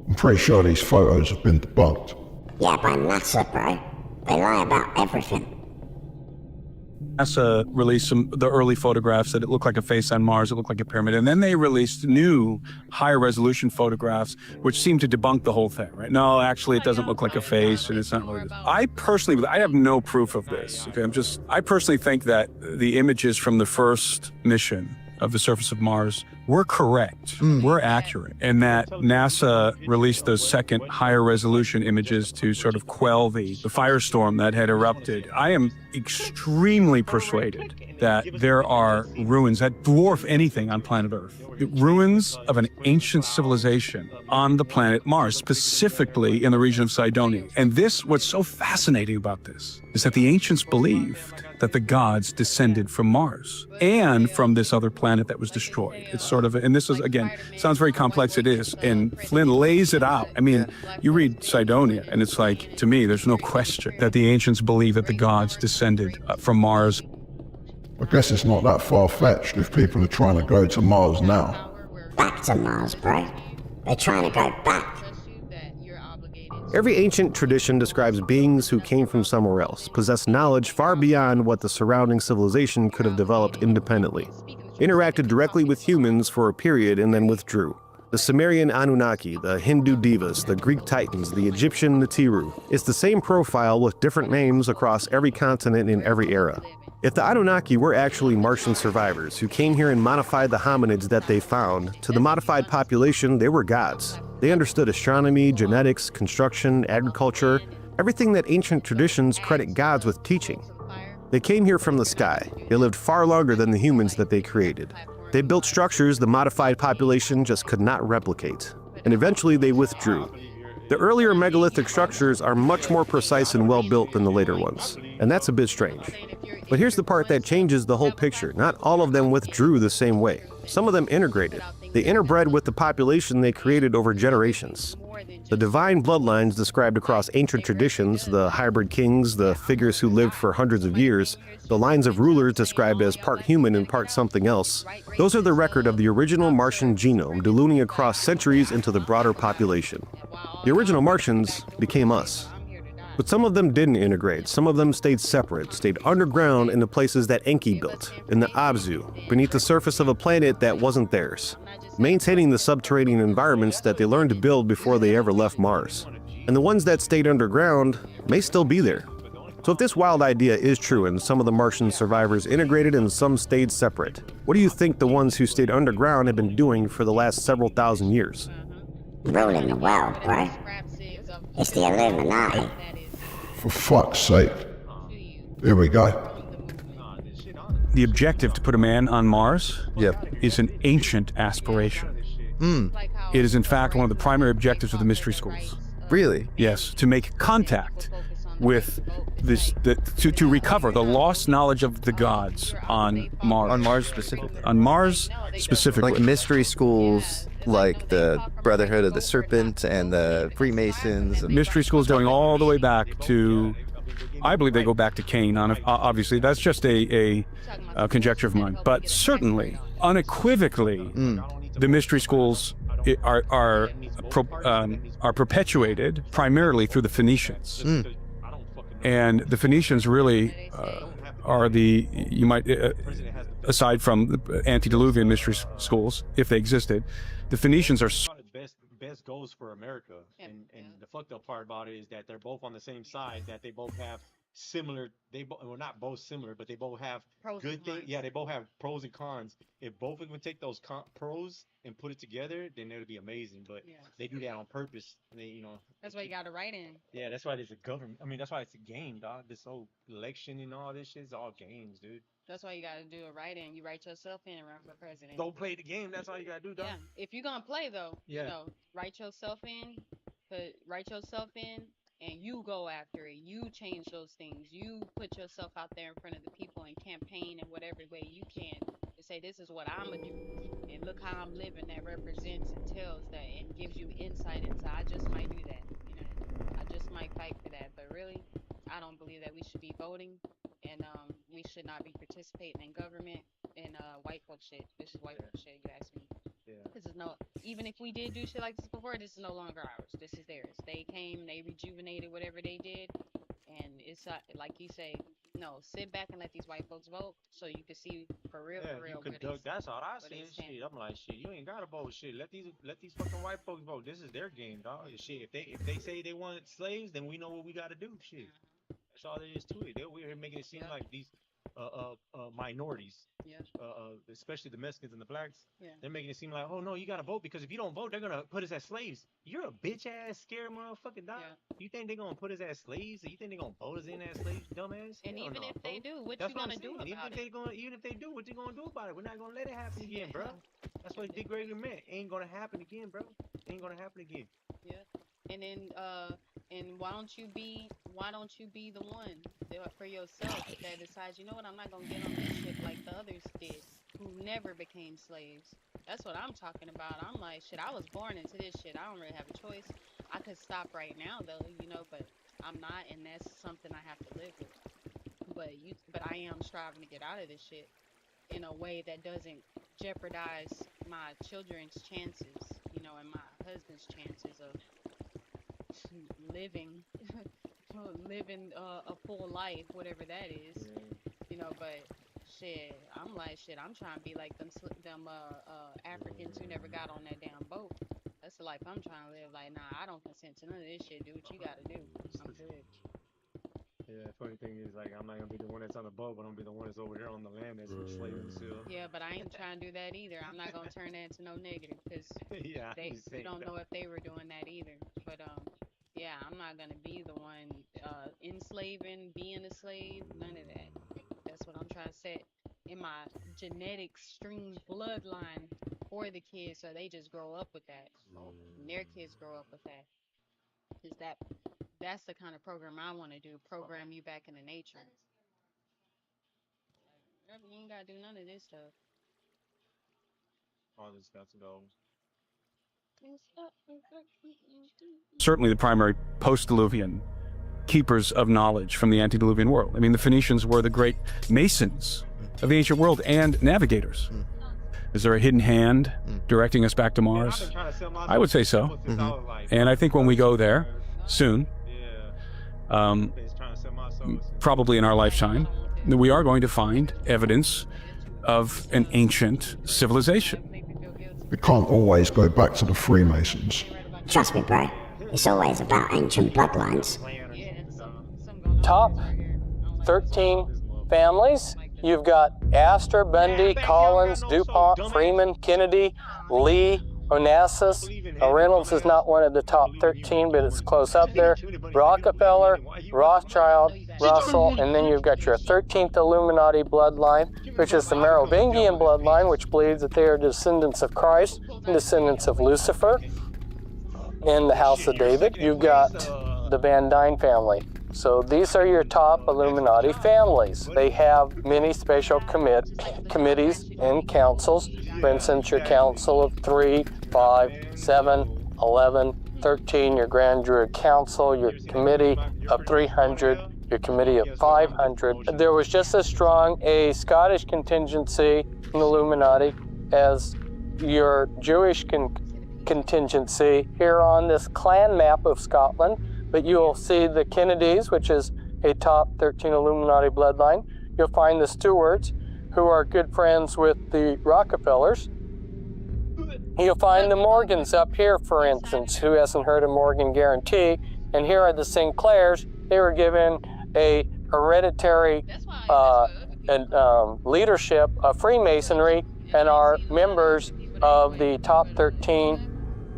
I'm pretty sure these photos have been debunked. Yeah, by NASA, bro. They lie about everything. NASA released the early photographs that it looked like a face on Mars, it looked like a pyramid, and then they released new higher resolution photographs which seemed to debunk the whole thing, right? No, actually it doesn't look like a face, and it's not really this. I have no proof of this. Okay, I personally think that the images from the first mission of the surface of Mars were correct, were accurate, and that NASA released those second higher resolution images to sort of quell the firestorm that had erupted. I am extremely persuaded that there are ruins that dwarf anything on planet Earth. Ruins of an ancient civilization on the planet Mars, specifically in the region of Cydonia. And what's so fascinating about this is that the ancients believed that the gods descended from Mars and from this other planet that was destroyed. It's sort of, and this is, again, sounds very complex, it is, and Flynn lays it out. I mean, you read Cydonia, and it's like, to me, there's no question that the ancients believe that the gods descended from Mars. I guess it's not that far-fetched if people are trying to go to Mars now. Back to Mars, bro. They're trying to go back. Every ancient tradition describes beings who came from somewhere else, possessed knowledge far beyond what the surrounding civilization could have developed independently, interacted directly with humans for a period and then withdrew. The Sumerian Anunnaki, the Hindu Devas, the Greek Titans, the Egyptian Natiru. It's the same profile with different names across every continent in every era. If the Anunnaki were actually Martian survivors who came here and modified the hominids that they found, to the modified population, they were gods. They understood astronomy, genetics, construction, agriculture, everything that ancient traditions credit gods with teaching. They came here from the sky. They lived far longer than the humans that they created. They built structures the modified population just could not replicate. And eventually they withdrew. The earlier megalithic structures are much more precise and well-built than the later ones. And that's a bit strange. But here's the part that changes the whole picture. Not all of them withdrew the same way. Some of them integrated. They interbred with the population they created over generations. The divine bloodlines described across ancient traditions, the hybrid kings, the figures who lived for hundreds of years, the lines of rulers described as part human and part something else, those are the record of the original Martian genome ballooning across centuries into the broader population. The original Martians became us. But some of them didn't integrate, some of them stayed separate, stayed underground in the places that Enki built, in the Abzu, beneath the surface of a planet that wasn't theirs, maintaining the subterranean environments that they learned to build before they ever left Mars. And the ones that stayed underground may still be there. So if this wild idea is true and some of the Martian survivors integrated and some stayed separate, what do you think the ones who stayed underground have been doing for the last several thousand years? Ruling the world, right? It's the Illuminati. For fuck's sake. Here we go. The objective to put a man on Mars is an ancient aspiration. It is in fact one of the primary objectives of the mystery schools. Really? Yes, to make contact with this, to recover the lost knowledge of the gods on Mars. On Mars specifically? On Mars specifically. Like mystery schools, like the Brotherhood of the Serpent and the Freemasons. Mystery schools going all the way back to, I believe they go back to Cain. Obviously, that's just a conjecture of mine. But certainly, unequivocally, the mystery schools are perpetuated primarily through the Phoenicians. And the Phoenicians really are the, you might, aside from the antediluvian mystery schools, if they existed, the Phoenicians are best goes for America, and the fucked up part about it is that they're both on the same side, that they both have similar, well, not both similar, but they both have good things. Yeah, they both have pros and cons. If both of them take those pros and put it together, then it would be amazing. But they do that on purpose. They, that's why you got to write in. Yeah, that's why there's a government. I mean, that's why it's a game, dog. This whole election and all this shit is all games, dude. That's why you got to do a write-in. You write yourself in and run for president. Don't play the game. That's all you got to do, dog. Yeah, if you're gonna play though, write yourself in, and you go after it. You change those things. You put yourself out there in front of the people and campaign in whatever way you can to say, this is what I'm gonna do, and look how I'm living. That represents and tells that and gives you insight into, I just might do that. I just might fight for that. But really, I don't believe that we should be voting, and we should not be participating in government and white folk shit. This is white folk shit, you ask me. This is even if we did do shit like this before, this is no longer ours. This is theirs. They came, they rejuvenated whatever they did, and it's like you say, no, sit back and let these white folks vote so you can see for real. That's all I see. Shit, I'm like, shit, you ain't gotta vote. Shit, let these fucking white folks vote. This is their game, dog. Shit, if they say they want slaves, then we know what we gotta do. Shit, that's all there is to it. We're here making it seem like these minorities, especially the Mexicans and the blacks, they're making it seem like, oh no, you gotta vote, because if you don't vote, they're gonna put us as slaves. You're a bitch ass scared motherfucking dog. You think they're gonna put us as slaves? You think they're gonna vote us in as slaves, dumbass? And even if they do, what you gonna do about it? Even if they do, what you gonna do about it? We're not gonna let it happen again, bro. That's what Dick Gregory meant. Ain't gonna happen again, bro. Ain't gonna happen again. Yeah. And then and why don't you be the one for yourself that decides, you know what, I'm not gonna get on this shit like the others did, who never became slaves. That's what I'm talking about. I'm like, shit, I was born into this shit. I don't really have a choice. I could stop right now though, but I'm not, and that's something I have to live with. But I am striving to get out of this shit in a way that doesn't jeopardize my children's chances, and my husband's chances of living a full life, whatever that is, but shit, I'm like, shit, I'm trying to be like them Africans who never got on that damn boat. That's the life I'm trying to live. Like, nah, I don't consent to none of this shit. Do what you gotta do. I'm good. Yeah, funny thing is, like, I'm not gonna be the one that's on the boat, but I'm gonna be the one that's over here on the land that's enslaving still. Yeah, but I ain't trying to do that either. I'm not gonna turn that into no negative because Yeah, I they ain't we saying don't that. know if they were doing that either. But yeah, I'm not gonna be the one enslaving, being a slave, none of that. That's what I'm trying to set in my genetic string bloodline for the kids, so they just grow up with that. And their kids grow up with that. Is that's the kind of program I want to do? Program you back into nature. Like, you ain't gotta do none of this stuff. All this got to go. Certainly the primary post-Diluvian keepers of knowledge from the antediluvian world. I mean, the Phoenicians were the great masons of the ancient world and navigators. Is there a hidden hand directing us back to Mars? I would say so. And I think when we go there soon, probably in our lifetime, we are going to find evidence of an ancient civilization. We can't always go back to the Freemasons. Trust me, bro. It's always about ancient bloodlines. Top 13 families. You've got Astor, Bundy, Collins, DuPont, Freeman, Kennedy, Lee, Onassis. Reynolds is not one of the top 13, but it's close up there. Rockefeller, Rothschild, Russell, and then you've got your 13th Illuminati bloodline, which is the Merovingian bloodline, which believes that they are descendants of Christ and descendants of Lucifer. In the House of David, you've got the Van Dyne family. So these are your top Illuminati families. They have many special committees and councils. For instance, your Council of 3, 5, 7, 11, 13, your Grand Jury Council, your Committee of 300, your Committee of 500. There was just as strong a Scottish contingency in the Illuminati as your Jewish contingency here on this clan map of Scotland. But you'll see the Kennedys, which is a top 13 Illuminati bloodline. You'll find the Stewarts, who are good friends with the Rockefellers. You'll find the Morgans up here, for instance. Who hasn't heard of Morgan Guarantee? And here are the Sinclairs. They were given a hereditary leadership of Freemasonry and are members of the top 13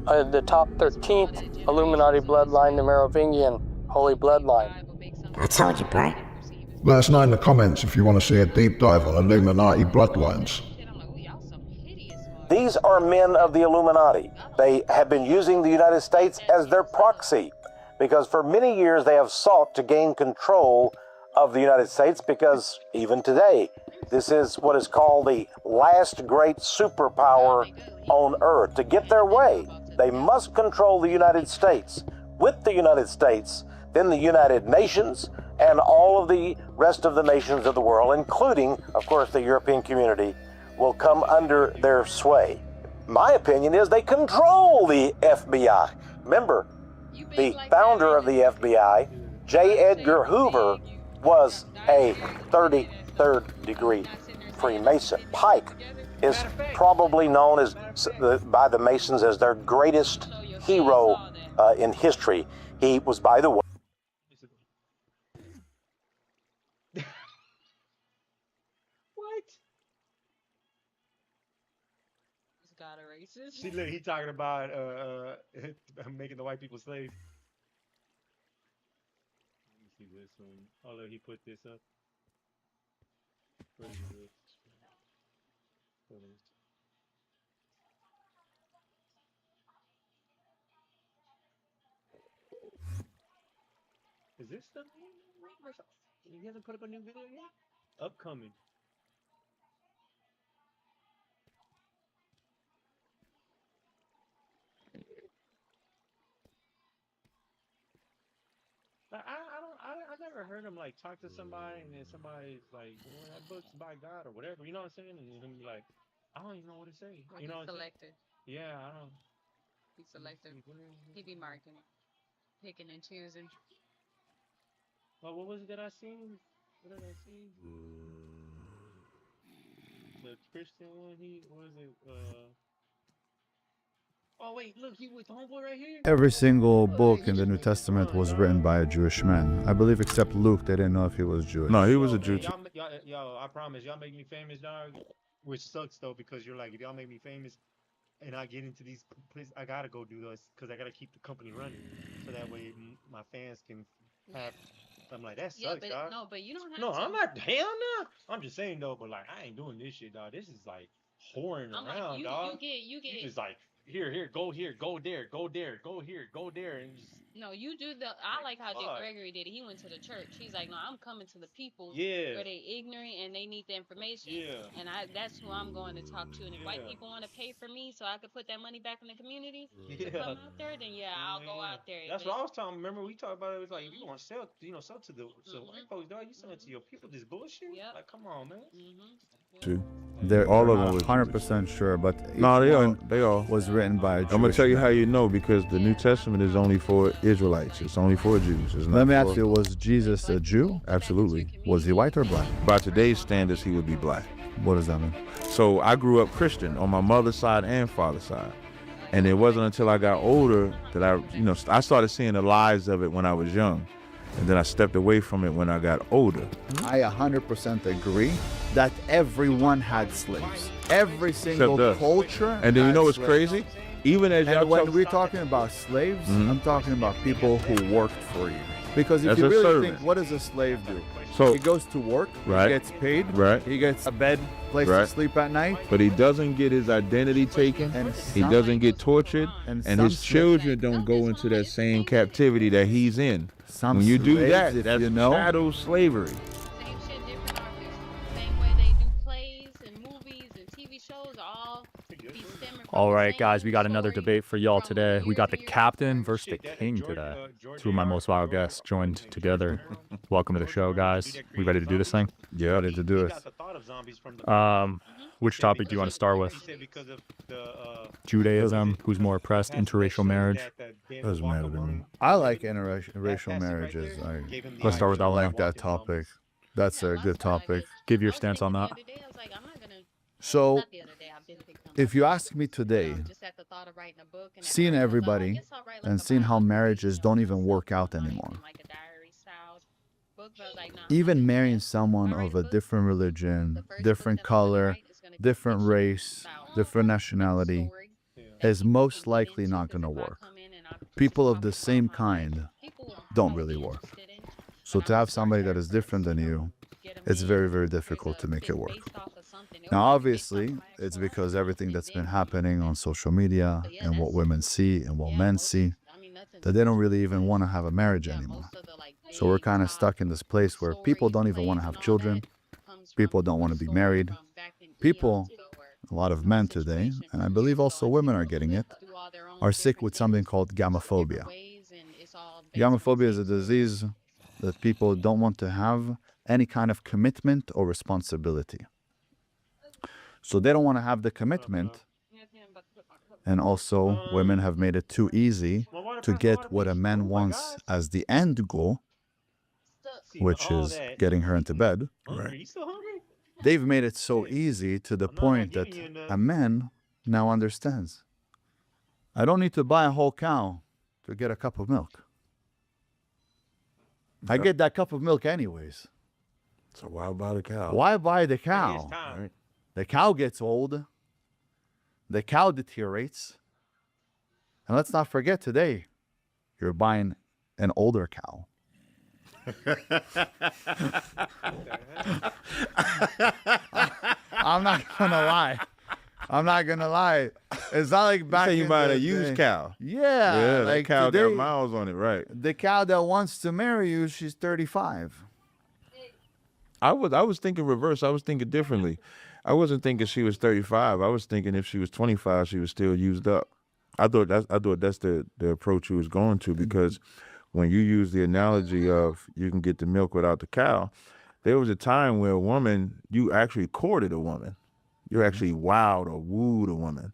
the top 13th Illuminati bloodline, the Merovingian Holy Bloodline. I told you, bro. Let us know in the comments if you want to see a deep dive on Illuminati bloodlines. These are men of the Illuminati. They have been using the United States as their proxy because for many years they have sought to gain control of the United States because even today, this is what is called the last great superpower on Earth. To get their way, they must control the United States. With the United States, then the United Nations and all of the rest of the nations of the world, including, of course, the European community, will come under their sway. My opinion is they control the FBI. Remember, the founder of the FBI, J. Edgar Hoover, was a 33rd degree Freemason. Pike is probably known as by the Masons as their greatest hero in history. He was, by the way, What? It's got a racist. See, look, he talking about making the white people slaves. Let me see this one. Oh, look, he put this up. Where is it? Is this the he hasn't put up a new video yet? Upcoming. I never heard him like talk to somebody and then somebody's like, well, that book's by God or whatever, you know what I'm saying? And then be like, I don't even know what to say. You know what I'm saying? Selective. Yeah, I don't. He's selective. He be marking, picking and choosing. Well, what was it that I seen? What did I see? The Christian one, he was it Oh wait, look, he with the homeboy right here. Every single book in the New Testament was written by a Jewish man. I believe except Luke, they didn't know if he was Jewish. No, he was a Jew too. Yo, I promise, y'all make me famous, dog. Which sucks though, because you're like, if y'all make me famous, and I get into these places, I gotta go do this because I gotta keep the company running, so that way my fans can have. I'm like, that sucks, but dog. no, but you don't have No, to. I'm not. Hell no. I'm just saying though, but like, I ain't doing this shit, dog. This is like whoring I'm around, like, dog. you get. You just like here, go there, go there, go here, go there, and just. No, you do the. I like how Dick Gregory did it. He went to the church. He's like, no, I'm coming to the people where they ignorant and they need the information. Yeah. And that's who I'm going to talk to. And if white people want to pay for me so I could put that money back in the community to come out there, then I'll go out there. That's what I was talking. Remember we talked about it. It was like if you want to sell, sell to the white folks, dog. You sell it to your people. This bullshit. Yep. Like, come on, man. They're All of not them was 100% sure, but No, they all was written by a Jewish I'm gonna tell you man. how you know, because the New Testament is only for Israelites. It's only for Jews. It's not Let me for- ask you, was Jesus a Jew? Absolutely. Was he white or black? By today's standards, he would be black. What does that mean? So I grew up Christian on my mother's side and father's side. And it wasn't until I got older that I started seeing the lies of it when I was young. And then I stepped away from it when I got older. I 100% agree that everyone had slaves. Every single us. culture. And then you had know what's slaves. crazy? Even as y'all And when talk- we're talking about slaves, Mhm. I'm talking about people who worked for you. Because if As you a really servant. think, what does a slave do? So- he goes to work, Right. he gets paid, Right. he gets a bed, place to Right. sleep at night. But he doesn't get his identity taken. He some- doesn't get tortured. and And some his children don't go into that same captivity that he's in. Some when you do slaves, that, if that's you know- shadow slavery. Same shit, different artists. Same way they do plays and movies and TV shows are all be stemming from All right, guys, we got another debate for y'all today. We got the captain versus the king today. Two of my most wild guests joined together. Welcome to the show, guys. We ready to do this thing? Yeah, ready to do it. Which topic do you want to start with? Judaism, who's more oppressed, interracial marriage. Doesn't matter to me. I like interracial marriages. Let's start with that I one. like that topic. That's a good topic. Give your stance on that. So, if you ask me today, seeing everybody and seeing how marriages don't even work out anymore, even marrying someone of a different religion, different color, different race, different nationality, is most likely not going to work. People of the same kind don't really work. So to have somebody that is different than you, it's very, very difficult to make it work. Now, obviously, it's because everything that's been happening on social media and what women see and what men see, that they don't really even want to have a marriage anymore. So we're kind of stuck in this place where people don't even want to have children. People don't want to be married. People, a lot of men today, and I believe also women are getting it, are sick with something called gamophobia. Gamophobia is a disease that people don't want to have any kind of commitment or responsibility. So they don't want to have the commitment. And also, women have made it too easy to get what a man wants as the end goal, which is getting her into bed. Right. They've made it so easy to the point that a man now understands. I don't need to buy a whole cow to get a cup of milk. I get that cup of milk anyways. So why buy the cow? Why buy the cow? Right. The cow gets old. The cow deteriorates. And let's not forget today, you're buying an older cow. I'm not gonna lie. I'm not gonna lie. It's not like back You in buying the a used day. cow. Yeah, that like cow today, got miles on it, right? the cow that wants to marry you, she's 35. I was thinking reverse. I was thinking differently. I wasn't thinking she was 35. I was thinking if she was 25, she was still used up. I thought that's the approach you was going to, because when you use the analogy of you can get the milk without the cow, there was a time where a woman, you actually courted a woman. You actually wowed or wooed a woman.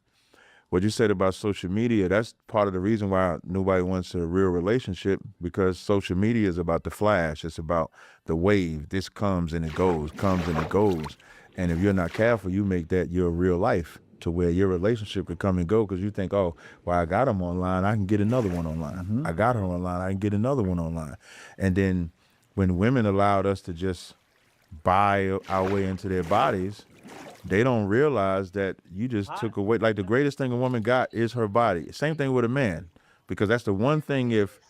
What you said about social media, that's part of the reason why nobody wants a real relationship, because social media is about the flash. It's about the wave. This comes and it goes, comes and it goes. And if you're not careful, you make that your real life. to where your relationship could come and go because you think, oh, well, I got him online, I can get another one online. I got her online, I can get another one online. And then when women allowed us to just buy our way into their bodies, they don't realize that you just took away, like the greatest thing a woman got is her body. Same thing with a man, because that's the one thing, if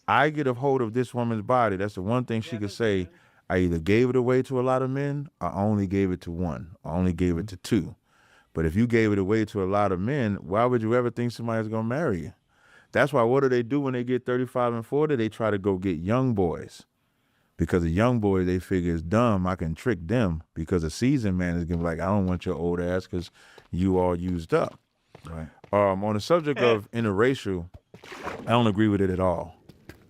I get a hold of this woman's body, that's the one thing she could say, I either gave it away to a lot of men, or I only gave it to one, or only gave it to two. But if you gave it away to a lot of men, why would you ever think somebody's gonna marry you? That's why, what do when they get 35 and 40? They try to go get young boys. Because a young boy, they figure is dumb, I can trick them. Because a seasoned man is gonna be like, I don't want your old ass because you all used up. Right. On the subject of interracial, I don't agree with it at all.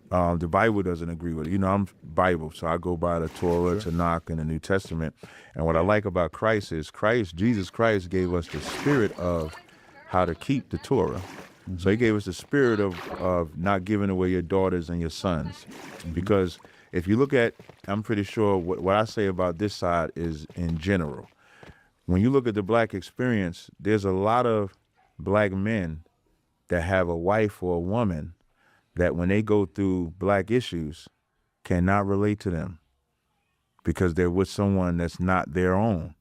The Bible doesn't agree with it. You know, I'm Bible, so I go by the Torah, Tanakh, and the New Testament. And what I like about Christ is Jesus Christ gave us the spirit of how to keep the Torah. So he gave us the spirit of not giving away your daughters and your sons. Because if you look at, I'm pretty sure what I say about this side is in general. When you look at the black experience, there's a lot of black men that have a wife or a woman that when they go through black issues cannot relate to them because they're with someone that's not their own.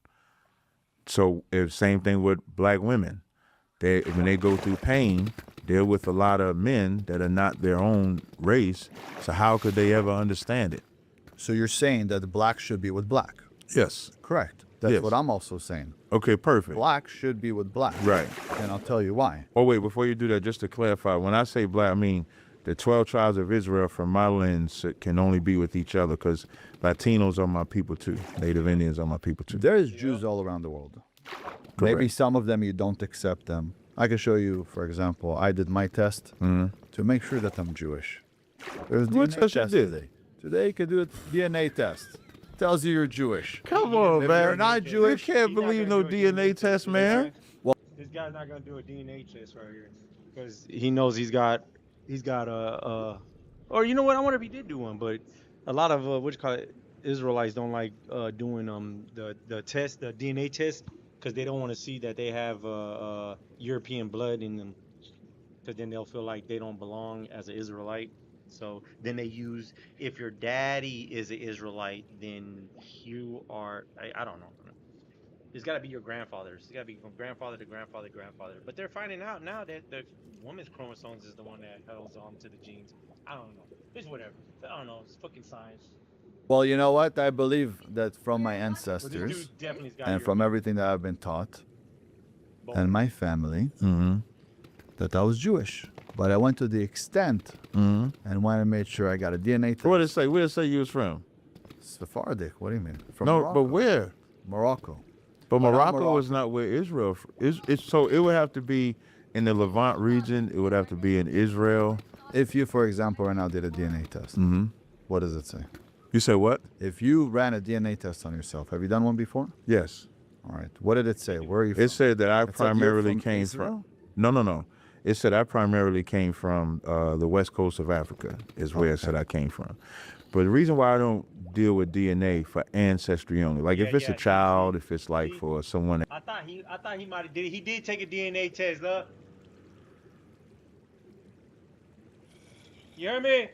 So same thing with black women. When they go through pain, they're with a lot of men that are not their own race. So how could they ever understand it? So you're saying that the black should be with black? Yes. Correct. That's what I'm also saying. Okay, perfect. Black should be with black. Right. And I'll tell you why. Oh, wait, before you do that, just to clarify, when I say black, I mean the 12 tribes of Israel, from my lens, can only be with each other because Latinos are my people too. Native Indians are my people too. There is Jews all around the world. Correct. Maybe some of them you don't accept them. I can show you, for example, I did my test to make sure that I'm Jewish. There's what DNA test test you did? today. Today you can do a DNA test. Tells you you're Jewish. Come on, If man. you're not Jewish, You can't believe no DNA test, man. Well, This guy's not gonna do a DNA test right here because he knows he's got or you know what? I wonder if he did do one, but a lot of what you call it, Israelites don't like doing the test, the DNA test, because they don't want to see that they have European blood in them, because then they'll feel like they don't belong as an Israelite. So then they use, if your daddy is an Israelite, then you are, I don't know. It's got to be your grandfather's. It's got to be from grandfather to grandfather to grandfather. But they're finding out now that the woman's chromosomes is the one that holds on to the genes. I don't know. It's whatever. I don't know. It's fucking science. well, you know what? I believe that from my ancestors Definitely's got and from everything that I've been taught and my family, that I was Jewish. But I went to the extent and went and made sure I got a DNA test. What did it say? Where did it say you was from? Sephardic. What do you mean? From No, Morocco. but where? Morocco. But But I'm Morocco is not where Israel is. So it would have to be in the Levant region. It would have to be in Israel. If you, for example, right now did a DNA test, what does it say? You said what? If you ran a DNA test on yourself, have you done one before? Yes. All right. What did it say? Where are you from? It said that I It said you're primarily from came Israel? from. No. It said I primarily came from the west coast of Africa. Is where it said I came from. But the reason why I don't deal with DNA for ancestry only, like if it's a child, if it's like for someone. I thought he might have did. He did take a DNA test, love. You hear me?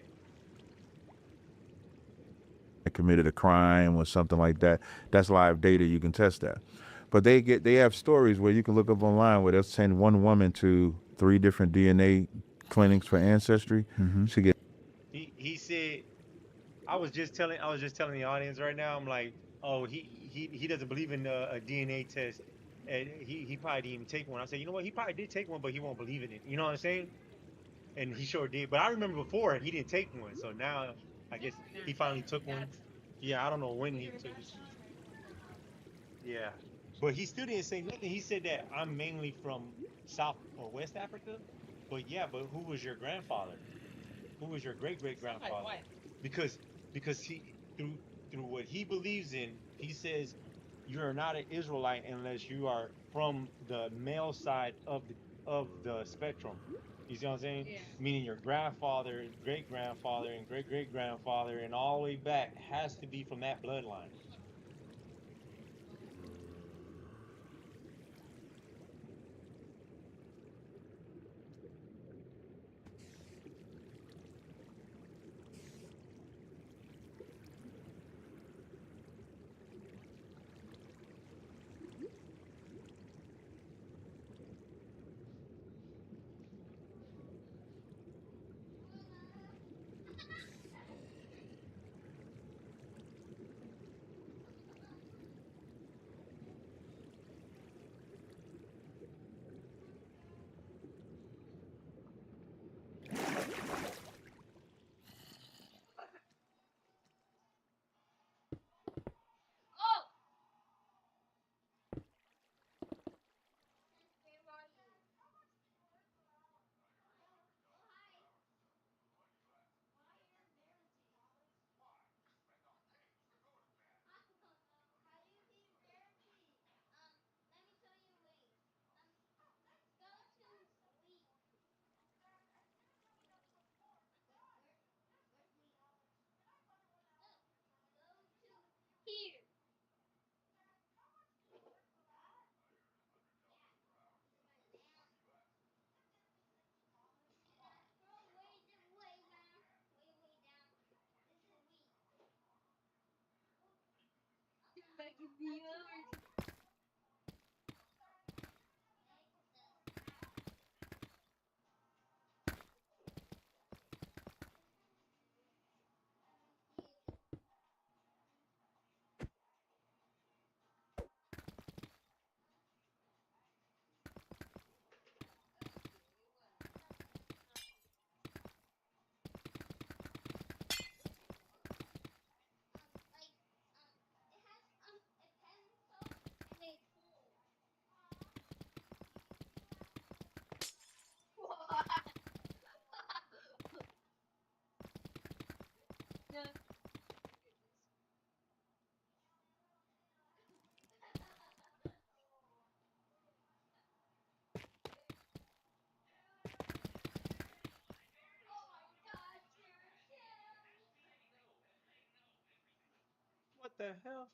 Committed a crime or something like that, that's live data, you can test that. But they have stories where you can look up online where they'll send one woman to 3 different DNA clinics for ancestry. She get. He said, I was just telling the audience right now, I'm like, oh, he doesn't believe in a DNA test, and he probably didn't even take one. I said, you know what, he probably did take one, but he won't believe in it. You know what I'm saying? And he sure did. But I remember before he didn't take one, so now I guess he finally took one. Yeah, I don't know when he took it. Yeah, but he still didn't say nothing. He said that I'm mainly from South or West Africa. But yeah, but who was your grandfather? Who was your great-great-grandfather? Because he through what he believes in, he says you're not an Israelite unless you are from the male side of the spectrum. You see what I'm saying? Yeah. Meaning your grandfather, great-grandfather, and great-great-grandfather, and all the way back has to be from that bloodline. What the hell?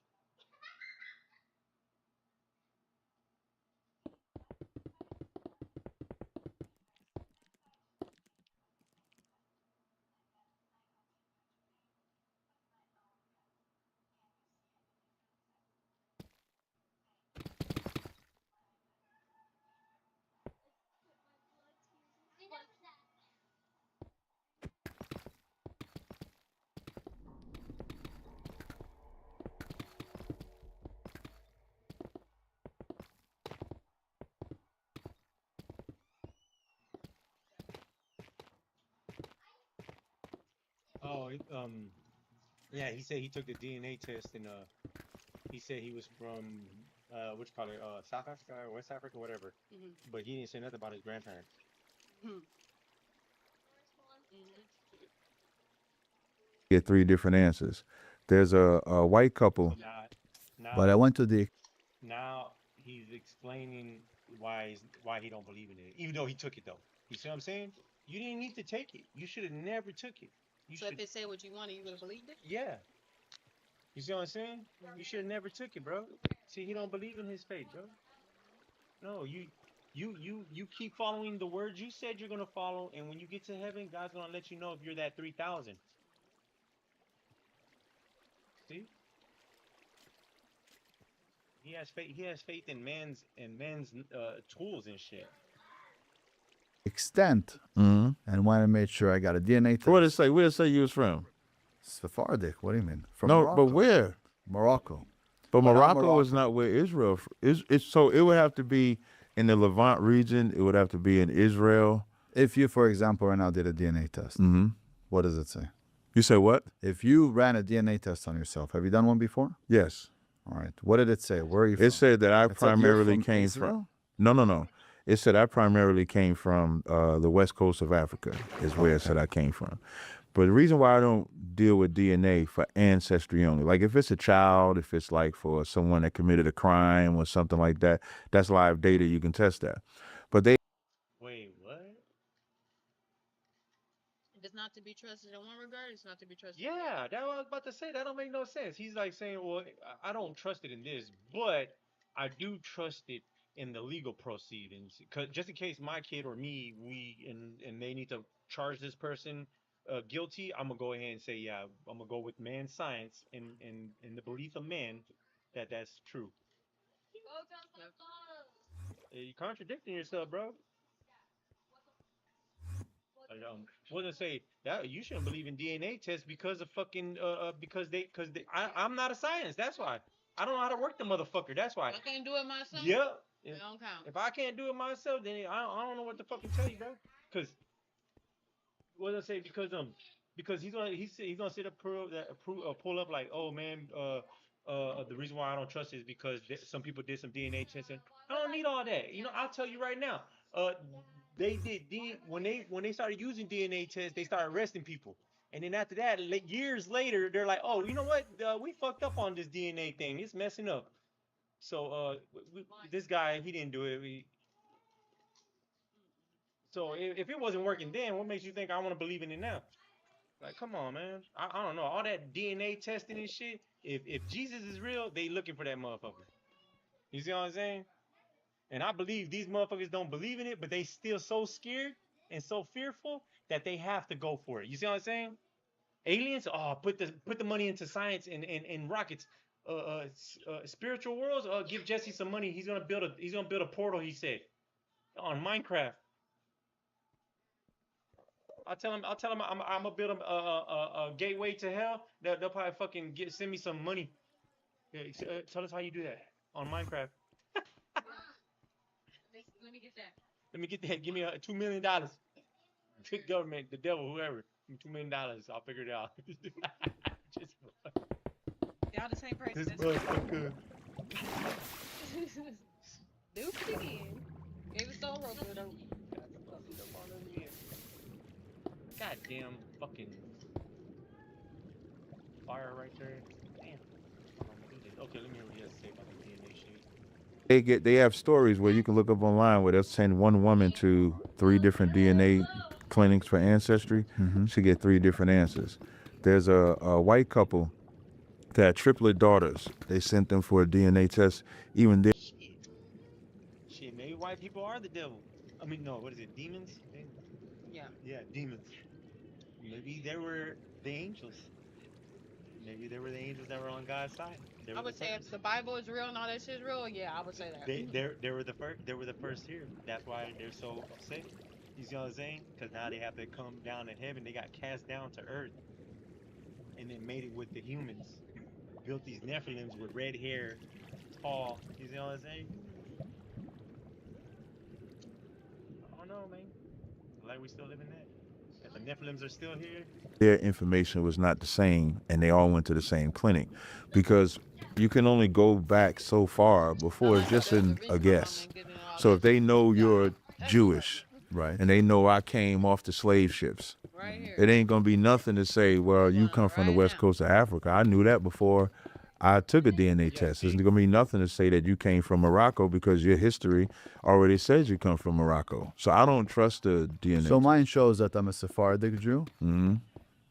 Oh, yeah. He said he took the DNA test and he said he was from what you call it, South Africa or West Africa, whatever. But he didn't say nothing about his grandparents. Get three different answers. There's a white couple. But I went to the Now he's explaining why he don't believe in it, even though he took it though. You see what I'm saying? You didn't need to take it. You should have never took it. You So should. if it said what you wanted, you would have believed it? Yeah. You see what I'm saying? You should have never took it, bro. See, he don't believe in his faith, bro. No, you keep following the words you said you're gonna follow, and when you get to heaven, God's gonna let you know if you're that 3,000. See? He has faith. He has faith in man's tools and shit. extent and went and made sure I got a DNA test. What did it say? Where did it say you was from? Sephardic. What do you mean? From No, Morocco. but where? Morocco. But Not Morocco is not where Israel is. It's so it would have to be in the Levant region. It would have to be in Israel. If you, for example, right now did a DNA test, what does it say? You say what? If you ran a DNA test on yourself, have you done one before? Yes. All right. What did it say? Where are you from? It said that I It said you're primarily from came Israel? from. No. It said I primarily came from the west coast of Africa. Is where it said I came from. But the reason why I don't deal with DNA for ancestry only, like if it's a child, if it's like for someone that committed a crime or something like that, that's live data. You can test that. But they. Wait, what? If it's not to be trusted in one regard, it's not to be trusted. Yeah, that's what I was about to say. That don't make no sense. He's like saying, well, I don't trust it in this, but I do trust it in the legal proceedings. Cause just in case my kid or me, and they need to charge this person guilty, I'm gonna go ahead and say, yeah, I'm gonna go with man's science and the belief of man that that's true. You're contradicting yourself, bro. What did I say? That you shouldn't believe in DNA tests because of fucking because I'm not a science. That's why I don't know how to work the motherfucker. That's why. I can't do it myself. Yeah. It don't count. If I can't do it myself, then I don't know what to fucking tell you, bro. Cause what did I say? Because he's gonna sit up pull up like, oh man, the reason why I don't trust it is because some people did some DNA testing. I don't need all that. You know, I'll tell you right now. They did when they started using DNA tests, they started arresting people. And then after that, years later, they're like, oh, you know what? We fucked up on this DNA thing. It's messing up. So this guy, he didn't do it. So if it wasn't working then, what makes you think I want to believe in it now? Like, come on, man. I don't know. All that DNA testing and shit. If Jesus is real, they looking for that motherfucker. You see what I'm saying? And I believe these motherfuckers don't believe in it, but they still so scared and so fearful that they have to go for it. You see what I'm saying? Aliens, oh, put the money into science and rockets. spiritual worlds. Give Jesse some money. He's gonna build a portal. He said on Minecraft. I'll tell him I'm gonna build a gateway to hell. They'll probably fucking send me some money. Yeah, tell us how you do that on Minecraft. Let me get that. Let me get that. Give me $2 million. Trick government, the devil, whoever. Give me $2 million. I'll figure it out. Just Y'all the same person. this motherfucker. Duped again. Gave us all rope though. Goddamn fucking fire right there. Damn. Okay, let me hear what he has to say about the DNA shit. They have stories where you can look up online where they'll send one woman to 3 different DNA clinics for ancestry. She get 3 different answers. There's a white couple that had triplet daughters. They sent them for a DNA test. Even they. Shit, maybe white people are the devil. I mean, no, what is it? Demons? Yeah. Yeah, demons. Maybe they were the angels. Maybe they were the angels that were on God's side. I would say if the Bible is real and all that shit's real, yeah, I would say that. They were the first. They were the first here. That's why they're so upset. You see what I'm saying? Because now they have to come down to heaven. They got cast down to earth, and then made it with the humans. Built these Nephilims with red hair, tall. You see what I'm saying? I don't know, man. Like we still live in that. If the Nephilims are still here. Their information was not the same, and they all went to the same clinic, because you can only go back so far before it's just a guess. So if they know you're Jewish, right, and they know I came off the slave ships, it ain't gonna be nothing to say, well, you come from the west coast of Africa. I knew that before I took a DNA test. There's gonna be nothing to say that you came from Morocco, because your history already says you come from Morocco. So I don't trust the DNA. So mine shows that I'm a Sephardic Jew.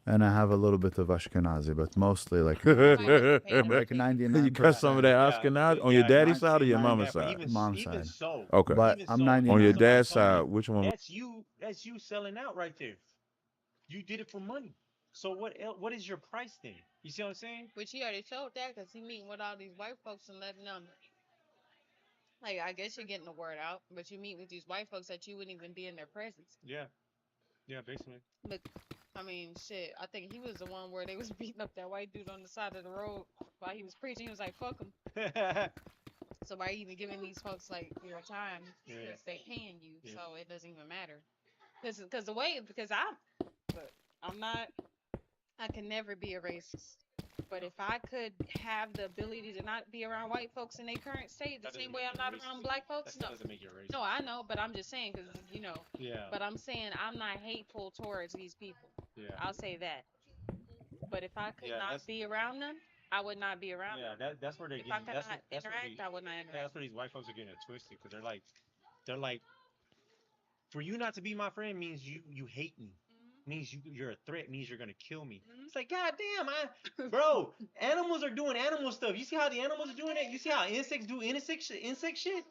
And I have a little bit of Ashkenazi, but mostly like 99%. You got some of that Ashkenazi on your daddy's side or your mama's side? Mom's side. So, okay. But I'm 99%. On your dad's side, which one? That's you selling out right there. You did it for money. So what is your price then? You see what I'm saying? Which he already showed that because he meeting with all these white folks and letting them. Like, I guess you're getting the word out, but you meet with these white folks that you wouldn't even be in their presence. Yeah. Yeah, basically. But I mean, shit. I think he was the one where they was beating up that white dude on the side of the road while he was preaching. He was like, "Fuck him." So by even giving these folks like your time, because they paying you, so it doesn't even matter. Because I'm not. I can never be a racist. But if I could have the ability to not be around white folks in their current state, the same way I'm not around black folks, that doesn't make you racist. No, I know, but I'm just saying because Yeah. But I'm saying I'm not hateful towards these people. Yeah. I'll say that. But if I could not be around them, I would not be around them. Yeah, that's where they're If getting. I could not interact, I would not interact. That's where these white folks are getting it twisted, because they're like, for you not to be my friend means you hate me. Means you're a threat. Means you're gonna kill me. It's like, goddamn, bro. Animals are doing animal stuff. You see how the animals are doing that? You see how insects do insect shit?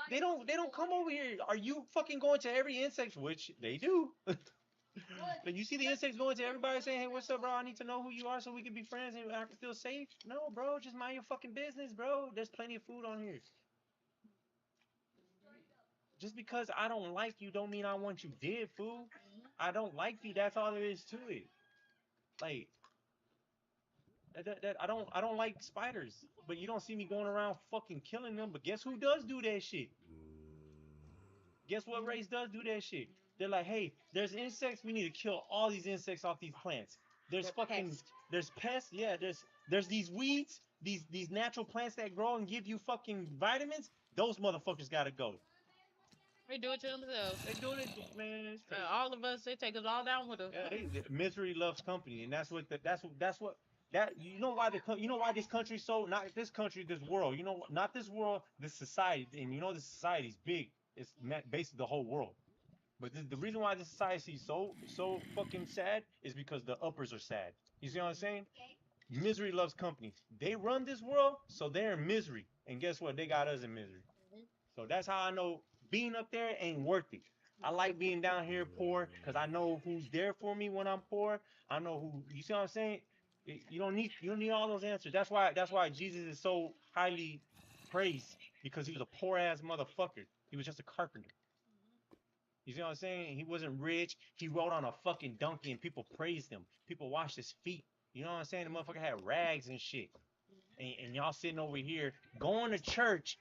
They don't come over here. Are you fucking going to every insect? Which they do. But you see the insects going to everybody saying, "Hey, what's up, bro? I need to know who you are so we can be friends and I can feel safe." No, bro, just mind your fucking business, bro. There's plenty of food on here. Just because I don't like you don't mean I want you dead, fool. I don't like you. That's all there is to it. Like I don't like spiders, but you don't see me going around fucking killing them. But guess who does do that shit? Guess what race does do that shit? They're like, hey, there's insects. We need to kill all these insects off these plants. There's pests. Yeah, there's these weeds, these natural plants that grow and give you fucking vitamins. Those motherfuckers gotta go. They do it to themselves. They doing it, man. All of us, they take us all down with them. Yeah, misery loves company, and that's what you know why this country's so, not this country, this world. You know, not this world, this society, and you know this society's big. It's basically the whole world. But the reason why this society is so fucking sad is because the uppers are sad. You see what I'm saying? Misery loves company. They run this world, so they're in misery, and guess what? They got us in misery. So that's how I know being up there ain't worth it. I like being down here poor because I know who's there for me when I'm poor. I know who, you see what I'm saying? You don't need all those answers. That's why Jesus is so highly praised, because he was a poor ass motherfucker. He was just a carpenter. You see what I'm saying? He wasn't rich. He rode on a fucking donkey and people praised him. People washed his feet. You know what I'm saying? The motherfucker had rags and shit. And y'all sitting over here going to church,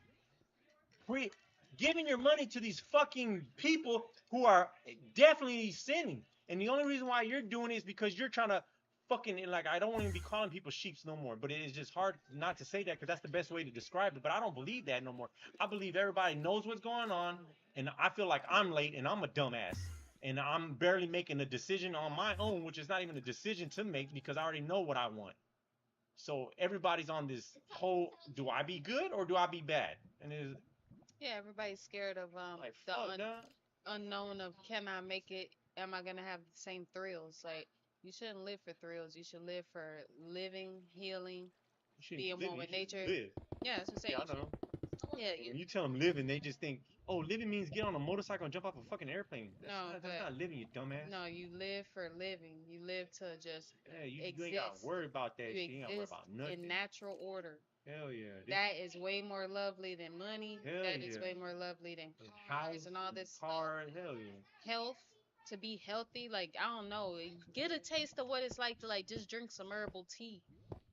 giving your money to these fucking people who are definitely sinning. And the only reason why you're doing it is because you're trying to fucking, like, I don't want to be calling people sheeps no more, but it is just hard not to say that because that's the best way to describe it. But I don't believe that no more. I believe everybody knows what's going on, and I feel like I'm late and I'm a dumbass. And I'm barely making a decision on my own, which is not even a decision to make because I already know what I want. So everybody's on this whole, do I be good or do I be bad? And it's Yeah, everybody's scared of like, the fuck, nah. unknown of, can I make it? Am I gonna have the same thrills? Like, you shouldn't live for thrills. You should live for living, healing, being one with nature. Live. Yeah, that's what I'm saying. Yeah, I know. Yeah, When you tell them living, they just think, oh, living means get on a motorcycle and jump off a fucking airplane. That's not living, you dumbass. No, you live for living. You live to just you exist. ain't got to worry about that shit. You ain't got to worry exist about nothing. in natural order. Hell yeah. That is way more lovely than money. Hell That is yeah. way more lovely than House and all this car. Hell yeah. health. To be healthy, like, I don't know, get a taste of what it's like to, like, just drink some herbal tea,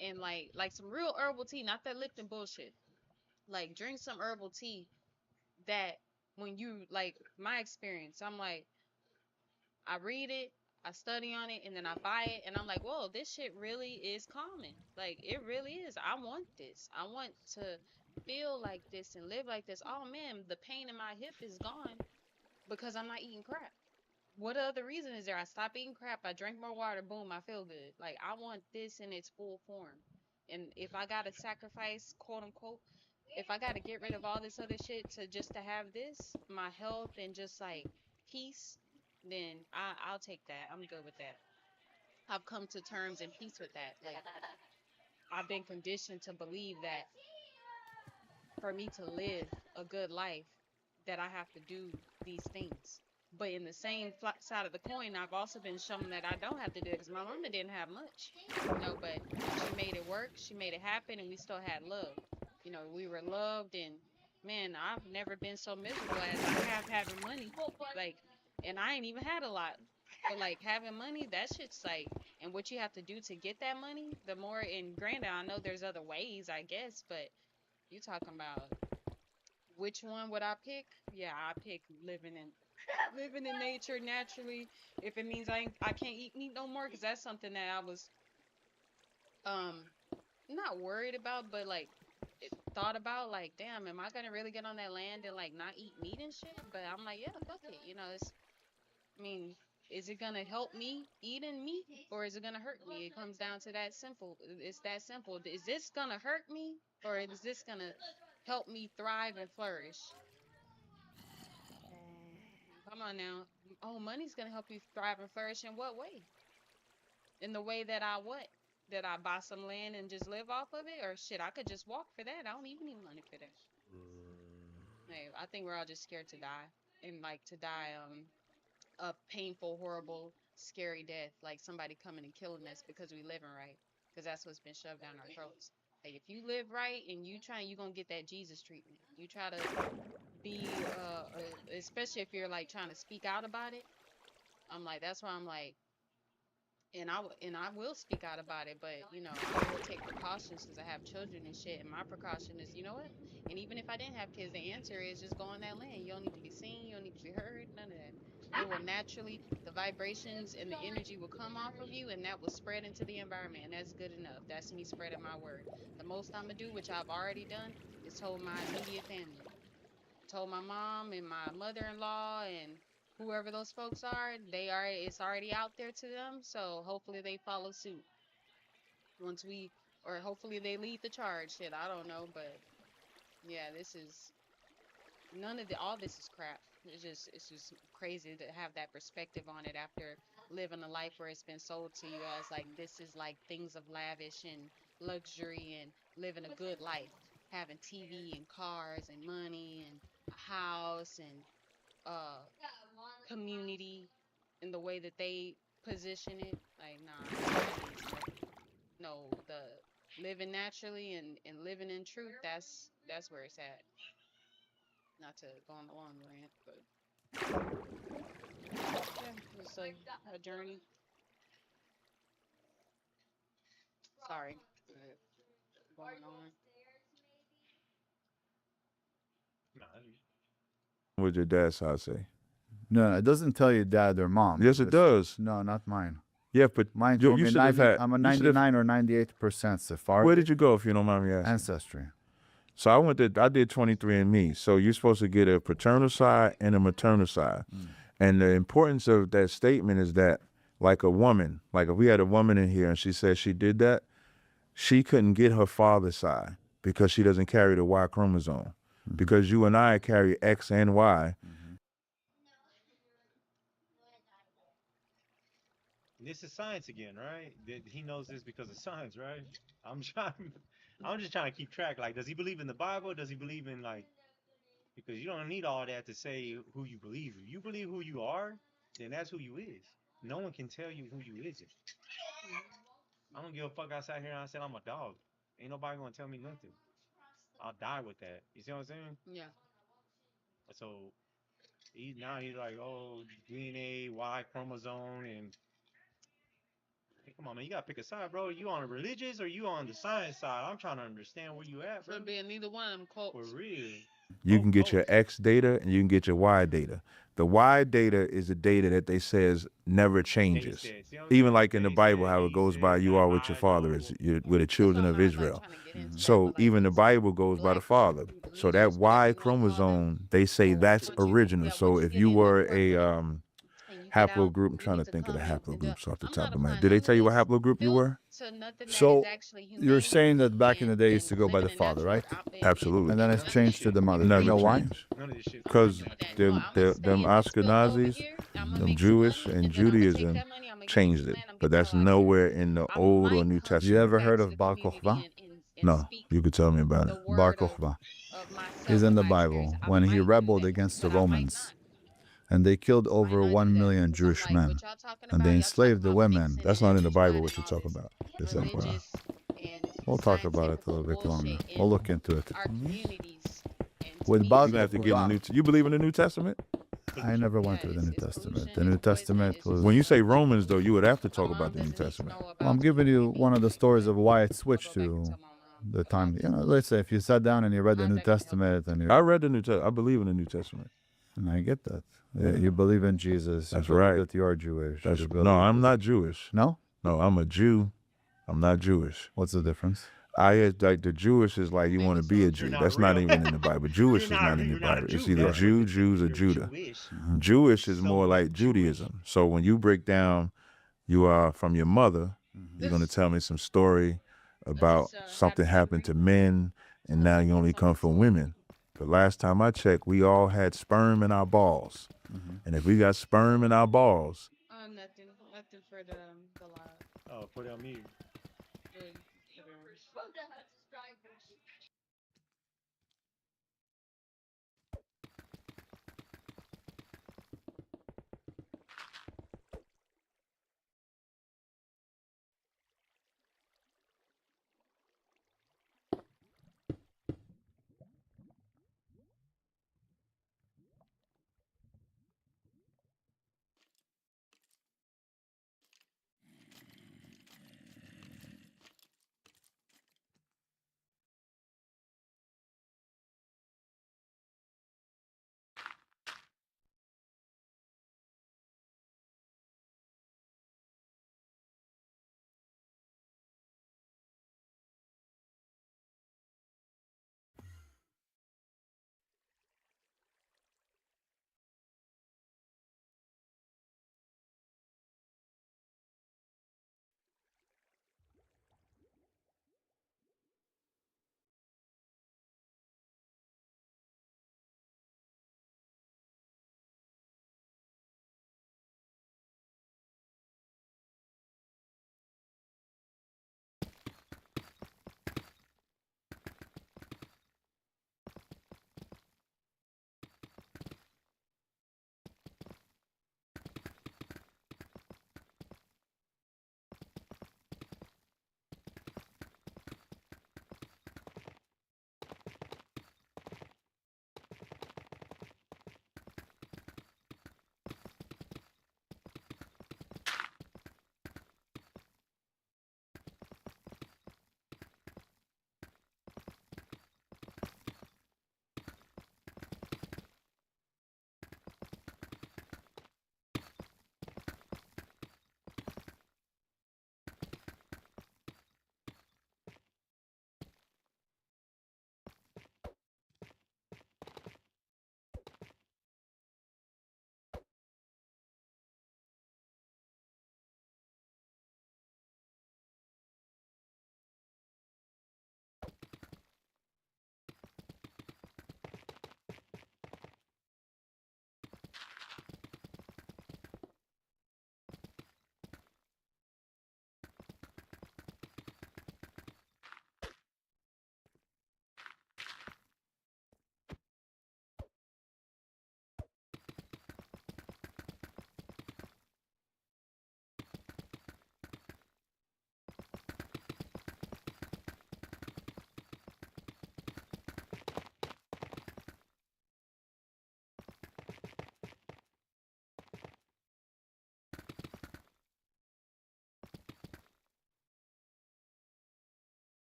and like some real herbal tea, not that Lipton bullshit. Like, drink some herbal tea that, when you, like, my experience, I'm like, I read it, I study on it, and then I buy it, and I'm like, whoa, this shit really is calming. Like, it really is. I want this. I want to feel like this and live like this. Oh man, the pain in my hip is gone because I'm not eating crap. What other reason is there? I stop eating crap, I drink more water, boom, I feel good. Like, I want this in its full form. And if I gotta sacrifice, quote unquote, if I gotta get rid of all this other shit to have this, my health and just like peace, then I'll take that. I'm good with that. I've come to terms and peace with that. Like, I've been conditioned to believe that for me to live a good life, that I have to do these things. But in the same side of the coin, I've also been shown that I don't have to do it because my mama didn't have much, but she made it work, she made it happen, and we still had love. We were loved, and man, I've never been so miserable as I have having money. Like, and I ain't even had a lot. But like, having money, that shit's like, and what you have to do to get that money, the more, and granted, I know there's other ways, I guess, but you talking about which one would I pick? Yeah, I pick living in nature naturally. If it means I can't eat meat no more, because that's something that I was not worried about, but like thought about, like, damn, am I gonna really get on that land and like not eat meat and shit? But I'm like, yeah, fuck it. I mean, is it gonna help me eating meat, or is it gonna hurt me? It comes down to that simple. It's that simple. Is this gonna hurt me, or is this gonna help me thrive and flourish? Come on now. Oh, money's gonna help you thrive and flourish in what way? In the way that I what? That I buy some land and just live off of it? Or shit, I could just walk for that. I don't even need money for that. Hey, I think we're all just scared to die. And like to die a painful, horrible, scary death. Like somebody coming and killing us because we living right. Because that's what's been shoved down our throats. Like, if you live right and you're gonna get that Jesus treatment. You try to be especially if you're like trying to speak out about it. I'm like, that's why I'm like, and I will speak out about it, but I will take precautions because I have children and shit, and my precaution is, you know what, and even if I didn't have kids, the answer is just go on that land. You don't need to be seen, you don't need to be heard, none of that. It will naturally, the vibrations and the energy will come off of you, and that will spread into the environment, and that's good enough. That's me spreading my word. The most I'm gonna do, which I've already done, is told my immediate family. Told my mom and my mother-in-law and whoever those folks are, it's already out there to them, so hopefully they follow suit. Or hopefully they lead the charge. Shit, I don't know, but yeah, all this is crap. It's just crazy to have that perspective on it after living a life where it's been sold to you as like, this is like things of lavish and luxury and living a good life, having TV and cars and money and a house and community in the way that they position it. Like, nah. living naturally and living in truth, that's where it's at. Not to go on a long rant, but yeah, it's a journey. Sorry, going on. What your dad's side say? No, it doesn't tell you dad or mom. Yes, it does. No, not mine. Yeah, but Mine you told me should have had. I'm a you should have- 99 or 98% Sephardic. Where did you go, if you don't mind me asking? Ancestry. So I did 23andMe. So you're supposed to get a paternal side and a maternal side. And the importance of that statement is that, like a woman, like if we had a woman in here and she said she did that, she couldn't get her father's side because she doesn't carry the Y chromosome. Because you and I carry X and Y. This is science again, right? He knows this because of science, right? I'm just trying to keep track. Like, does he believe in the Bible? Does he believe in, like, because you don't need all that to say who you believe. If you believe who you are, then that's who you is. No one can tell you who you isn't. I don't give a fuck. I sat here and I said I'm a dog. Ain't nobody gonna tell me nothing. I'll die with that. You see what I'm saying? Yeah. So he's like, oh, DNA, Y chromosome, and hey, come on, man, you gotta pick a side, bro. You on the religious or you on the science side? I'm trying to understand where you at, bro. Could be neither one of them cults. For real. You can get your X data and you can get your Y data. The Y data is the data that they says never changes. Even like in the Bible, how it goes by you are what your father is. You're with the children of Israel. So even the Bible goes by the father. So that Y chromosome, they say that's original. So if you were a haplogroup, I'm trying to think of the haplogroups off the top of my head. Did they tell you what haplogroup you were? So you're saying that back in the day it used to go by the father, right? Absolutely. And then it's changed to the mother. No, You know why? Because them Ashkenazis, them Jewish and Judaism changed it. But that's nowhere in the Old or New Testament. You ever heard of Bar Kokhba? No, you could tell me about it. Bar Kokhba is in the Bible when he rebelled against the Romans. And they killed over 1 million Jewish men. And they enslaved the women. That's not in the Bible what you're talking about. We'll talk about it a little bit longer. We'll look into it. With Bar Kokhba, you believe in the New Testament? I never went to the New Testament. The New Testament was... When you say Romans, though, you would have to talk about the New Testament. Well, I'm giving you one of the stories of why it switched to the time. You know, let's say if you sat down and you read the New Testament and you... I read the New Testament. I believe in the New Testament. And I get that. Yeah. You believe in Jesus. That's right. That you are Jewish. No, I'm not Jewish. No? No, I'm a Jew. I'm not Jewish. What's the difference? Like the Jewish is like you want to be a Jew. That's not even in the Bible. Jewish is not in the Bible. It's either Jew, Jews, or Judah. Jewish is more like Judaism. So when you break down, you are from your mother, you're going to tell me some story about something happened to men, and now you only come from women. But last time I checked, we all had sperm in our balls. And if we got sperm in our balls... Nothing for the live. Oh, put it on mute.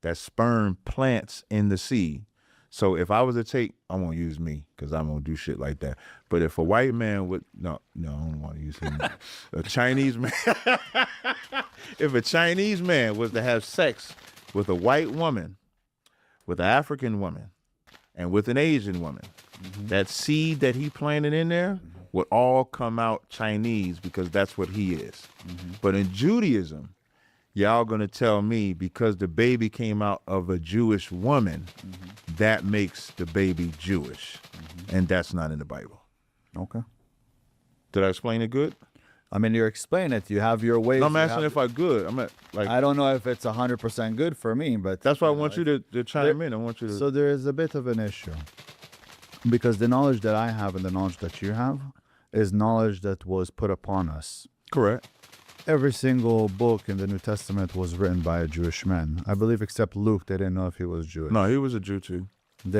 that sperm plants in the seed. So if I was to take, I won't use me because I won't do shit like that. But if a white man would, no, I don't want to use him. A Chinese man, if a Chinese man was to have sex with a white woman, with an African woman, and with an Asian woman, that seed that he planted in there would all come out Chinese because that's what he is. But in Judaism, y'all gonna tell me because the baby came out of a Jewish woman, that makes the baby Jewish. And that's not in the Bible. Okay. Did I explain it good? I mean, you're explaining it. You have your ways. No, I'm asking if I good. I'm at, like, I don't know if it's 100% good for me, but that's why I want you to chime in. I want you to. So there is a bit of an issue because the knowledge that I have and the knowledge that you have is knowledge that was put upon us. Correct. Every single book in the New Testament was written by a Jewish man. I believe except Luke, they didn't know if he was Jewish. No, he was a Jew too.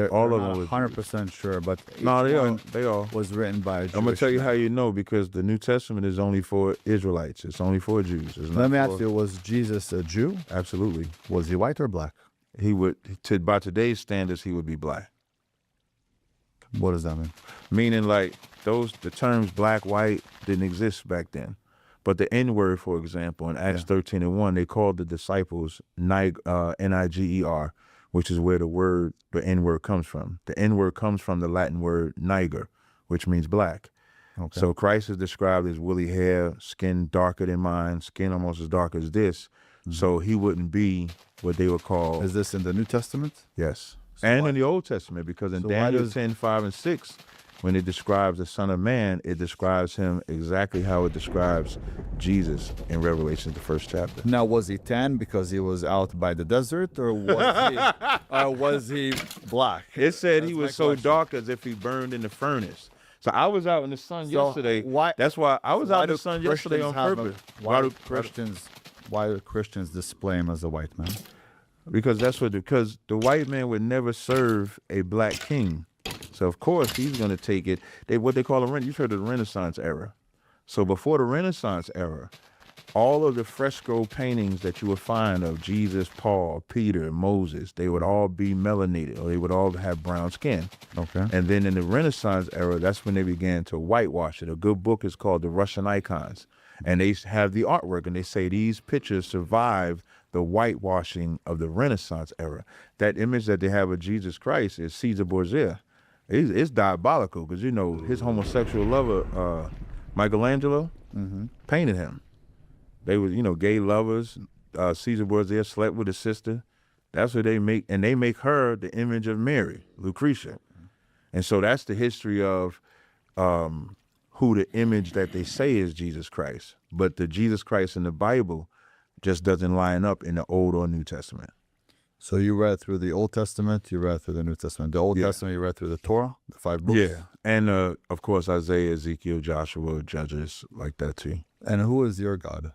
All of them was 100% sure, but no, they all was written by a Jewish I'm gonna tell you man. how you know because the New Testament is only for Israelites. It's only for Jews. Let me ask you: was Jesus a Jew? Absolutely. Was he white or black? He would, by today's standards, he would be black. What does that mean? Meaning, like the terms black, white didn't exist back then. But the N-word, for example, in Acts 13:1, they called the disciples Niger, which is where the N-word comes from. The N-word comes from the Latin word niger, which means black. Okay. So Christ is described as woolly hair, skin darker than mine, skin almost as dark as this. So he wouldn't be what they would call. Is this in the New Testament? Yes. And in the Old Testament, because in Daniel 10:5-6, when it describes the Son of Man, it describes him exactly how it describes Jesus in Revelation, the 1st chapter. Now, was he tan because he was out by the desert, or was he black? It said he was so dark as if he burned in the furnace. So I was out in the sun yesterday. That's why I was out in the sun yesterday on purpose. Why do Christians display him as a white man? Because because the white man would never serve a black king. So of course he's going to take it. What they call you've heard of the Renaissance era. So before the Renaissance era, all of the fresco paintings that you would find of Jesus, Paul, Peter, Moses, they would all be melanated, or they would all have brown skin. Okay. And then in the Renaissance era, that's when they began to whitewash it. A good book is called The Russian Icons. And they have the artwork, and they say these pictures survived the whitewashing of the Renaissance era. That image that they have of Jesus Christ is Caesar Borgia. It's diabolical because, his homosexual lover, Michelangelo, painted him. They were, gay lovers. Caesar Borgia slept with his sister. That's what they make. And they make her the image of Mary, Lucretia. And so that's the history of who the image that they say is Jesus Christ. But the Jesus Christ in the Bible just doesn't line up in the Old or New Testament. So you read through the Old Testament, you read through the New Testament. The Old Testament, you read through the Torah, the 5 books? Yeah. And, of course, Isaiah, Ezekiel, Joshua, Judges, like that too. And who is your God?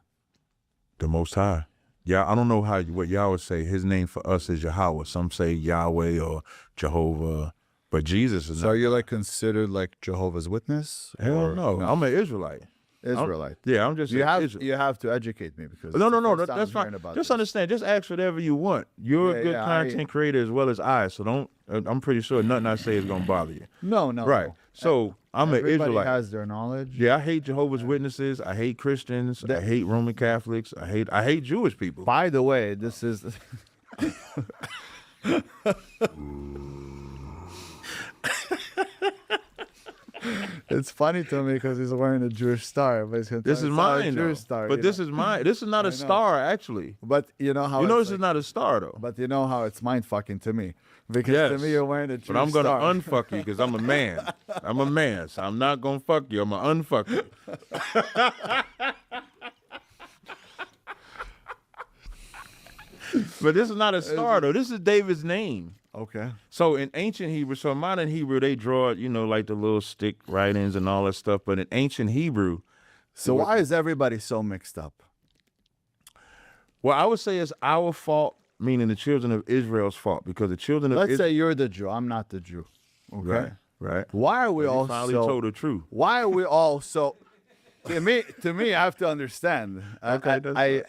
The Most High. Yeah, I don't know what y'all would say. His name for us is Yahweh. Some say Yahweh or Jehovah. But Jesus is So are you considered like Jehovah's Witness? Hell no. I'm an Israelite. I'm just you have to educate me because no, that's fine. Just understand. Just ask whatever you want. You're a good content creator as well as I. So I'm pretty sure nothing I say is gonna bother you. No. Right. So I'm an Israelite. Everybody has their knowledge. Yeah, I hate Jehovah's Witnesses. I hate Christians. I hate Roman Catholics. I hate Jewish people. By the way, this is. It's funny to me because he's wearing a Jewish star, but this is mine, Jewish star. But this is mine. This is not a star, actually. But you know how this is not a star, though. But you know how it's mind fucking to me because to me you're wearing a Jewish star. But I'm gonna unfuck you because I'm a man. I'm a man, so I'm not gonna fuck you. I'm gonna unfuck you. But this is not a star, though. This is David's name. Okay. So in ancient Hebrew, so modern Hebrew, they draw it, like the little stick writings and all that stuff. But in ancient Hebrew. So why is everybody so mixed up? Well, I would say it's our fault, meaning the children of Israel's fault, because the children of Let's say you're the Jew. I'm not the Jew. Okay. Right. Why are we all finally so... told the truth. Why are we all so... To me, I have to understand. Okay,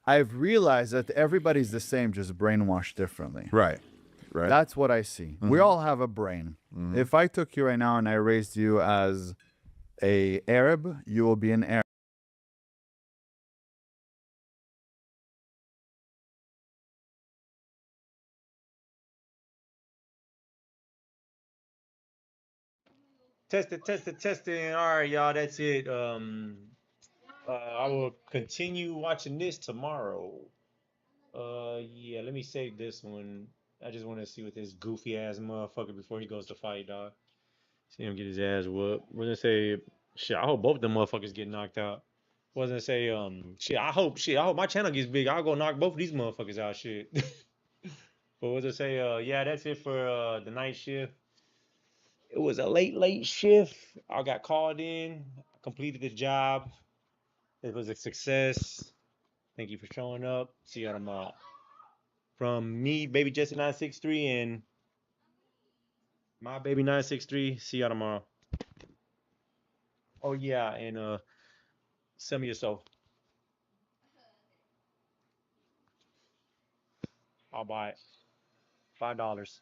I've realized that everybody's the same, just brainwashed differently. Right. Right. That's what I see. We all have a brain. If I took you right now and I raised you as a Arab, you will be an Arab. Testing. All right, y'all. That's it. I will continue watching this tomorrow. Yeah. Let me save this one. I just want to see what this goofy ass motherfucker before he goes to fight, dog. See him get his ass whooped. Was gonna say, shit. I hope both them motherfuckers get knocked out. Was gonna say, shit. I hope my channel gets big. I'll go knock both of these motherfuckers out, shit. But was gonna say, yeah, that's it for the night shift. It was a late shift. I got called in, completed the job. It was a success. Thank you for showing up. See you tomorrow. From me, Babyjesse963, and my baby963. See y'all tomorrow. Oh yeah, and send me yourself. I'll buy it. $5.